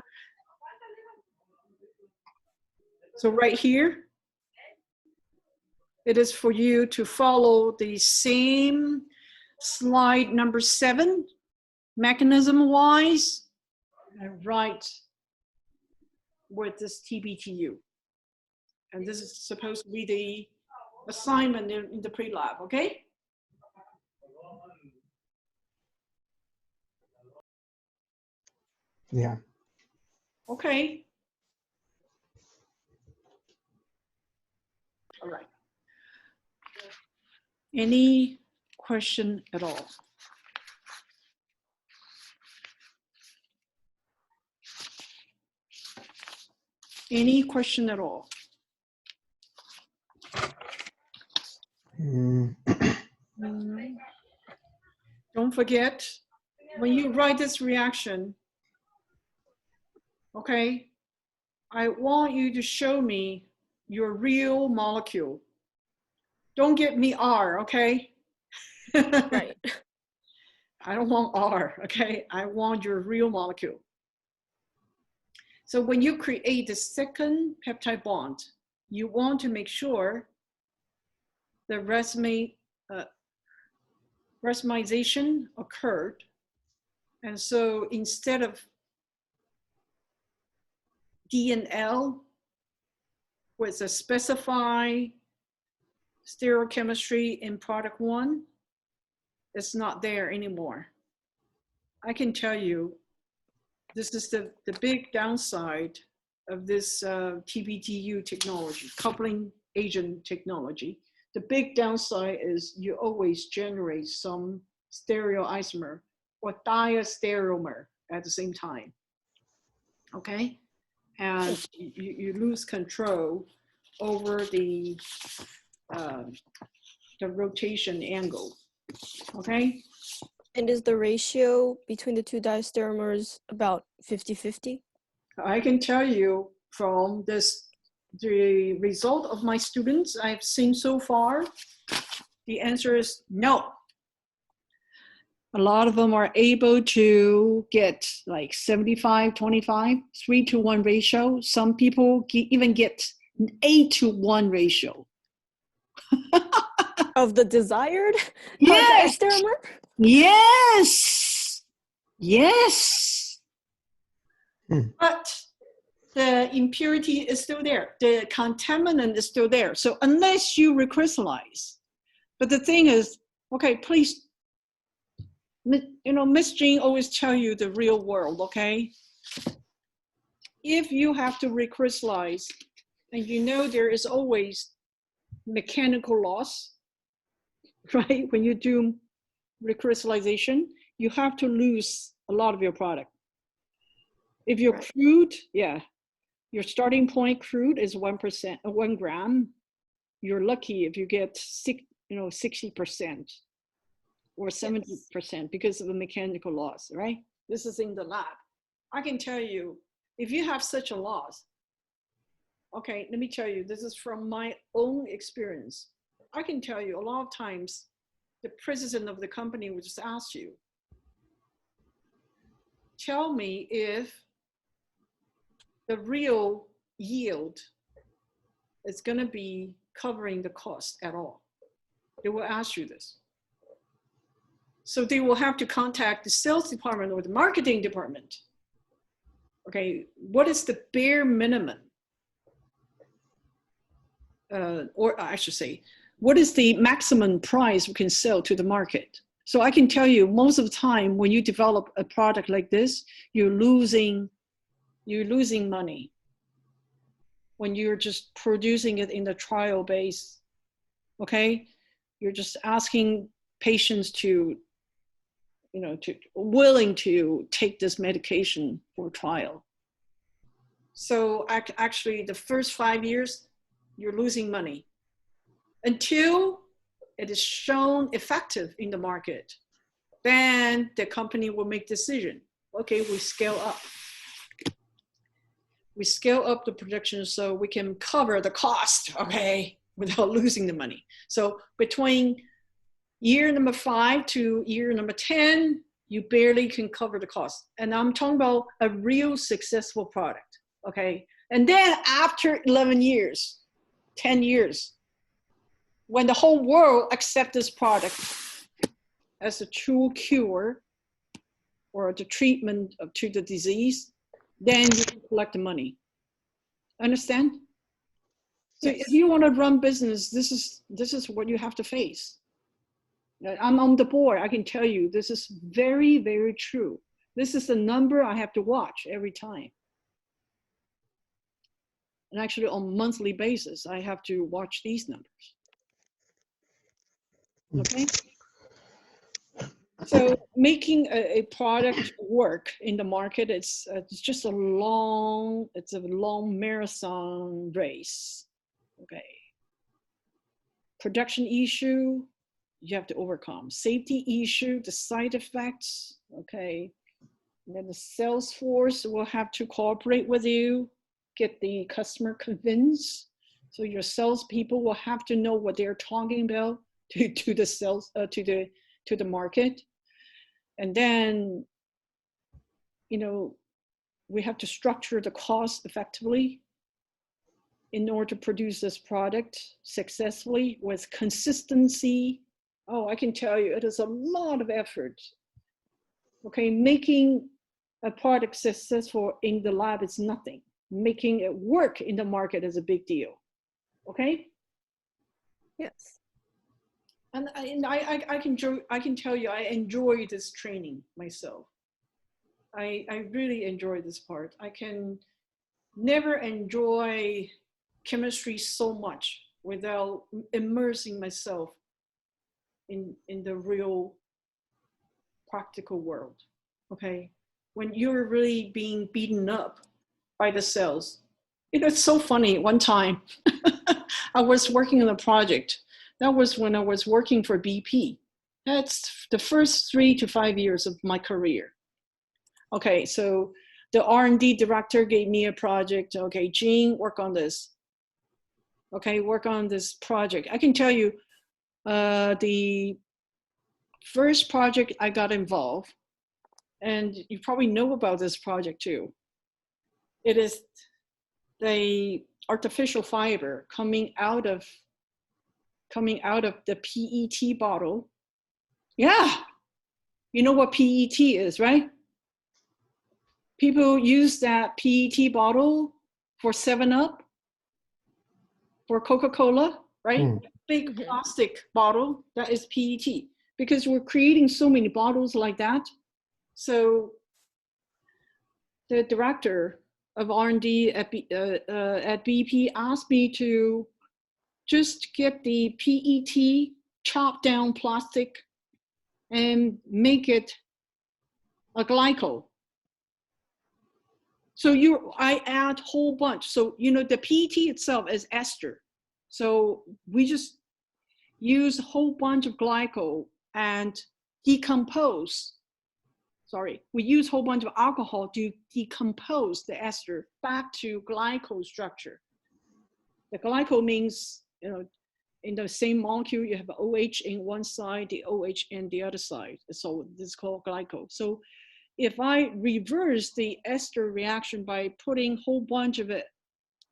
so right here, it is for you to follow the same slide number 7, mechanism-wise, and write with this TBTU. And this is supposed to be the assignment in the pre-lab, okay? Yeah. Okay. All right. Any question at all? Any question at all? Mm, Don't forget, when you write this reaction, okay, I want you to show me your real molecule. Don't give me R, okay? Right. I don't want R, okay? I want your real molecule. So when you create the second peptide bond, you want to make sure the racemization occurred. And so instead of D and L with a specified stereochemistry in product 1, it's not there anymore. I can tell you, this is the big downside of this TBTU technology, coupling agent technology. The big downside is you always generate some stereoisomer or diastereomer at the same time, okay? And you lose control over the rotation angle, okay? And is the ratio between the two diastereomers about 50-50? I can tell you from this, the result of my students I've seen so far, the answer is no. A lot of them are able to get like 75-25, 3-to-1 ratio. Some people even get an 8-to-1 ratio. Of the desired Yes, diastereomer? yes, yes. Hmm. But the impurity is still there. The contaminant is still there. So unless you recrystallize, but the thing is, okay, please, you know, Miss Jean always tell you the real world, okay? If you have to recrystallize, and you know there is always mechanical loss, right? When you do recrystallization, you have to lose a lot of your product. If your crude, yeah, your starting point crude is 1%, 1 gram. You're lucky if you get 60% or 70% because of the mechanical loss, right? This is in the lab. I can tell you, if you have such a loss, okay, let me tell you, this is from my own experience. I can tell you a lot of times the president of the company will just ask you, tell me if the real yield is going to be covering the cost at all. They will ask you this. So they will have to contact the sales department or the marketing department Okay, what is the bare minimum? Or I should say, what is the maximum price we can sell to the market? So I can tell you, most of the time when you develop a product like this, you're losing money when you're just producing it in the trial base. Okay, you're just asking patients to, to willing to take this medication for trial. So actually, the first 5 years, you're losing money until it is shown effective in the market. Then the company will make decision. Okay, we scale up. We scale up the production so we can cover the cost, okay, without losing the money. So between year number 5 to year number 10, you barely can cover the cost. And I'm talking about a real successful product, okay? And then after 11 years, 10 years, when the whole world accepts this product as a true cure or the treatment to the disease, then you can collect the money. Understand? So Yes. if you want to run business, this is what you have to face. I'm on the board. I can tell you this is very, very true. This is the number I have to watch every time. And actually on a monthly basis, I have to watch these numbers. Okay? So making a product work in the market, it's just a long marathon race. Okay. Production issue, you have to overcome. Safety issue, the side effects, okay. And then the sales force will have to cooperate with you, get the customer convinced. So your salespeople will have to know what they're talking about to the sales to the market. And then, we have to structure the cost effectively in order to produce this product successfully with consistency. Oh, I can tell you, it is a lot of effort. Okay, making a product successful in the lab is nothing. Making it work in the market is a big deal. Okay? Yes. And I can tell you, I enjoy this training myself. I really enjoy this part. I can never enjoy chemistry so much without immersing myself in the real practical world. Okay, when you're really being beaten up by the cells, it's so funny. One time, I was working on a project. That was when I was working for BP. That's the first 3 to 5 years of my career. Okay, so the R&D director gave me a project. Okay, Jean, work on this. Okay, work on this project. I can tell you, the first project I got involved, and you probably know about this project too. It is the artificial fiber coming out of the PET bottle. Yeah, you know what PET is, right? People use that PET bottle for 7-Up, for Coca-Cola, right? Big plastic bottle, that is PET. Because we're creating so many bottles like that. So the director of R&D at BP asked me to just get the PET chopped down plastic and make it a glycol. So I add whole bunch. So, the PET itself is ester. So we just use a whole bunch of glycol and decompose. We use a whole bunch of alcohol to decompose the ester back to glycol structure. The glycol means, in the same molecule, you have OH in one side, the OH in the other side. So this is called glycol. So if I reverse the ester reaction by putting a whole bunch of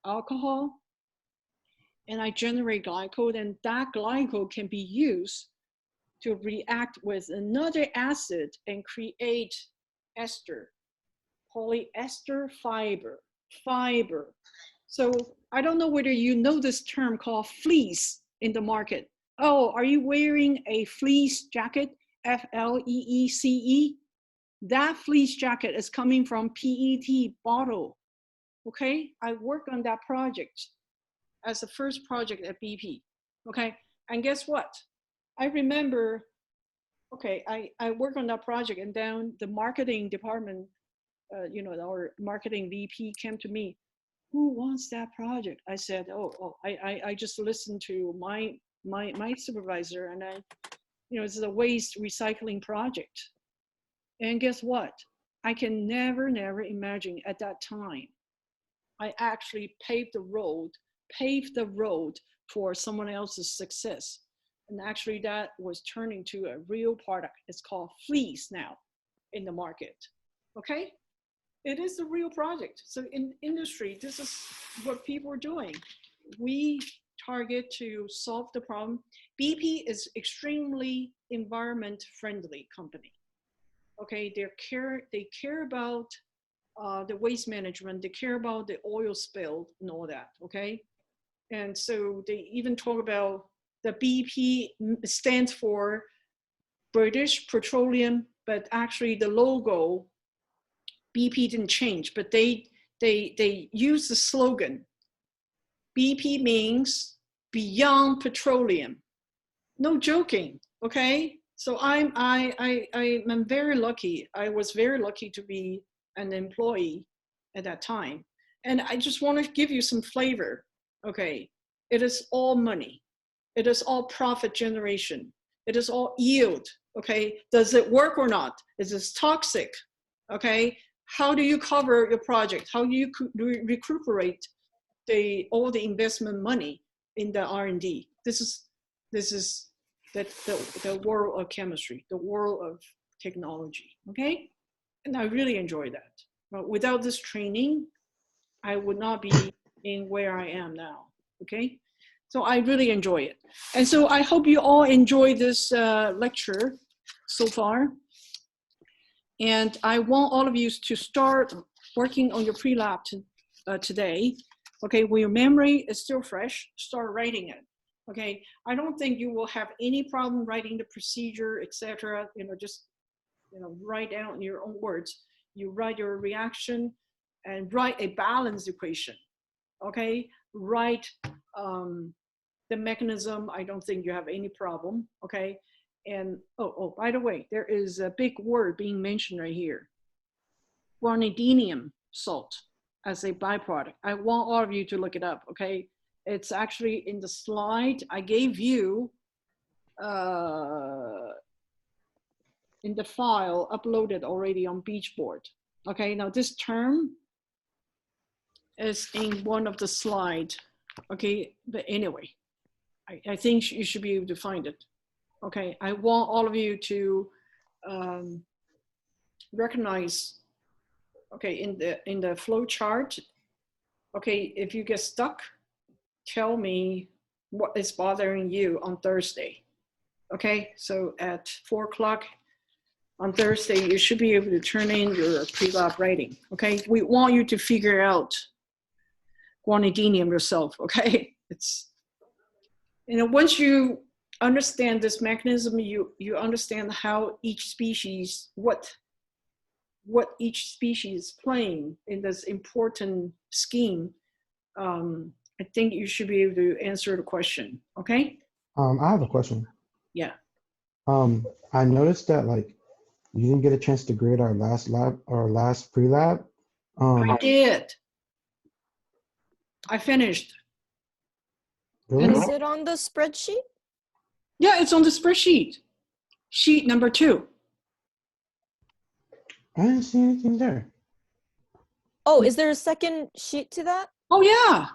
alcohol and I generate glycol, then that glycol can be used to react with another acid and create ester, polyester fiber. So I don't know whether you know this term called fleece in the market. Oh, are you wearing a fleece jacket? FLEECE. That fleece jacket is coming from PET bottle. Okay, I worked on that project as the first project at BP. Okay, and guess what? I remember, okay, I worked on that project, and then the marketing department, our marketing VP came to me. Who wants that project? I said, I just listened to my supervisor, and it's a waste recycling project. And guess what? I can never imagine at that time, I actually paved the road for someone else's success. And actually that was turning to a real product. It's called fleece now in the market, okay? It is a real project. So in industry, this is what people are doing. We target to solve the problem. BP is extremely environment friendly company. Okay, they care about the waste management, they care about the oil spill and all that, okay? And so they even talk about the BP stands for British Petroleum, but actually the logo, BP didn't change, but they use the slogan, BP means beyond petroleum. No joking, okay? So I'm very lucky. I was very lucky to be an employee at that time. And I just want to give you some flavor, okay? It is all money. It is all profit generation. It is all yield, okay? Does it work or not? Is this toxic, okay? How do you cover your project? How do you recuperate all the investment money in the R&D? This is the world of chemistry, the world of technology, okay? And I really enjoy that. But without this training, I would not be in where I am now, okay? So I really enjoy it. And so I hope you all enjoy this lecture so far. And I want all of you to start working on your pre-lab today. Okay, when your memory is still fresh, start writing it. Okay, I don't think you will have any problem writing the procedure, etc. Just write down in your own words. You write your reaction and write a balanced equation. Okay, write the mechanism. I don't think you have any problem. Okay, and by the way, there is a big word being mentioned right here. Guanidinium salt as a byproduct. I want all of you to look it up. Okay. It's actually in the slide I gave you in the file uploaded already on Beachboard. Okay, now this term is in one of the slides. Okay, but anyway, I think you should be able to find it. Okay, I want all of you to recognize, okay, in the flow chart, okay, if you get stuck, tell me what is bothering you on Thursday. Okay, so at 4 o'clock on Thursday, you should be able to turn in your pre-lab writing. Okay, we want you to figure out guanidinium yourself. Okay, it's, once you understand this mechanism, you understand how each species, what each species is playing in this important scheme. I think you should be able to answer the question, okay? I have a question. Yeah. I noticed that you didn't get a chance to grade our last pre-lab. I did. I finished. Really? Is it on the spreadsheet? Yeah, it's on the spreadsheet. Sheet number 2. I didn't see anything there. Oh, is there a second sheet to that? Oh yeah.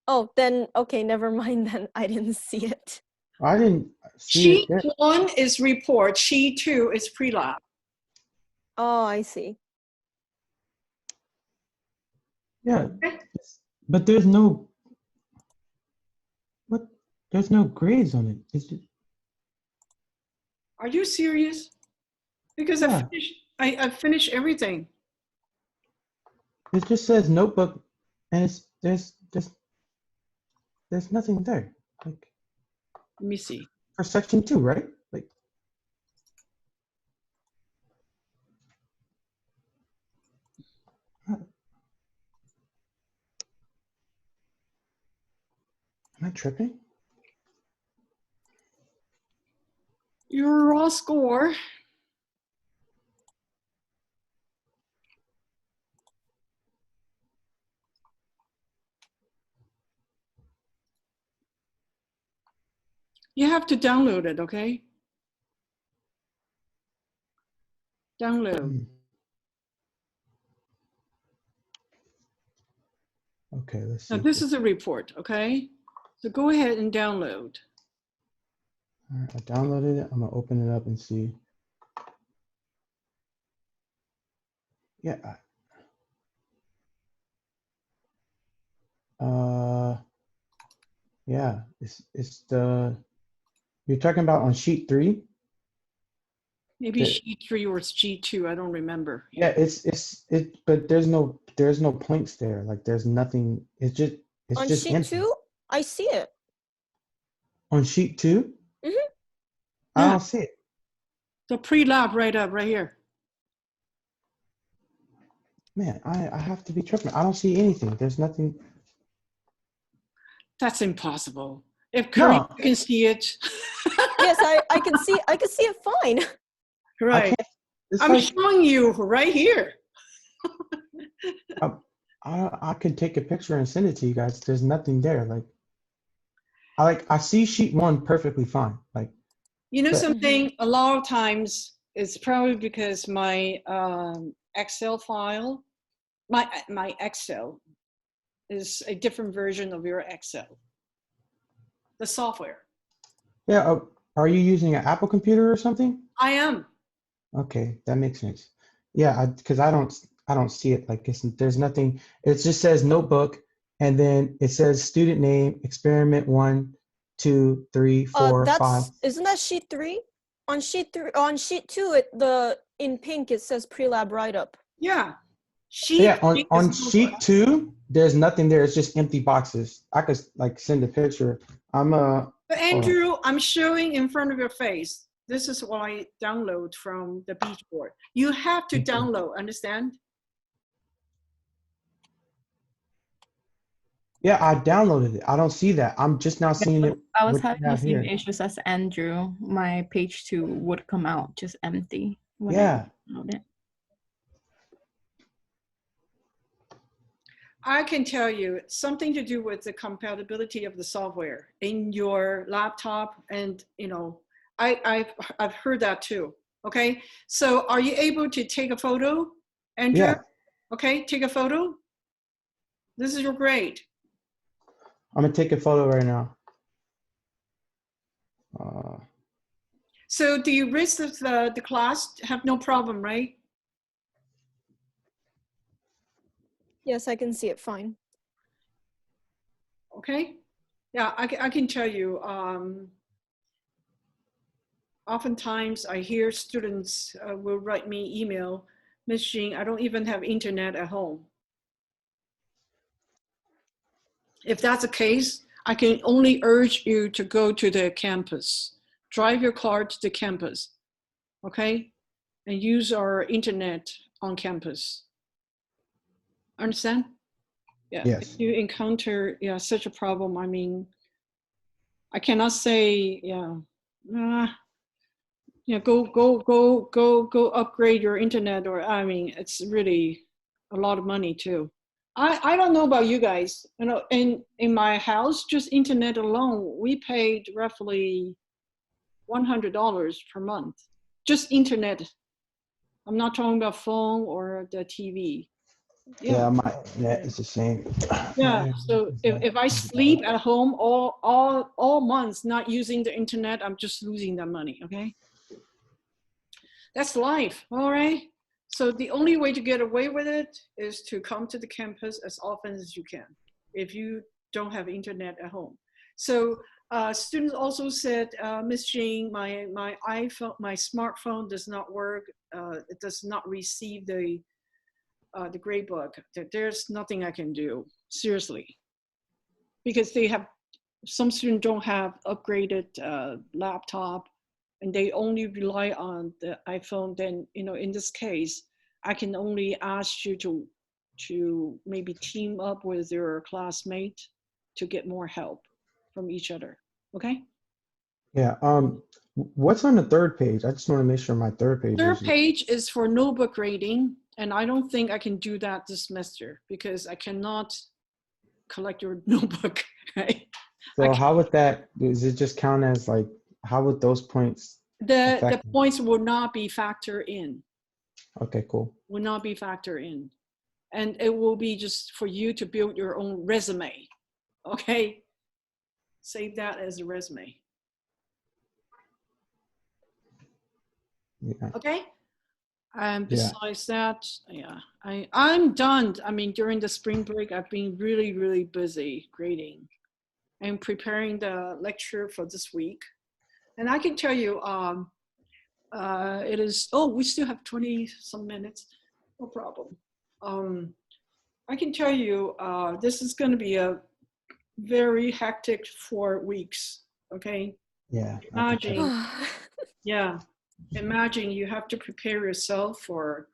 Oh, then, okay, never mind then. I didn't see it. I didn't see Sheet it there. 1 is report, sheet 2 is pre-lab. Oh, I see. Yeah, but there's no grades on it. It's just, Are you serious? Because Yeah. I finished everything. It just says notebook, and there's nothing there. Like Let me see. for section 2, right? Like am I tripping? Your raw score. You have to download it, okay? Download. Okay, let's see. Now this is a report, okay? So go ahead and download. All right, I downloaded it. I'm gonna open it up and see. Yeah. Yeah. It's the you're talking about on sheet 3. Maybe sheet 3 or sheet 2, I don't remember. Yeah, but there's no points there. Like there's nothing. It's On just sheet empty. 2, I see it. On sheet 2? Mhm. I Yeah. don't see it. The pre-lab right up, right here. Man, I have to be tripping. I don't see anything. There's nothing. That's impossible. If Curry No, can see it. Yes, I can see it fine. I Right. can't. It's I'm like showing you right here. I could take a picture and send it to you guys. There's nothing there. Like I see sheet 1 perfectly fine. Like You know But- something, a lot of times it's probably because my Excel file, my Excel is a different version of your Excel. The software. yeah. Are you using an Apple computer or something? I am. Okay, that makes sense. Yeah, because I don't see it. Like there's nothing. It just says notebook, and then it says student name, experiment 1, 2, 3, 4, 5. Isn't that sheet 3? On sheet 2, in pink it says pre-lab write-up. Yeah. Sheet Yeah, three on is sheet 2, there's nothing there. It's just empty boxes. I could like send a picture. But Andrew, I'm showing in front of your face. This is what I download from the beach board. You have to Okay. download, understand? Yeah, I downloaded it. I don't see that. I'm just now seeing it. I was what you having the have same here. issues as Andrew. My page 2 would come out just empty when Yeah. I download it. I can tell you something to do with the compatibility of the software in your laptop, and I've heard that too. Okay, so are you able to take a photo, Andrew? Yeah. Okay, take a photo. This is your grade. I'm gonna take a photo right now. So the rest of the class have no problem, right? Yes, I can see it fine. Okay, yeah, I can tell you. Oftentimes I hear students will write me email, Ms. Jean, I don't even have internet at home. If that's the case, I can only urge you to go to the campus, drive your car to the campus, okay? And use our internet on campus. Understand? Yeah. Yes. If you encounter such a problem, I mean, I cannot say, go upgrade your internet, or I mean, it's really a lot of money too. I don't know about you guys, in my house, just internet alone, we paid roughly $100 per month, just internet. I'm not talking about phone or the TV. Yeah, my net is the same. Yeah, so if I sleep at home all months not using the internet, I'm just losing that money, okay? That's life, all right? So the only way to get away with it is to come to the campus as often as you can if you don't have internet at home. So students also said, Ms. Jean, my iPhone, my smartphone does not work. It does not receive the the grade book, there's nothing I can do, seriously. Because they have, some students don't have upgraded laptop and they only rely on the iPhone, then, you know, in this case, I can only ask you to maybe team up with your classmate to get more help from each other, okay? Yeah. What's on the third page? I just want to make sure my third page Third is. page is for notebook grading, and I don't think I can do that this semester because I cannot collect your notebook, right? So how would that, does it just count as like, how would those points The affect? points will not be factored in, Okay, cool. will not be factored in. And it will be just for you to build your own resume, okay? Save that as a resume, Yeah. okay? And Yeah. besides that, yeah, I'm done. I mean, during the spring break, I've been really, really busy grading and preparing the lecture for this week. And I can tell you, it is, oh, we still have 20 some minutes, no problem. I can tell you, this is gonna be a very hectic 4 weeks, okay? Yeah. I can Imagine, yeah, imagine you have to prepare yourself for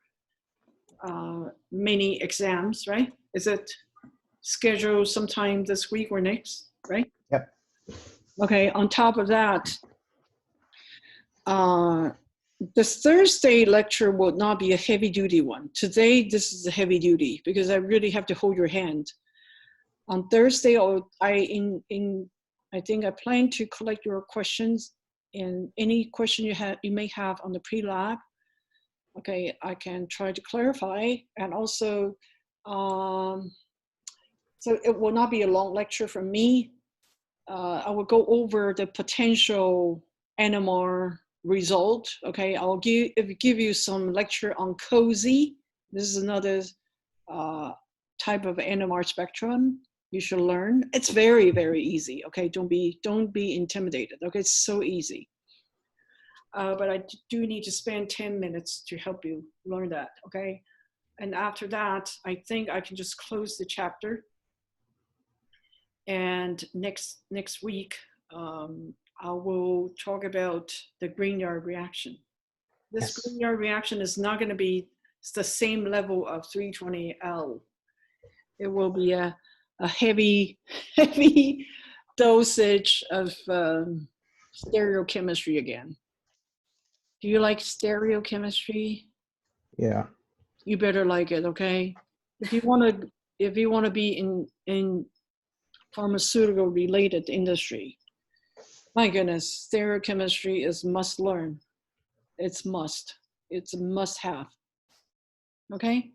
many exams, right? Is it scheduled sometime this week or next, right? Yep. Okay, on top of that, this Thursday lecture will not be a heavy duty one. Today, this is a heavy duty because I really have to hold your hand. On Thursday, I think I plan to collect your questions and any question you may have on the pre-lab. Okay, I can try to clarify, and also, so it will not be a long lecture from me. I will go over the potential NMR result. Okay, I'll give you some lecture on COSY. This is another type of NMR spectrum you should learn. It's very, very easy. Okay, don't be intimidated. Okay, it's so easy. But I do need to spend 10 minutes to help you learn that, okay? And after that, I think I can just close the chapter. And next week, I will talk about the Grignard reaction. This Yes. Grignard reaction is not gonna be the same level of 320L. It will be a heavy dosage of stereochemistry again. Do you like stereochemistry? Yeah. You better like it, okay? If you want to be in pharmaceutical related industry, my goodness, stereochemistry is must learn. It's a must have. Okay.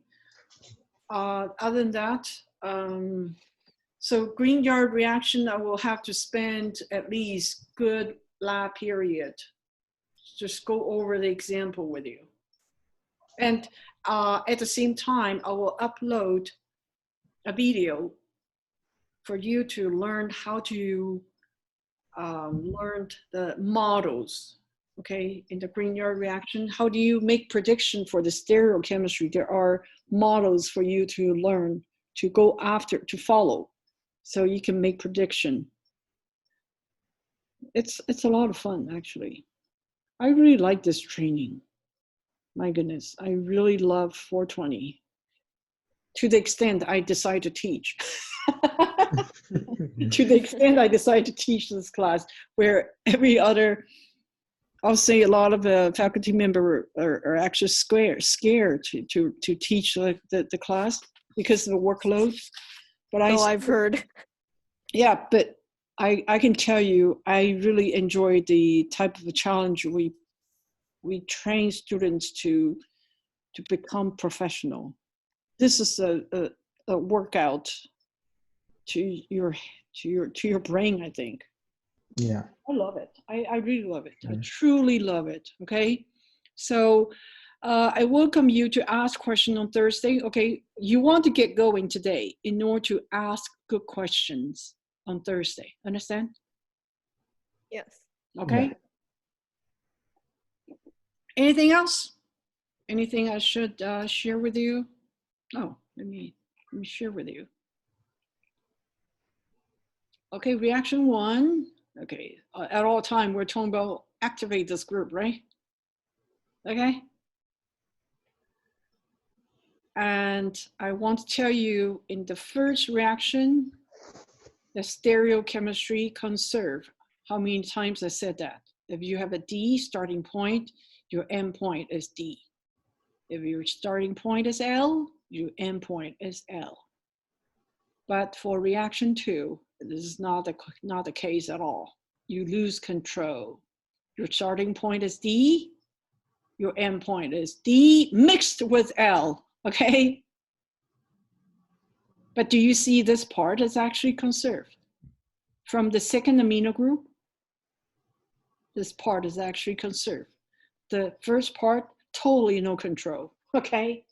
Other than that, so Grignard reaction, I will have to spend at least good lab period. Just go over the example with you. And at the same time, I will upload a video for you to learn how to learn the models, okay, in the Grignard reaction. How do you make prediction for the stereochemistry? There are models for you to learn, to go after, to follow, so you can make prediction. It's a lot of fun, actually. I really like this training. My goodness, I really love 420 to the extent I decide to teach. To the extent I decide to teach this class, where every other, I'll say a lot of the faculty member are actually scared to teach the class because of the workload. But I've heard. Yeah, but I can tell you, I really enjoy the type of a challenge we train students to become professional. This is a workout to your brain, I think. Yeah. I love it. I really love it. I Mm. truly love it. Okay. So I welcome you to ask questions on Thursday. Okay. You want to get going today in order to ask good questions on Thursday. Understand? Yes. Okay. Anything else? Anything I should share with you? Oh, let me share with you. Okay, reaction 1. Okay, at all time, we're talking about activate this group, right? Okay. And I want to tell you in the first reaction, the stereochemistry conserve. How many times I said that? If you have a D starting point, your end point is D. If your starting point is L, your end point is L. But for reaction 2, this is not the case at all. You lose control. Your starting point is D, your end point is D mixed with L, okay? But do you see this part is actually conserved? From the second amino group, this part is actually conserved. The first part, totally no control, okay?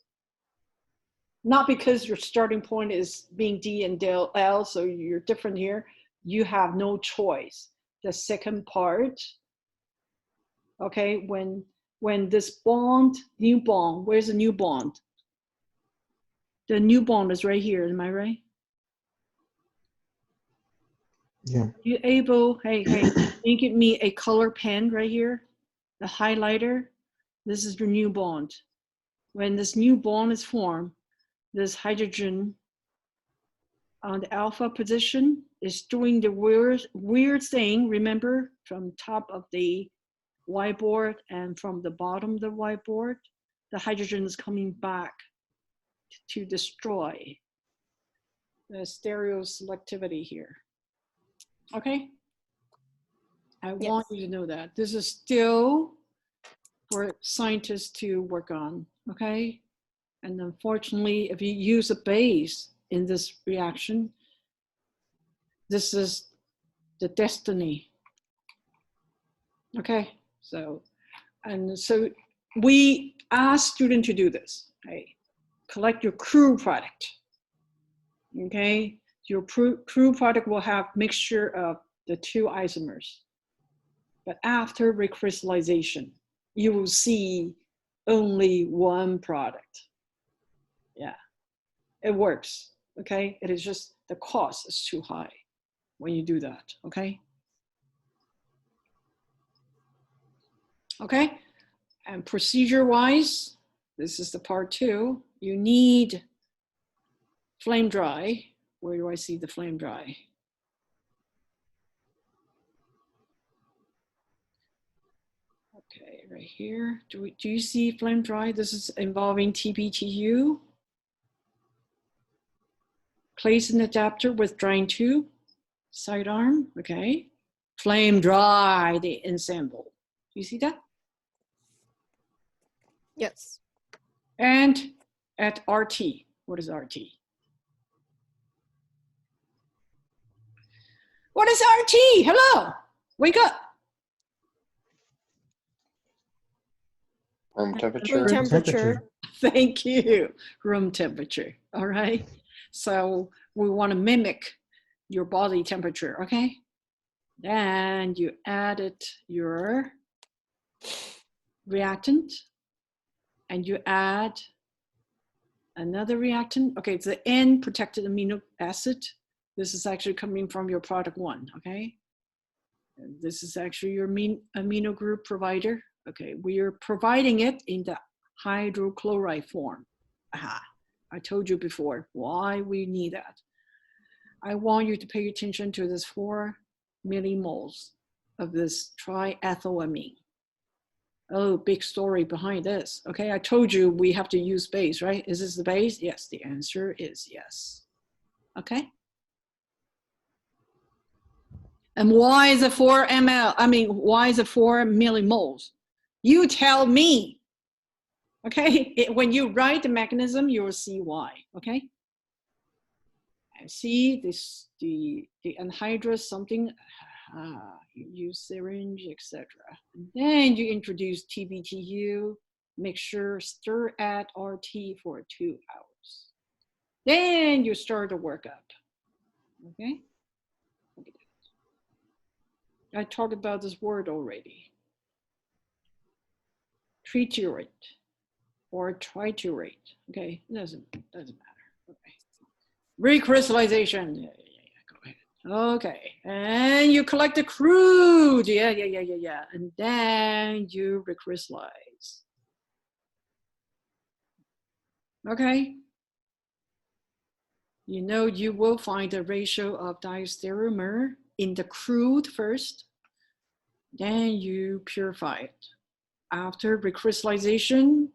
Not because your starting point is being D and L, so you're different here. You have no choice. The second part, okay, when this bond, new bond, where's the new bond? The new bond is right here, am I right? Yeah. You able, hey, can you give me a color pen right here? The highlighter, this is the new bond. When this new bond is formed, this hydrogen on the alpha position is doing the weird thing, remember, from top of the whiteboard and from the bottom of the whiteboard, the hydrogen is coming back to destroy the stereoselectivity here. Okay? I want you to know that. This is still for scientists to work on, okay? And unfortunately, if you use a base in this reaction, this is the destiny. Okay, so we ask students to do this, right? Collect your crew product, okay? Your crew product will have mixture of the 2 isomers. But after recrystallization, you will see only 1 product. Yeah, it works, okay? It is just the cost is too high when you do that, okay? Okay, and procedure-wise, this is the part 2. You need flame dry. Where do I see the flame dry? Okay, right here. Do you see flame dry? This is involving TBTU. Place an adapter with drying tube, sidearm, okay. Flame dry the ensemble. Do you see that? Yes. And at RT, what is RT? What is RT? Hello, wake up. Room Room temperature. temperature. Thank you, room temperature, all right? So we wanna mimic your body temperature, okay? Then you added your reactant and you add another reactant. Okay, it's the N protected amino acid. This is actually coming from your product 1, okay? And this is actually your amino group provider. Okay, we are providing it in the hydrochloride form. Aha, I told you before why we need that. I want you to pay attention to this 4 millimoles of this triethylamine. Oh, big story behind this. Okay, I told you we have to use base, right? Is this the base? Yes, the answer is yes. Okay. And why is it 4 ml? I mean, why is it 4 millimoles? You tell me. Okay, when you write the mechanism, you will see why. Okay. And see this, the anhydrous something. You use syringe, etc. Then you introduce TBTU, make sure stir at RT for 2 hours. Then you start the workup. Okay. I talked about this word already. Tritiurate. or triturate. Okay, doesn't matter. Okay, recrystallization. Yeah, go ahead. Okay, and you collect the crude. Yeah. And then you recrystallize. Okay. You know, you will find the ratio of diastereomer in the crude first, then you purify it. After recrystallization,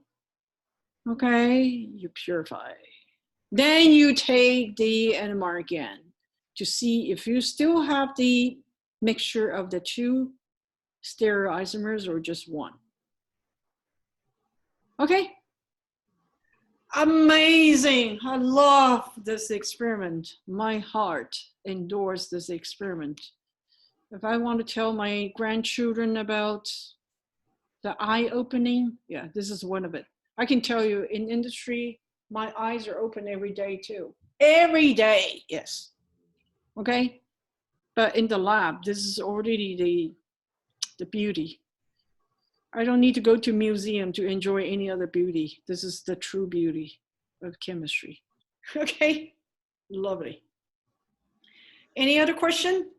okay, you purify. Then you take the NMR again to see if you still have the mixture of the two stereoisomers or just one. Okay. Amazing. I love this experiment. My heart endorsed this experiment. If I want to tell my grandchildren about the eye opening, yeah, this is one of it. I can tell you in industry, my eyes are open every day too. Every day, yes. Okay. But in the lab, this is already the beauty. I don't need to go to museum to enjoy any other beauty. This is the true beauty of chemistry. Okay, lovely. Any other question?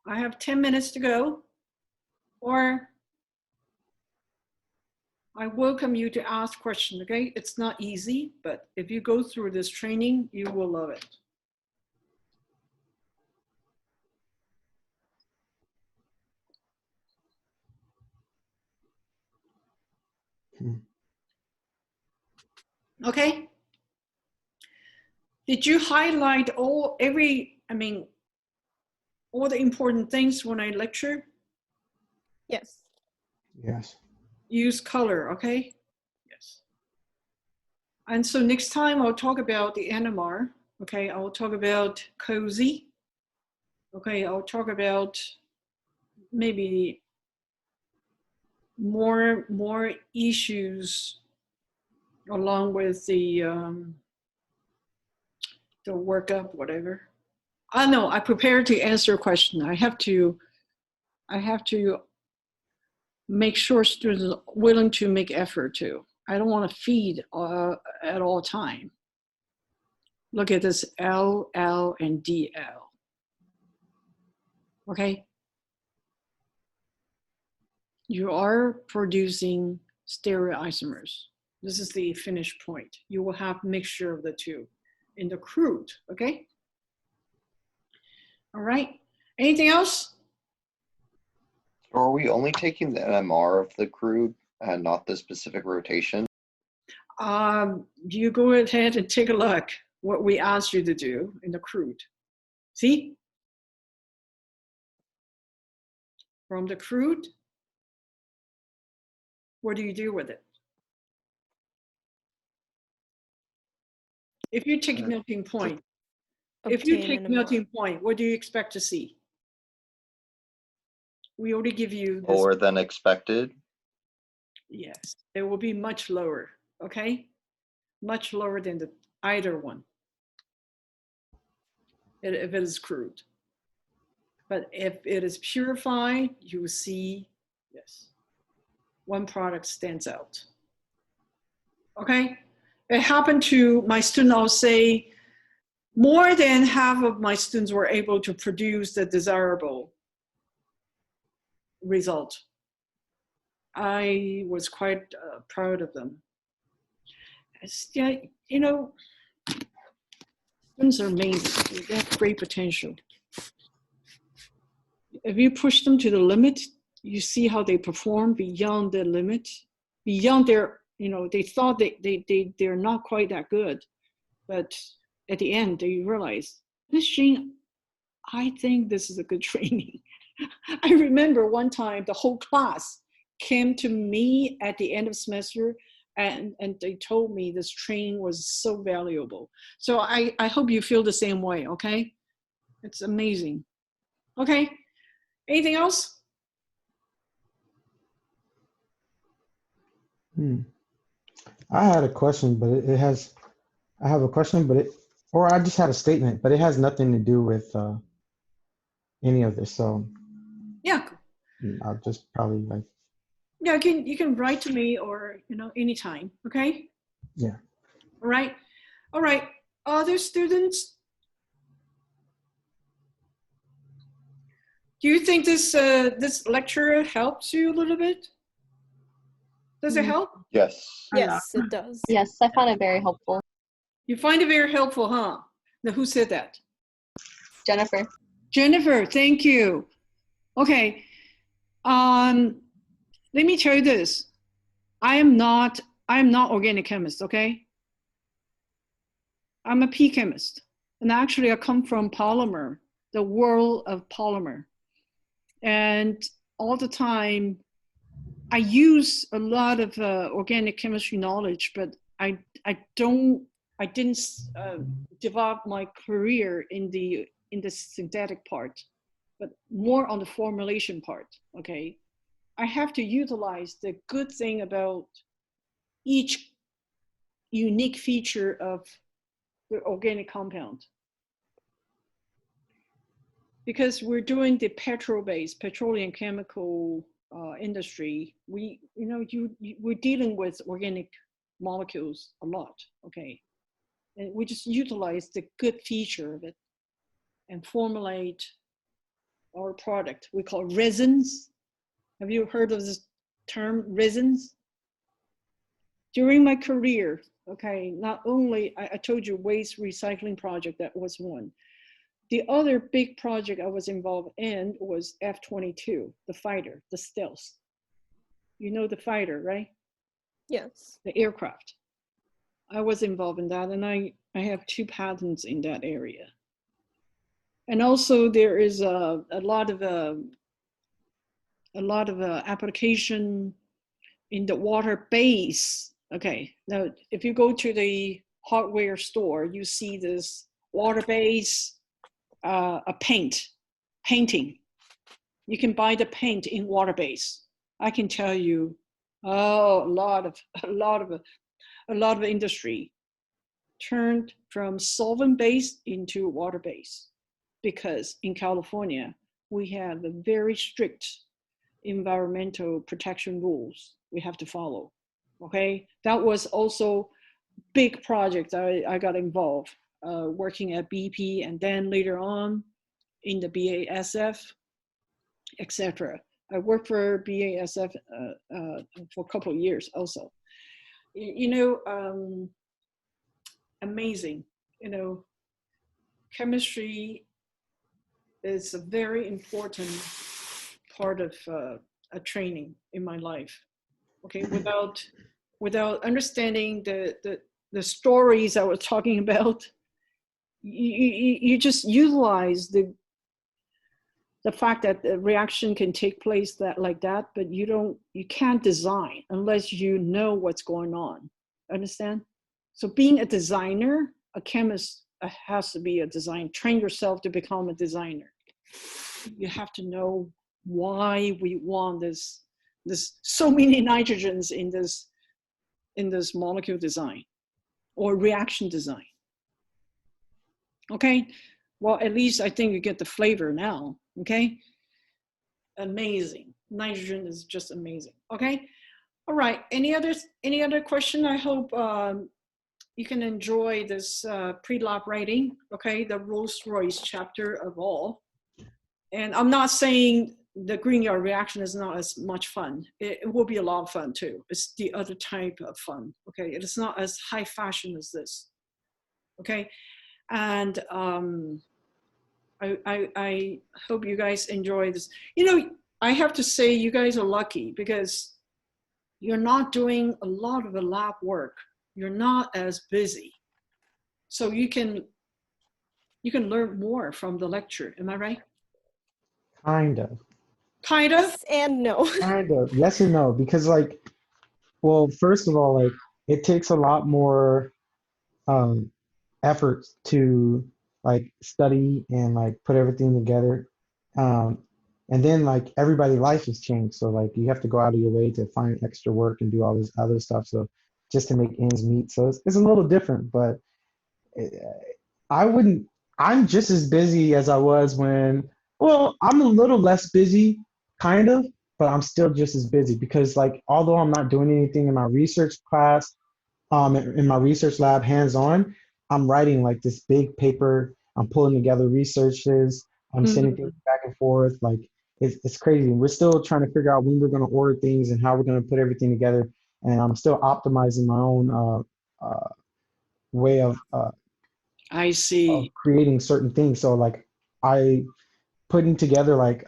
I have 10 minutes to go. Or I welcome you to ask questions, okay? It's not easy, but if you go through this training, you will love it. Okay. Did you highlight all the important things when I lecture? Yes. Yes. Use color, okay? Yes. And so next time I'll talk about the NMR, okay? I'll talk about COSY, okay? I'll talk about maybe more issues along with the workup, whatever. I know I prepared to answer a question. I have to make sure students are willing to make effort too. I don't want to feed at all time. Look at this L, L, and DL. Okay? You are producing stereoisomers. This is the finished point. You will have mixture of the two in the crude, okay? All right, anything else? So are we only taking the NMR of the crude and not the specific rotation? You go ahead and take a look what we asked you to do in the crude. See? From the crude, what do you do with it? If you take melting point, if you Obtain take NMR. melting point, what do you expect to see? We already give you this. Lower than expected? Yes, it will be much lower, okay? Much lower than either one, if it is crude. But if it is purified, you will see, yes, one product stands out. Okay? It happened to my student, I'll say, more than half of my students were able to produce the desirable result. I was quite proud of them. Yeah, you know, students are amazing. They have great potential. If you push them to the limit, you see how they perform beyond the limit, beyond their, they thought they're not quite that good. But at the end, they realize, Miss Jean, I think this is a good training. I remember one time the whole class came to me at the end of semester and they told me this training was so valuable. So I hope you feel the same way, okay? It's amazing. Okay, anything else? I had a question, but I have a question, or I just had a statement, but it has nothing to do with any of this. So Yeah. I'll just probably Yeah, you can write to me or anytime, okay? Yeah. All right. All right. Other students? Do you think this lecture helps you a little bit? Does it help? Yes. Yes, it does. Yes, I found it very helpful. You find it very helpful, huh? Now, who said that? Jennifer. Jennifer, thank you. Okay. Let me tell you this. I am not organic chemist, okay? I'm a P chemist. And actually I come from polymer, the world of polymer. And all the time I use a lot of organic chemistry knowledge, but I didn't develop my career in the synthetic part, but more on the formulation part, okay? I have to utilize the good thing about each unique feature of the organic compound. Because we're doing the petrol-based, petroleum chemical industry, we're dealing with organic molecules a lot, okay? And we just utilize the good feature of it and formulate our product. We call resins. Have you heard of this term, resins? During my career, okay, not only, I told you waste recycling project, that was one. The other big project I was involved in was F-22, the fighter, the stealth. You know the fighter, right? Yes. The aircraft. I was involved in that, and I have 2 patents in that area. And also there is a lot of application in the water base. Okay, now if you go to the hardware store, you see this water base, a painting. You can buy the paint in water base. I can tell you, a lot of industry turned from solvent based into water based, because in California we have a very strict environmental protection rules we have to follow. Okay, that was also big project I got involved, working at BP and then later on in the BASF, etc. I worked for BASF for a couple of years also. Amazing. Chemistry is a very important part of a training in my life. Okay, without understanding the stories I was talking about, you just utilize the fact that the reaction can take place like that, but you can't design unless you know what's going on. Understand? So being a designer, a chemist has to be a designer. Train yourself to become a designer. You have to know why we want this so many nitrogens in this molecule design or reaction design. Okay, well, at least I think you get the flavor now. Okay, amazing. Nitrogen is just amazing. Okay, all right. Any other question? I hope you can enjoy this pre-lab writing. Okay, the Rolls-Royce chapter of all. And I'm not saying the Grignard reaction is not as much fun. It will be a lot of fun too. It's the other type of fun. Okay, it is not as high fashion as this. Okay, and I hope you guys enjoy this. I have to say you guys are lucky because you're not doing a lot of the lab work. You're not as busy. So you can learn more from the lecture. Am I right? Kind of. Kind of? Yes and no. Kind of. Yes and no. Because well, first of all, it takes a lot more effort to study and put everything together. And then everybody's life has changed. So you have to go out of your way to find extra work and do all this other stuff. So just to make ends meet. So it's a little different, but I'm just as busy as I was well, I'm a little less busy, kind of, but I'm still just as busy because although I'm not doing anything in my research class, in my research lab hands-on, I'm writing like this big paper. I'm pulling together researches. I'm sending things back and forth. Like it's crazy. We're still trying to figure out when we're going to order things and how we're going to put everything together. And I'm still optimizing my own way I of see. creating certain things. So like I putting together like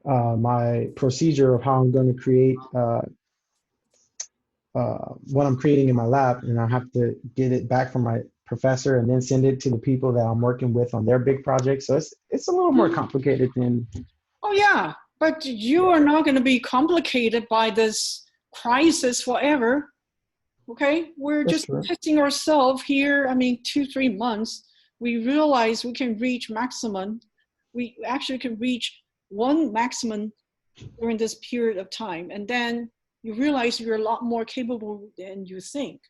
my procedure of how I'm going to create what I'm creating in my lab, and I have to get it back from my professor and then send it to the people that I'm working with on their big projects. So it's a little more complicated than. Oh yeah, but you are not going to be complicated by this crisis forever. Okay, we're That's just true. testing ourselves here. I mean, 2-3 months. We realize we can reach maximum. We actually can reach one maximum during this period of time, and then you realize you're a lot more capable than you think.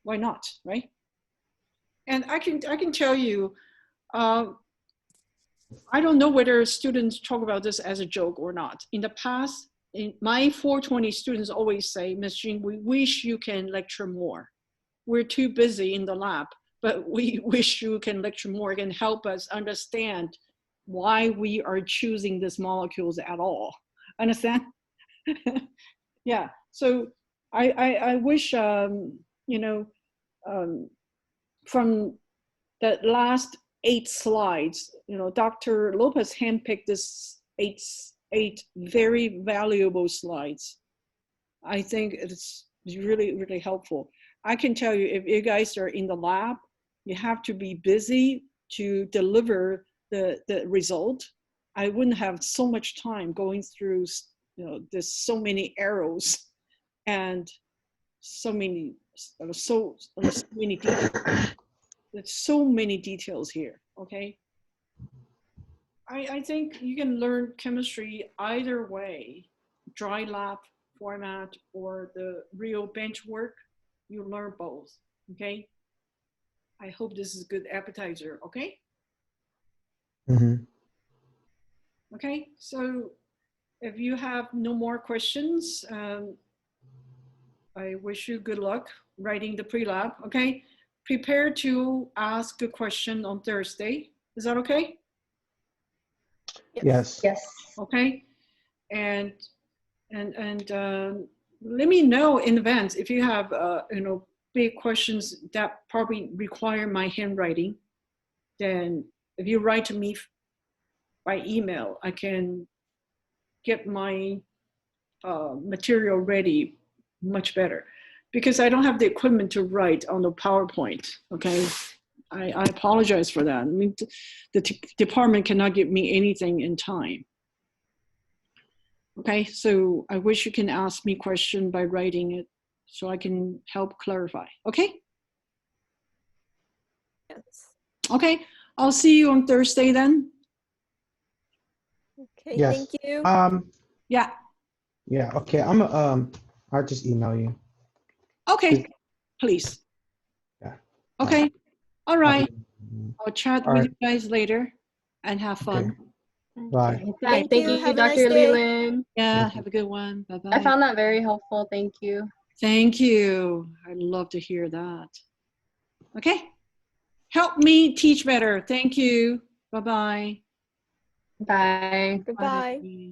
Why not, right? And I can tell you, I don't know whether students talk about this as a joke or not. In the past, my 420 students always say, Ms. Jean, we wish you can lecture more. We're too busy in the lab, but we wish you can lecture more, can help us understand why we are choosing these molecules at all. Understand? Yeah, so I wish, you know, from the last 8 slides, you know, Dr. Lopez handpicked this eight very valuable slides. I think it's really, really helpful. I can tell you, if you guys are in the lab, you have to be busy to deliver the result. I wouldn't have so much time going through, you know, there's so many arrows and so many details. There's so many details here, okay? I think you can learn chemistry either way, dry lab format or the real bench work. You learn both, okay? I hope this is a good appetizer, okay? Mm-hmm. Okay, so if you have no more questions, I wish you good luck writing the pre-lab, okay? Prepare to ask a question on Thursday. Is that okay? Yes. Yes. Okay, and let me know in advance if you have you know, big questions that probably require my handwriting. Then if you write to me by email, I can get my material ready much better, because I don't have the equipment to write on the PowerPoint. Okay, I apologize for that. I mean, the department cannot give me anything in time. Okay, so I wish you can ask me question by writing it so I can help clarify. Okay? Yes. Okay, I'll see you on Thursday then. Okay, Yes. thank you. Yeah, Yeah. Okay. I'll just email you. okay, please. Yeah. Okay, all right. Okay. I'll chat All with right. you guys later and have fun. Bye. Thank Thank you. you, Have a nice Dr. day. Lee-Lin. Yeah, Thank you. have a good one. I Bye-bye. found that very helpful. Thank you. Thank you. I'd love to hear that. Okay, help me teach better. Thank you. Bye-bye. Bye. Goodbye. Bye.